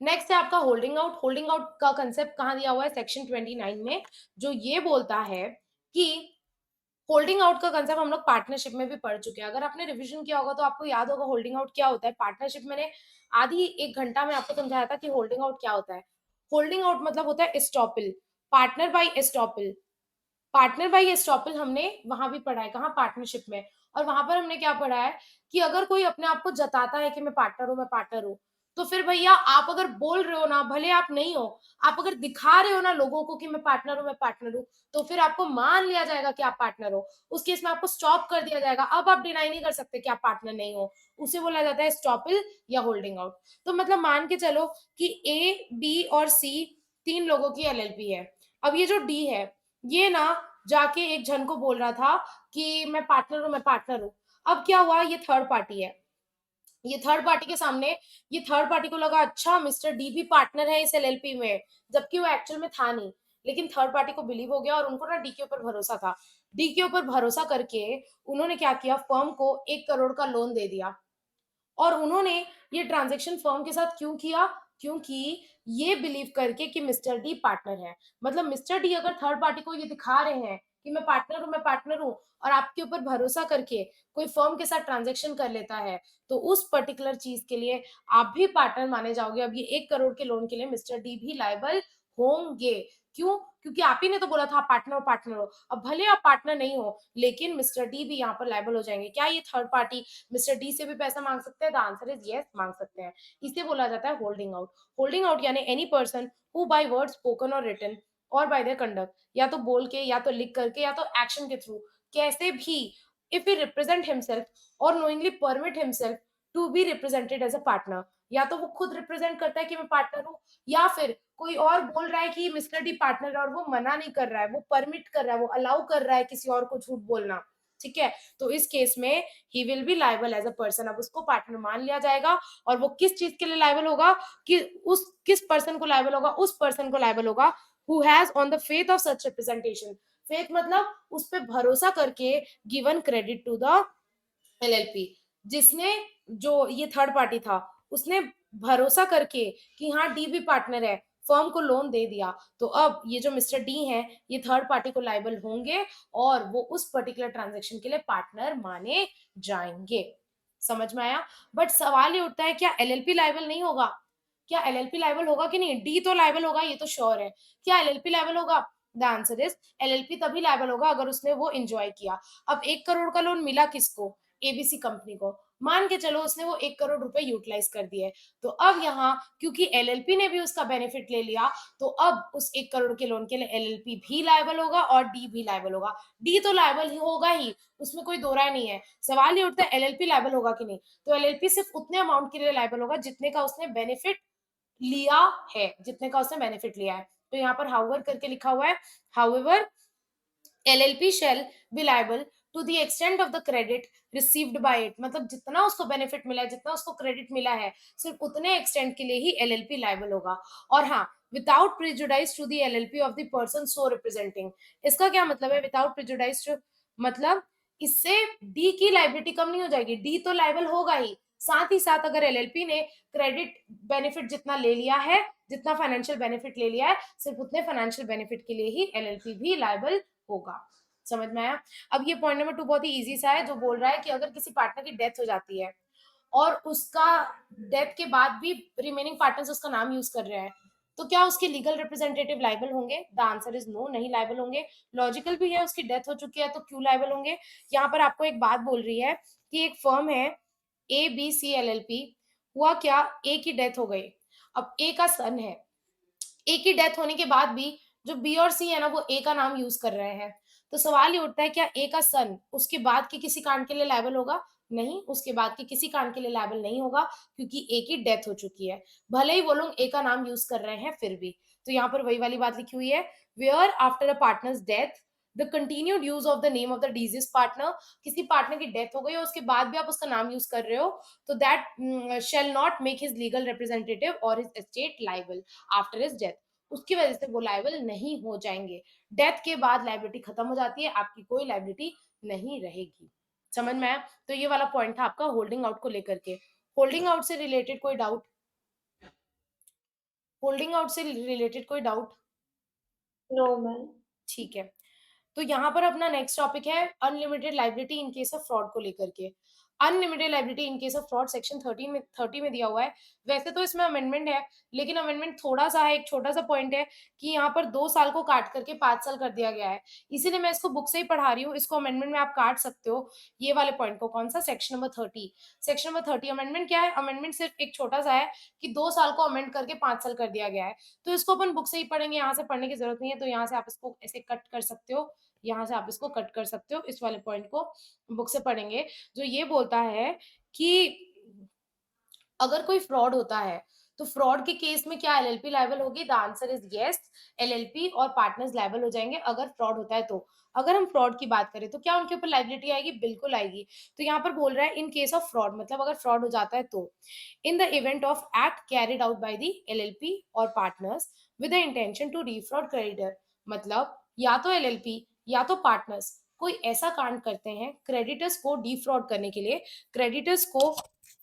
A: नेक्स्ट है आपका होल्डिंग आउट। होल्डिंग आउट का कंसेप्ट कहाँ दिया हुआ है? सेक्शन 29 में, जो ये बोलता है कि होल्डिंग आउट का कंसेप्ट हम लोग पार्टनरशिप में भी पढ़ चुके हैं। अगर आपने रिवीजन किया होगा तो आपको याद होगा होल्डिंग आउट क्या होता है। पार्टनरशिप मैंने आधी 1 घंटा में आपको समझाया था कि होल्डिंग आउट क्या होता है। होल्डिंग आउट मतलब होता है estoppel, partner by estoppel. Partner by estoppel हमने वहां भी पढ़ा है, कहाँ? पार्टनरशिप में। और वहां पर हमने क्या पढ़ा है कि अगर कोई अपने आप को जताता है कि मैं पार्टनर हूं, मैं पार्टनर हूं, तो फिर भैया आप अगर बोल रहे हो ना, भले आप नहीं हो, आप अगर दिखा रहे हो ना लोगों को कि मैं पार्टनर हूं, मैं पार्टनर हूं, तो फिर आपको मान लिया जाएगा कि आप पार्टनर हो। उस केस में आपको स्टॉप कर दिया जाएगा। अब आप डिनाई नहीं कर सकते कि आप पार्टनर नहीं हो। उसे बोला जाता है स्टॉपल या होल्डिंग आउट। तो मतलब मान के चलो कि ए, बी और सी 3 लोगों की एलएलपी है। अब ये जो डी है, ये ना जाके एक जन को बोल रहा था कि मैं पार्टनर हूँ, मैं पार्टनर हूँ। अब क्या हुआ, ये थर्ड पार्टी है। ये थर्ड पार्टी के सामने, ये थर्ड पार्टी को लगा अच्छा मिस्टर डी भी पार्टनर है इस एलएलपी में, जबकि वो एक्चुअल में था नहीं। लेकिन थर्ड पार्टी को बिलीव हो गया और उनको ना डी के ऊपर भरोसा था। डी के ऊपर भरोसा करके उन्होंने क्या किया, फर्म को 1 करोड़ का लोन दे दिया। और उन्होंने ये ट्रांजैक्शन फर्म के साथ क्यों किया? क्योंकि ये बिलीव करके कि मिस्टर डी पार्टनर है। मतलब मिस्टर डी अगर थर्ड पार्टी को ये दिखा रहे हैं कि मैं पार्टनर हूं, मैं पार्टनर हूं, और आपके ऊपर भरोसा करके कोई फर्म के साथ ट्रांजैक्शन कर लेता है, तो उस पर्टिकुलर चीज के लिए आप भी पार्टनर माने जाओगे। अब ये 1 करोड़ के लोन के लिए मिस्टर डी भी लायबल होंगे। क्यों? क्योंकि आप ही ने तो बोला था पार्टनर हो, पार्टनर हो। अब भले आप पार्टनर नहीं हो, लेकिन मिस्टर डी भी यहाँ पर लायबल हो जाएंगे। क्या ये थर्ड पार्टी मिस्टर डी से भी पैसा मांग सकते हैं? द आंसर इज यस, मांग सकते हैं। इसे बोला जाता है होल्डिंग आउट। होल्डिंग आउट यानी any person who by word spoken और रिटन और बाय देयर कंडक्ट, या तो बोल के, या तो लिख करके, या तो एक्शन के थ्रू, कैसे भी, इफ ही रिप्रेजेंट हिमसेल्फ और knowingly permit himself to be represented as a partner, या तो वो खुद रिप्रेजेंट करता है कि मैं पार्टनर हूँ, या फिर कोई और बोल रहा है कि मिस्टर डी पार्टनर है और वो मना नहीं कर रहा है, वो परमिट कर रहा है, वो अलाउ कर रहा है किसी और को झूठ बोलना। ठीक है? तो इस केस में he will be liable as a person. अब उसको पार्टनर मान लिया जाएगा। और वो किस चीज के लिए लायबल होगा? कि उस किस पर्सन को लायबल होगा? उस पर्सन को लायबल होगा who has on the faith of such representation. Faith मतलब उस पे भरोसा करके given credit to the LLP, जिसने, जो ये थर्ड पार्टी था, उसने भरोसा करके कि हाँ डी भी पार्टनर है, फर्म को लोन दे दिया। तो अब ये जो मिस्टर डी हैं, ये थर्ड पार्टी को लायबल होंगे और वो उस पर्टिकुलर ट्रांजैक्शन के लिए पार्टनर माने जाएंगे। समझ में आया? बट सवाल ये उठता है, क्या एलएलपी लायबल नहीं होगा? क्या एलएलपी लायबल होगा कि नहीं? डी तो लायबल होगा, ये तो श्योर है। क्या एलएलपी लायबल होगा? द आंसर इज एलएलपी तभी लायबल होगा अगर उसने वो एंजॉय किया। अब 1 करोड़ का लोन मिला किसको? एबीसी कंपनी को। मान के चलो उसने वो 1 करोड़ रुपए यूटिलाइज कर दिए। तो अब यहाँ क्योंकि एलएलपी ने भी उसका बेनिफिट ले लिया, तो अब उस 1 करोड़ के लोन के लिए एलएलपी भी लायबल होगा और डी भी लायबल होगा। डी तो लायबल ही होगा ही, उसमें कोई दो राय नहीं है। सवाल ये उठता है एलएलपी लायबल होगा कि नहीं? तो एलएलपी सिर्फ उतने अमाउंट के लिए लायबल होगा जितने का उसने बेनिफिट लिया है, जितने का उसने बेनिफिट लिया है। तो यहाँ पर हाउएवर करके लिखा हुआ है, however LLP shall be liable to the extent of the credit received by it। मतलब जितना उसको बेनिफिट मिला है, जितना उसको क्रेडिट मिला है, सिर्फ उतने एक्सटेंट के लिए ही एलएलपी लायबल होगा। और हाँ, without prejudice to the LLP of the person so representing. इसका क्या मतलब है विदाउट प्रिजुडाइज टू? मतलब इससे डी की लाइबिलिटी कम नहीं हो जाएगी, डी तो लायबल होगा ही। साथ ही साथ अगर एलएलपी ने क्रेडिट बेनिफिट जितना ले लिया है, जितना फाइनेंशियल बेनिफिट ले लिया है, सिर्फ उतने फाइनेंशियल बेनिफिट के लिए ही एलएलपी भी लायबल होगा। समझ में आया? अब ये पॉइंट नंबर 2 बहुत ही इजी सा है, जो बोल रहा है कि अगर किसी पार्टनर की डेथ हो जाती है और उसका डेथ के बाद भी रिमेनिंग पार्टनर्स उसका नाम यूज कर रहे हैं, तो क्या उसके लीगल रिप्रेजेंटेटिव लायबल होंगे? द आंसर इज नो, नहीं लायबल होंगे। लॉजिकल भी है, उसकी डेथ हो चुकी है तो क्यों लायबल होंगे? यहाँ पर आपको एक बात बोल रही है कि एक फर्म है ABC LLP, हुआ क्या, ए की डेथ हो गई। अब ए का सन है, ए की डेथ होने के बाद भी जो बी और सी है ना वो ए का नाम यूज़ कर रहे हैं। तो सवाल ये उठता है क्या ए का सन उसके बाद के किसी कांड के लिए लायबल होगा? नहीं, उसके बाद के किसी कांड के लिए लायबल नहीं होगा क्योंकि ए की डेथ हो चुकी है। भले ही वो लोग ए का नाम यूज़ कर रहे हैं फिर भी। तो यहाँ पर वही वाली बात लिखी हुई है, where after a partner's death the continued use of the name of the deceased partner, किसी पार्टनर की डेथ हो गई और उसके बाद भी आप उसका नाम यूज़ कर रहे हो, तो that shall not make his legal representative और his estate liable after his death. उसकी वजह से वो लायबल नहीं हो जाएँगे। डेथ के बाद लायबिलिटी खत्म हो जाती है, आपकी कोई लायबिलिटी नहीं रहेगी। समझ में आया? तो ये वाला पॉइंट था आपका होल्डिंग आउट को लेकर के। होल्डिंग आउट से रिलेटेड कोई डाउट? होल्डिंग आउट से रिलेटेड कोई डाउट?
B: No, ma'am.
A: ठीक है। तो यहाँ पर अपना नेक्स्ट टॉपिक है unlimited liability in case of fraud को लेकर के। Unlimited liability in case of fraud section 30 में दिया हुआ है। वैसे तो इसमें अमेंडमेंट है, लेकिन अमेंडमेंट थोड़ा-सा है, एक छोटा-सा पॉइंट है कि यहाँ पर 2 साल को काट करके 5 साल कर दिया गया है। इसीलिए मैं इसको बुक से ही पढ़ा रही हूँ, इसको अमेंडमेंट में आप काट सकते हो, ये वाले पॉइंट को। कौन-सा? Section number 30। Section number 30 amendment क्या है? अमेंडमेंट सिर्फ एक छोटा-सा है कि 2 साल को अमेंड करके 5 साल कर दिया गया है। तो इसको अपन बुक से ही पढ़ेंगे, यहाँ से पढ़ने की ज़रूरत नहीं है, तो यहाँ से आप इसको ऐसे कट कर सकते हो, यहाँ से आप इसको कट कर सकते हो, इस वाले पॉइंट को बुक से पढ़ेंगे, जो ये बोलता है कि अगर कोई फ्रॉड होता है, तो फ्रॉड के केस में क्या एलएलपी लायबल होगी? The answer is yes, LLP और पार्टनर्स लायबल हो जाएँगे अगर फ्रॉड होता है तो। अगर हम फ्रॉड की बात करें, तो क्या उनके ऊपर लायबिलिटी आएगी? बिल्कुल आएगी। तो यहाँ पर बोल रहा है इन केस ऑफ फ्रॉड, मतलब अगर फ्रॉड हो जाता है तो। In the event of act carried out by the LLP और partners with the intention to defraud creditor, मतलब या तो एलएलपी या तो पार्टनर्स कोई ऐसा कांड करते हैं क्रेडिटर्स को डिफ्रॉड करने के लिए, क्रेडिटर्स को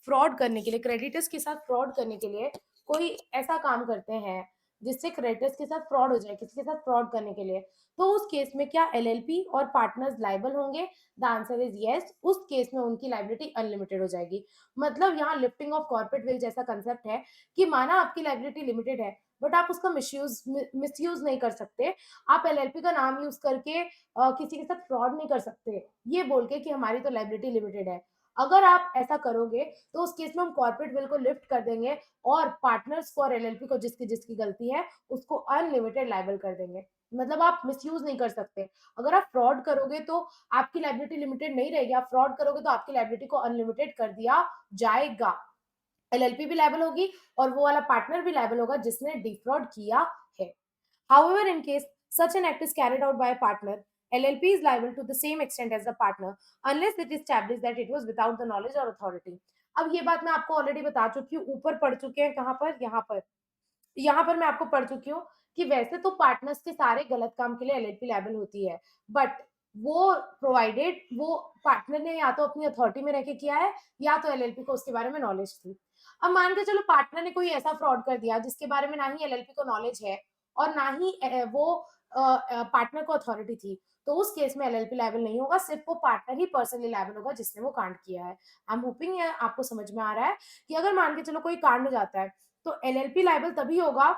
A: फ्रॉड करने के लिए, क्रेडिटर्स के साथ फ्रॉड करने के लिए कोई ऐसा काम करते हैं जिससे क्रेडिटर्स के साथ फ्रॉड हो जाए, किसी के साथ फ्रॉड करने के लिए, तो उस केस में क्या एलएलपी और पार्टनर्स लायबल होंगे? द आंसर इज यस, उस केस में उनकी लायबिलिटी अनलिमिटेड हो जाएगी। मतलब यहाँ लिफ्टिंग ऑफ कॉर्पोरेट वेल जैसा कंसेप्ट है कि माना आपकी लायबिलिटी लिमिटेड है, बट आप उसका मिसयूज नहीं कर सकते। आप एलएलपी का नाम यूज करके किसी के साथ फ्रॉड नहीं कर सकते, ये बोल के कि हमारी तो लायबिलिटी लिमिटेड है। अगर आप ऐसा करोगे तो उस केस में हम कॉर्पोरेट विल को लिफ्ट कर देंगे और पार्टनर्स को और एलएलपी को जिसकी जिसकी गलती है उसको अनलिमिटेड लायबल कर देंगे। मतलब आप मिसयूज नहीं कर सकते। अगर आप फ्रॉड करोगे तो आपकी लायबिलिटी लिमिटेड नहीं रहेगी, आप फ्रॉड करोगे तो आपकी लायबिलिटी को अनलिमिटेड कर दिया जाएगा। एलएलपी भी लायबल होगी और वो वाला पार्टनर भी लायबल होगा जिसने डिफ्रॉड किया है। However, in case such an act is carried out by a partner, LLP is liable to the same extent as the partner unless it is established that it was without the knowledge or authority. अब ये बात मैं आपको already बता चुकी हूँ, ऊपर पढ़ चुके हैं कहाँ पर? यहाँ पर मैं आपको पढ़ चुकी हूँ कि वैसे तो पार्टनर्स के सारे गलत काम के लिए एलएलपी लायबल होती है, बट वो प्रोवाइडेड वो पार्टनर ने या तो अपनी अथॉरिटी में रह के किया है या तो एलएलपी को उसके बारे में नॉलेज थी। अब मान के चलो पार्टनर ने कोई ऐसा फ्रॉड कर दिया जिसके बारे में ना ही एलएलपी को नॉलेज है और ना ही वो पार्टनर को अथॉरिटी थी, तो उस केस में एलएलपी लायबल नहीं होगा, सिर्फ वो पार्टनर ही पर्सनली लायबल होगा जिसने वो कांड किया है। आई एम होपिंग ये आपको समझ में आ रहा है कि अगर मान के चलो कोई कांड हो जाता है तो एलएलपी लायबल तभी होगा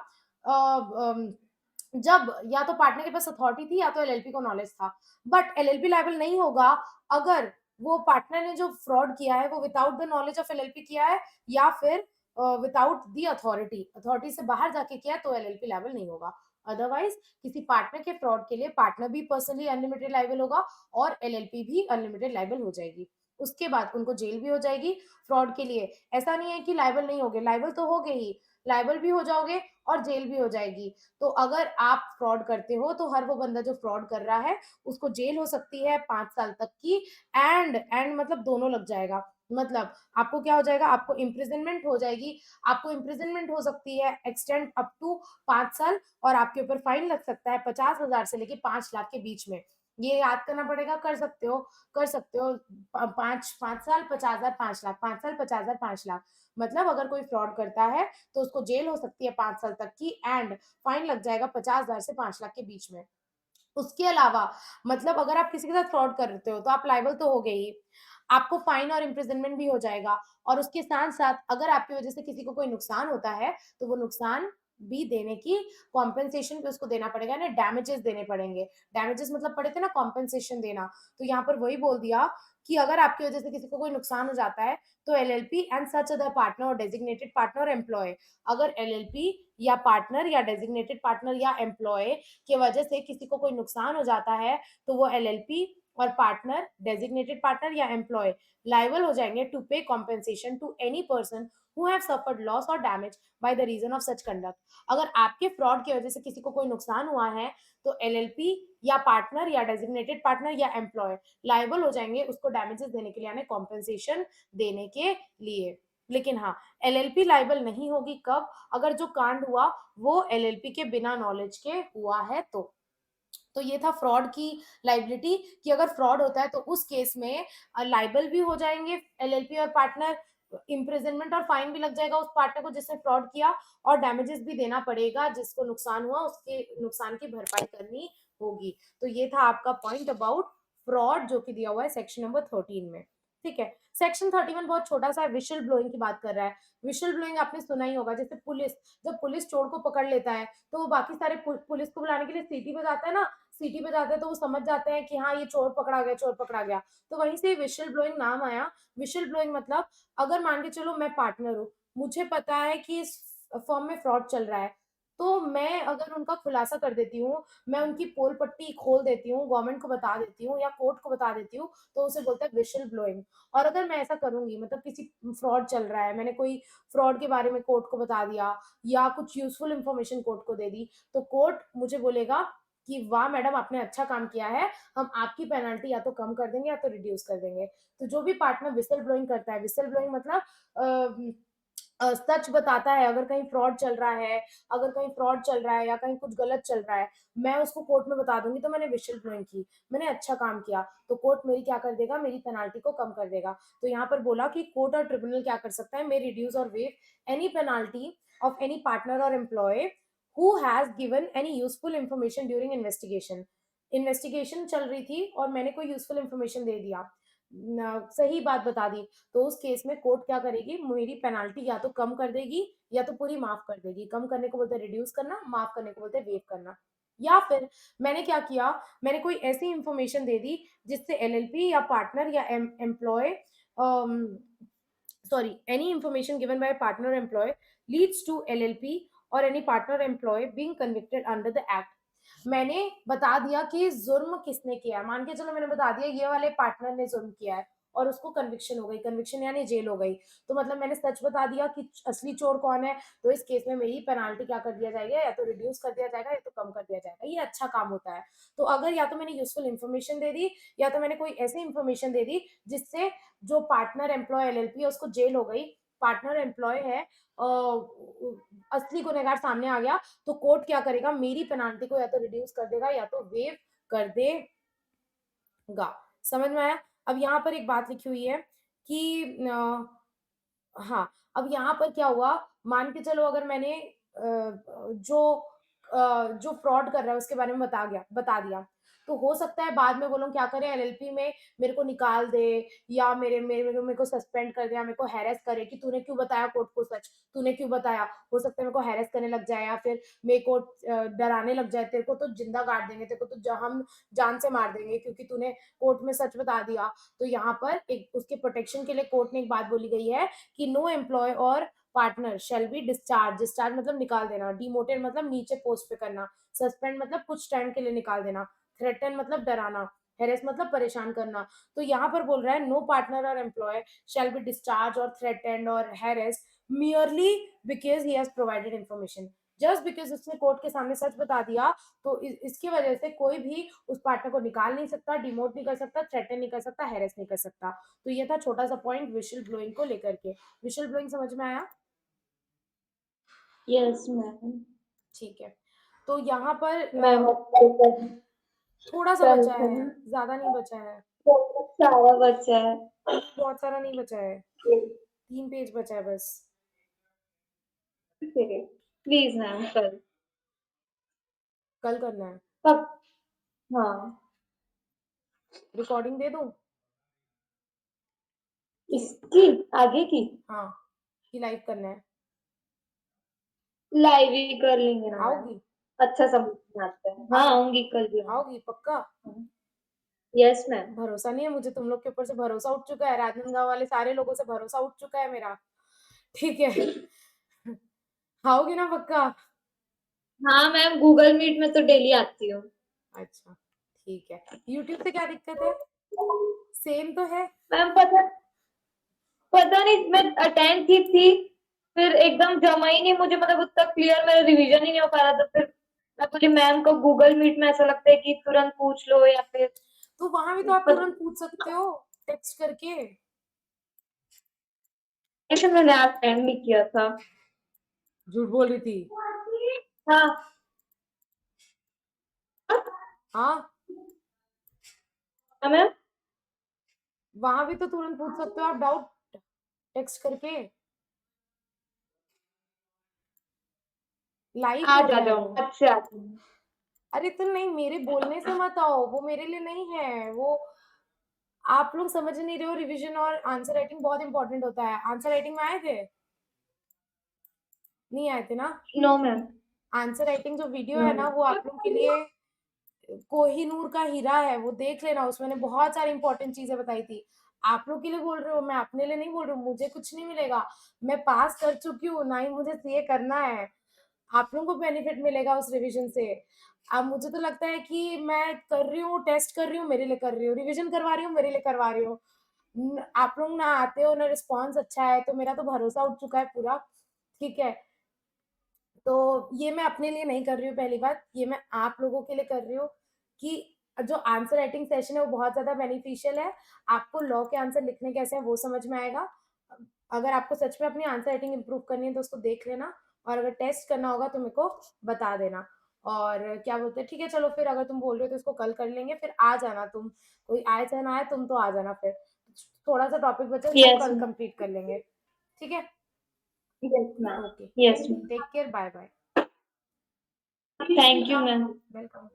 A: जब या तो पार्टनर के पास अथॉरिटी थी या तो एलएलपी को नॉलेज था। बट एलएलपी लायबल नहीं होगा अगर वो पार्टनर ने जो फ्रॉड किया है वो without the knowledge of LLP किया है या फिर विदाउट द अथॉरिटी, अथॉरिटी से बाहर जाके किया है तो एलएलपी लायबल नहीं होगा। अदरवाइज किसी पार्टनर के फ्रॉड के लिए पार्टनर भी पर्सनली अनलिमिटेड लायबल होगा और एलएलपी भी अनलिमिटेड लायबल हो जाएगी। उसके बाद उनको जेल भी हो जाएगी फ्रॉड के लिए। ऐसा नहीं है कि लायबल नहीं होगे, लायबल तो होगे ही, लायबल भी हो जाओगे और जेल भी हो जाएगी। तो अगर आप फ्रॉड करते हो तो हर वो बंदा जो फ्रॉड कर रहा है उसको जेल हो सकती है 5 साल तक की, एंड मतलब दोनों लग जाएगा। मतलब आपको क्या हो जाएगा, आपको इम्प्रिजनमेंट हो जाएगी, आपको इम्प्रिजनमेंट हो सकती है एक्सटेंड अप टू 5 साल और आपके ऊपर फाइन लग सकता है 50,000 से लेके 5 लाख के बीच में। ये याद करना पड़ेगा, कर सकते हो 5 साल 50,000 5 लाख, 5 साल 50,000 5 लाख। मतलब अगर कोई फ्रॉड करता है तो उसको जेल हो सकती है 5 साल तक की एंड फाइन लग जाएगा 50,000 से 5 लाख के बीच में। उसके अलावा मतलब अगर आप किसी के साथ फ्रॉड करते हो तो आप लायबल तो हो गए ही, आपको फाइन और इम्प्रिजनमेंट भी हो जाएगा और उसके साथ-साथ अगर आपकी वजह से किसी को कोई नुकसान होता है, तो वो नुकसान भी देने की कॉम्पेंसेशन पे उसको देना पड़ेगा, यानी डैमेजेस देने पड़ेंगे। डैमेजेस मतलब पढ़े थे ना कॉम्पेंसेशन देना, तो यहाँ पर वही बोल दिया कि अगर आपकी वजह से किसी को कोई नुकसान हो जाता है तो LLP and such other partner और डेजिग्नेटेड पार्टनर और एम्प्लॉय, अगर एलएलपी या पार्टनर या डेजिग्नेटेड पार्टनर या एम्प्लॉय की वजह से किसी को कोई नुकसान हो जाता है तो वो एलएलपी और पार्टनर, डेजिग्नेटेड पार्टनर या एम्प्लॉय लाइबल हो जाएंगे to pay compensation to any person who have suffered loss और damage by the reason of such conduct. अगर आपके फ्रॉड की वजह से किसी को कोई नुकसान हुआ है तो एलएलपी या पार्टनर या डेजिग्नेटेड पार्टनर या एम्प्लॉय लाइबल हो जाएंगे उसको डैमेजेस देने के लिए, यानी कॉम्पेंसेशन देने के लिए। लेकिन हाँ, एलएलपी लाइबल नहीं होगी कब, अगर जो कांड हुआ वो एलएलपी के बिना नॉलेज के हुआ है तो ये था फ्रॉड की लाइबिलिटी, कि अगर फ्रॉड होता है तो उस केस में लाइबल भी हो जाएंगे एलएलपी और पार्टनर, इम्प्रिजनमेंट और फाइन भी लग जाएगा उस पार्टनर को जिसने फ्रॉड किया, और डैमेजेस भी देना पड़ेगा, जिसको नुकसान हुआ उसके नुकसान की भरपाई करनी होगी। तो ये था आपका पॉइंट अबाउट फ्रॉड जो कि दिया हुआ है सेक्शन नंबर 13 में। ठीक है, सेक्शन 31 बहुत छोटा सा है, विशल ब्लोइंग की बात कर रहा है। विशल ब्लोइंग आपने सुना ही होगा, जैसे पुलिस, जब पुलिस चोर को पकड़ लेता है तो वो बाकी सारे पुलिस को बुलाने के लिए सीटी बजाता है ना, सीटी बजाते हैं तो वो समझ जाते हैं कि हाँ ये चोर पकड़ा गया, चोर पकड़ा गया। तो वहीं से विशल ब्लोइंग नाम आया। विशल ब्लोइंग मतलब, अगर मान के चलो मैं पार्टनर हूँ, मुझे पता है कि इस फर्म में फ्रॉड चल रहा है, तो मैं अगर उनका खुलासा कर देती हूँ, मैं उनकी पोल पट्टी खोल देती हूँ, गवर्नमेंट को बता देती हूँ या कोर्ट को बता देती हूँ, तो उसे बोलते हैं विशल ब्लोइंग। और अगर मैं ऐसा करूंगी, मतलब किसी फ्रॉड चल रहा है, मैंने कोई फ्रॉड के बारे में कोर्ट को बता दिया या कुछ यूजफुल इंफॉर्मेशन कोर्ट को दे दी, तो कोर्ट मुझे बोलेगा कि वाह मैडम आपने अच्छा काम किया है, हम आपकी पेनल्टी या तो कम कर देंगे या तो रिड्यूस कर देंगे। तो जो भी पार्टनर विसल ब्लोइंग करता है, विसल ब्लोइंग मतलब सच बताता है, अगर कहीं फ्रॉड चल रहा है, अगर कहीं फ्रॉड चल रहा है या कहीं कुछ गलत चल रहा है, मैं उसको कोर्ट में बता दूंगी तो मैंने विशल ब्लोइंग की, मैंने अच्छा काम किया, तो कोर्ट मेरी क्या कर देगा, मेरी पेनाल्टी को कम कर देगा। तो यहाँ पर बोला कि कोर्ट और ट्रिब्यूनल क्या कर सकता है, मे रिड्यूस और waive any penalty of any partner और employee who has given any useful information during investigation. Investigation चल रही थी और मैंने कोई यूजफुल इंफॉर्मेशन दे दिया, सही बात बता दी, तो उस केस में कोर्ट क्या करेगी, मेरी पेनाल्टी या तो कम कर देगी या तो पूरी माफ कर देगी। कम करने को बोलते हैं रिड्यूस करना, माफ करने को बोलते हैं वेव करना। या फिर मैंने क्या किया, मैंने कोई ऐसी इंफॉर्मेशन दे दी जिससे एलएलपी या पार्टनर या employ, sorry, any information given by a partner or employee leads to LLP or any partner or employee being convicted under the act। मैंने बता दिया कि जुर्म किसने किया, मान के चलो मैंने बता दिया ये वाले पार्टनर ने जुर्म किया है और उसको कन्विक्शन हो गई, कन्विक्शन यानी जेल हो गई, तो मतलब मैंने सच बता दिया कि असली चोर कौन है, तो इस केस में मेरी पेनाल्टी क्या कर दिया जाएगा, या तो रिड्यूस कर दिया जाएगा या तो कम कर दिया जाएगा। ये अच्छा काम होता है। तो अगर या तो मैंने यूजफुल इंफॉर्मेशन दे दी या तो मैंने कोई ऐसी इंफॉर्मेशन दे दी जिससे जो पार्टनर एम्प्लॉय एलएलपी है उसको जेल हो गई, पार्टनर एम्प्लॉय है असली गुनेगार सामने आ गया, तो कोर्ट क्या करेगा, मेरी पेनाल्टी को या तो रिड्यूस कर देगा या तो वेव कर देगा। समझ में आया? अब यहाँ पर एक बात लिखी हुई है कि हाँ, अब यहाँ पर क्या हुआ, मान के चलो अगर मैंने जो फ्रॉड कर रहा है उसके बारे में बता दिया, तो हो सकता है बाद में वो लोग क्या करें, एलएलपी में मेरे को निकाल दे या मेरे को सस्पेंड कर दे या मेरे को हैरेस करे कि तूने क्यों बताया कोर्ट को सच, तूने क्यों बताया। हो सकता है मेरे को हैरेस करने लग जाए या फिर मेरे को डराने लग जाए, तेरे को तो जिंदा गाड़ देंगे, तेरे को तो हम जान से मार देंगे क्योंकि तूने कोर्ट में सच बता दिया। तो यहाँ पर एक उसके प्रोटेक्शन के लिए कोर्ट ने एक बात बोली गई है कि नो एम्प्लॉय और partner shall be discharge, discharge मतलब निकाल देना, डिमोटेड मतलब नीचे पोस्ट पे करना, सस्पेंड मतलब कुछ टाइम के लिए निकाल देना, थ्रेटन मतलब डराना, हेरेस मतलब परेशान करना। तो यहाँ पर बोल रहा है नो पार्टनर और एम्प्लॉय शेल बी डिस्चार्ज और थ्रेटेंड और Heres merely because he has provided information. Just because उसने कोर्ट के सामने सच बता दिया तो इसकी वजह से कोई भी उस पार्टनर को निकाल नहीं सकता, डिमोट नहीं कर सकता, थ्रेटन नहीं कर सकता, हेरेस नहीं कर सकता। तो ये था छोटा सा पॉइंट विशल ब्लोइंग को लेकर के। विशल ब्लोइंग समझ में आया?
B: Yes ma'am.
A: ठीक है, तो यहाँ पर
B: मैम अब कल
A: थोड़ा सा
B: कल
A: बचा है,
B: करना।
A: ज्यादा नहीं बचा है,
B: बहुत सारा बच्चा है।
A: नहीं बहुत सारा नहीं बचा है, 3 पेज बचा है बस।
B: प्लीज मैम कल।
A: कल करना है।
B: कब? हाँ।
A: रिकॉर्डिंग दे दूं कि
B: इसकी आगे की।
A: हाँ, कि लाइव करना है?
B: लाइव ही कर लेंगे ना मैम।
A: आओगी?
B: अच्छा समझ में आता है। हाँ, आऊँगी कल भी आऊँगी।
A: आओगी पक्का?
B: Yes ma'am.
A: भरोसा नहीं है मुझे, तुम लोग के ऊपर से भरोसा उठ चुका है, राजनांदगाँव वाले सारे लोगों से भरोसा उठ चुका है मेरा। ठीक है। आओगी ना पक्का?
B: हाँ मैम, गूगल मीट में तो डेली आती हूँ।
A: अच्छा, ठीक है। यूट्यूब से क्या दिक्कत है? सेम तो है।
B: मैम पता पता नहीं मैं अटेंड की थी, फिर एकदम जमा ही नहीं मुझे, मतलब उतना क्लियर मेरा रिवीजन ही नहीं हो पा रहा था। फिर मैं बोली मैम को गूगल मीट में ऐसा लगता है कि तुरंत पूछ लो या फिर
A: तो वहाँ भी तो आप तुरंत पूछ सकते हो, टेक्स्ट करके।
B: ऐसे मैंने आज अटेंड नहीं किया था।
A: झूठ बोल रही थी।
B: हाँ।
A: हाँ,
B: हाँ मैम।
A: वहाँ भी तो तुरंत पूछ सकते हो आप डाउट टेक्स्ट करके। लाइव हो
B: आज आ
A: रहा है
B: जाऊँ,
A: वो।
B: आज से आती हूँ।
A: अरे तो नहीं, मेरे बोलने से मत आओ, वो मेरे लिए नहीं है वो। आप लोग समझ नहीं रहे हो, रिवीजन और आंसर राइटिंग बहुत इंपॉर्टेंट होता है। आंसर राइटिंग में आए थे? नहीं आए थे ना?
B: No ma'am.
A: आंसर राइटिंग जो वीडियो
B: नो
A: है ना,
B: मैम।
A: वो आप लोग के लिए कोहिनूर का हीरा है, वो देख लेना, उसमें मैंने बहुत सारी इंपॉर्टेंट चीजें बताई थी। आप लोग के लिए बोल रही हूँ, मैं अपने लिए नहीं बोल रही हूँ, मुझे कुछ नहीं मिलेगा। मैं पास कर चुकी हूँ, ना ही मुझे सीए करना है। आप लोगों को बेनिफिट मिलेगा उस रिवीजन से। अब मुझे तो लगता है कि मैं कर रही हूँ, टेस्ट कर रही हूँ, मेरे लिए कर रही हूँ, रिवीजन करवा रही हूँ, मेरे लिए करवा रही हूँ। आप लोग ना आते हो ना, रिस्पॉन्स अच्छा है, तो मेरा तो भरोसा उठ चुका है पूरा। ठीक है, तो ये मैं अपने लिए नहीं कर रही हूँ, पहली बात ये मैं आप लोगों के लिए कर रही हूँ कि जो आंसर राइटिंग सेशन है वो बहुत ज्यादा बेनिफिशियल है। आपको लॉ के आंसर लिखने कैसे हैं वो समझ में आएगा। अगर आपको सच में अपनी आंसर राइटिंग इंप्रूव करनी है तो उसको देख लेना, और अगर टेस्ट करना होगा तो मेरे को बता देना। और क्या बोलते हैं, ठीक है चलो फिर, अगर तुम बोल रहे हो तो इसको कल कर लेंगे, फिर आ जाना तुम। कोई आए चाहे ना आए, तुम तो आ जाना फिर। थोड़ा सा टॉपिक बचा है, इसको
B: यस
A: कल
B: मैम।
A: कंप्लीट कर लेंगे। ठीक है।
B: Yes ma'am.
A: Okay,
B: yes ma'am.
A: Take care, bye bye.
B: Thank you ma'am.
A: Welcome.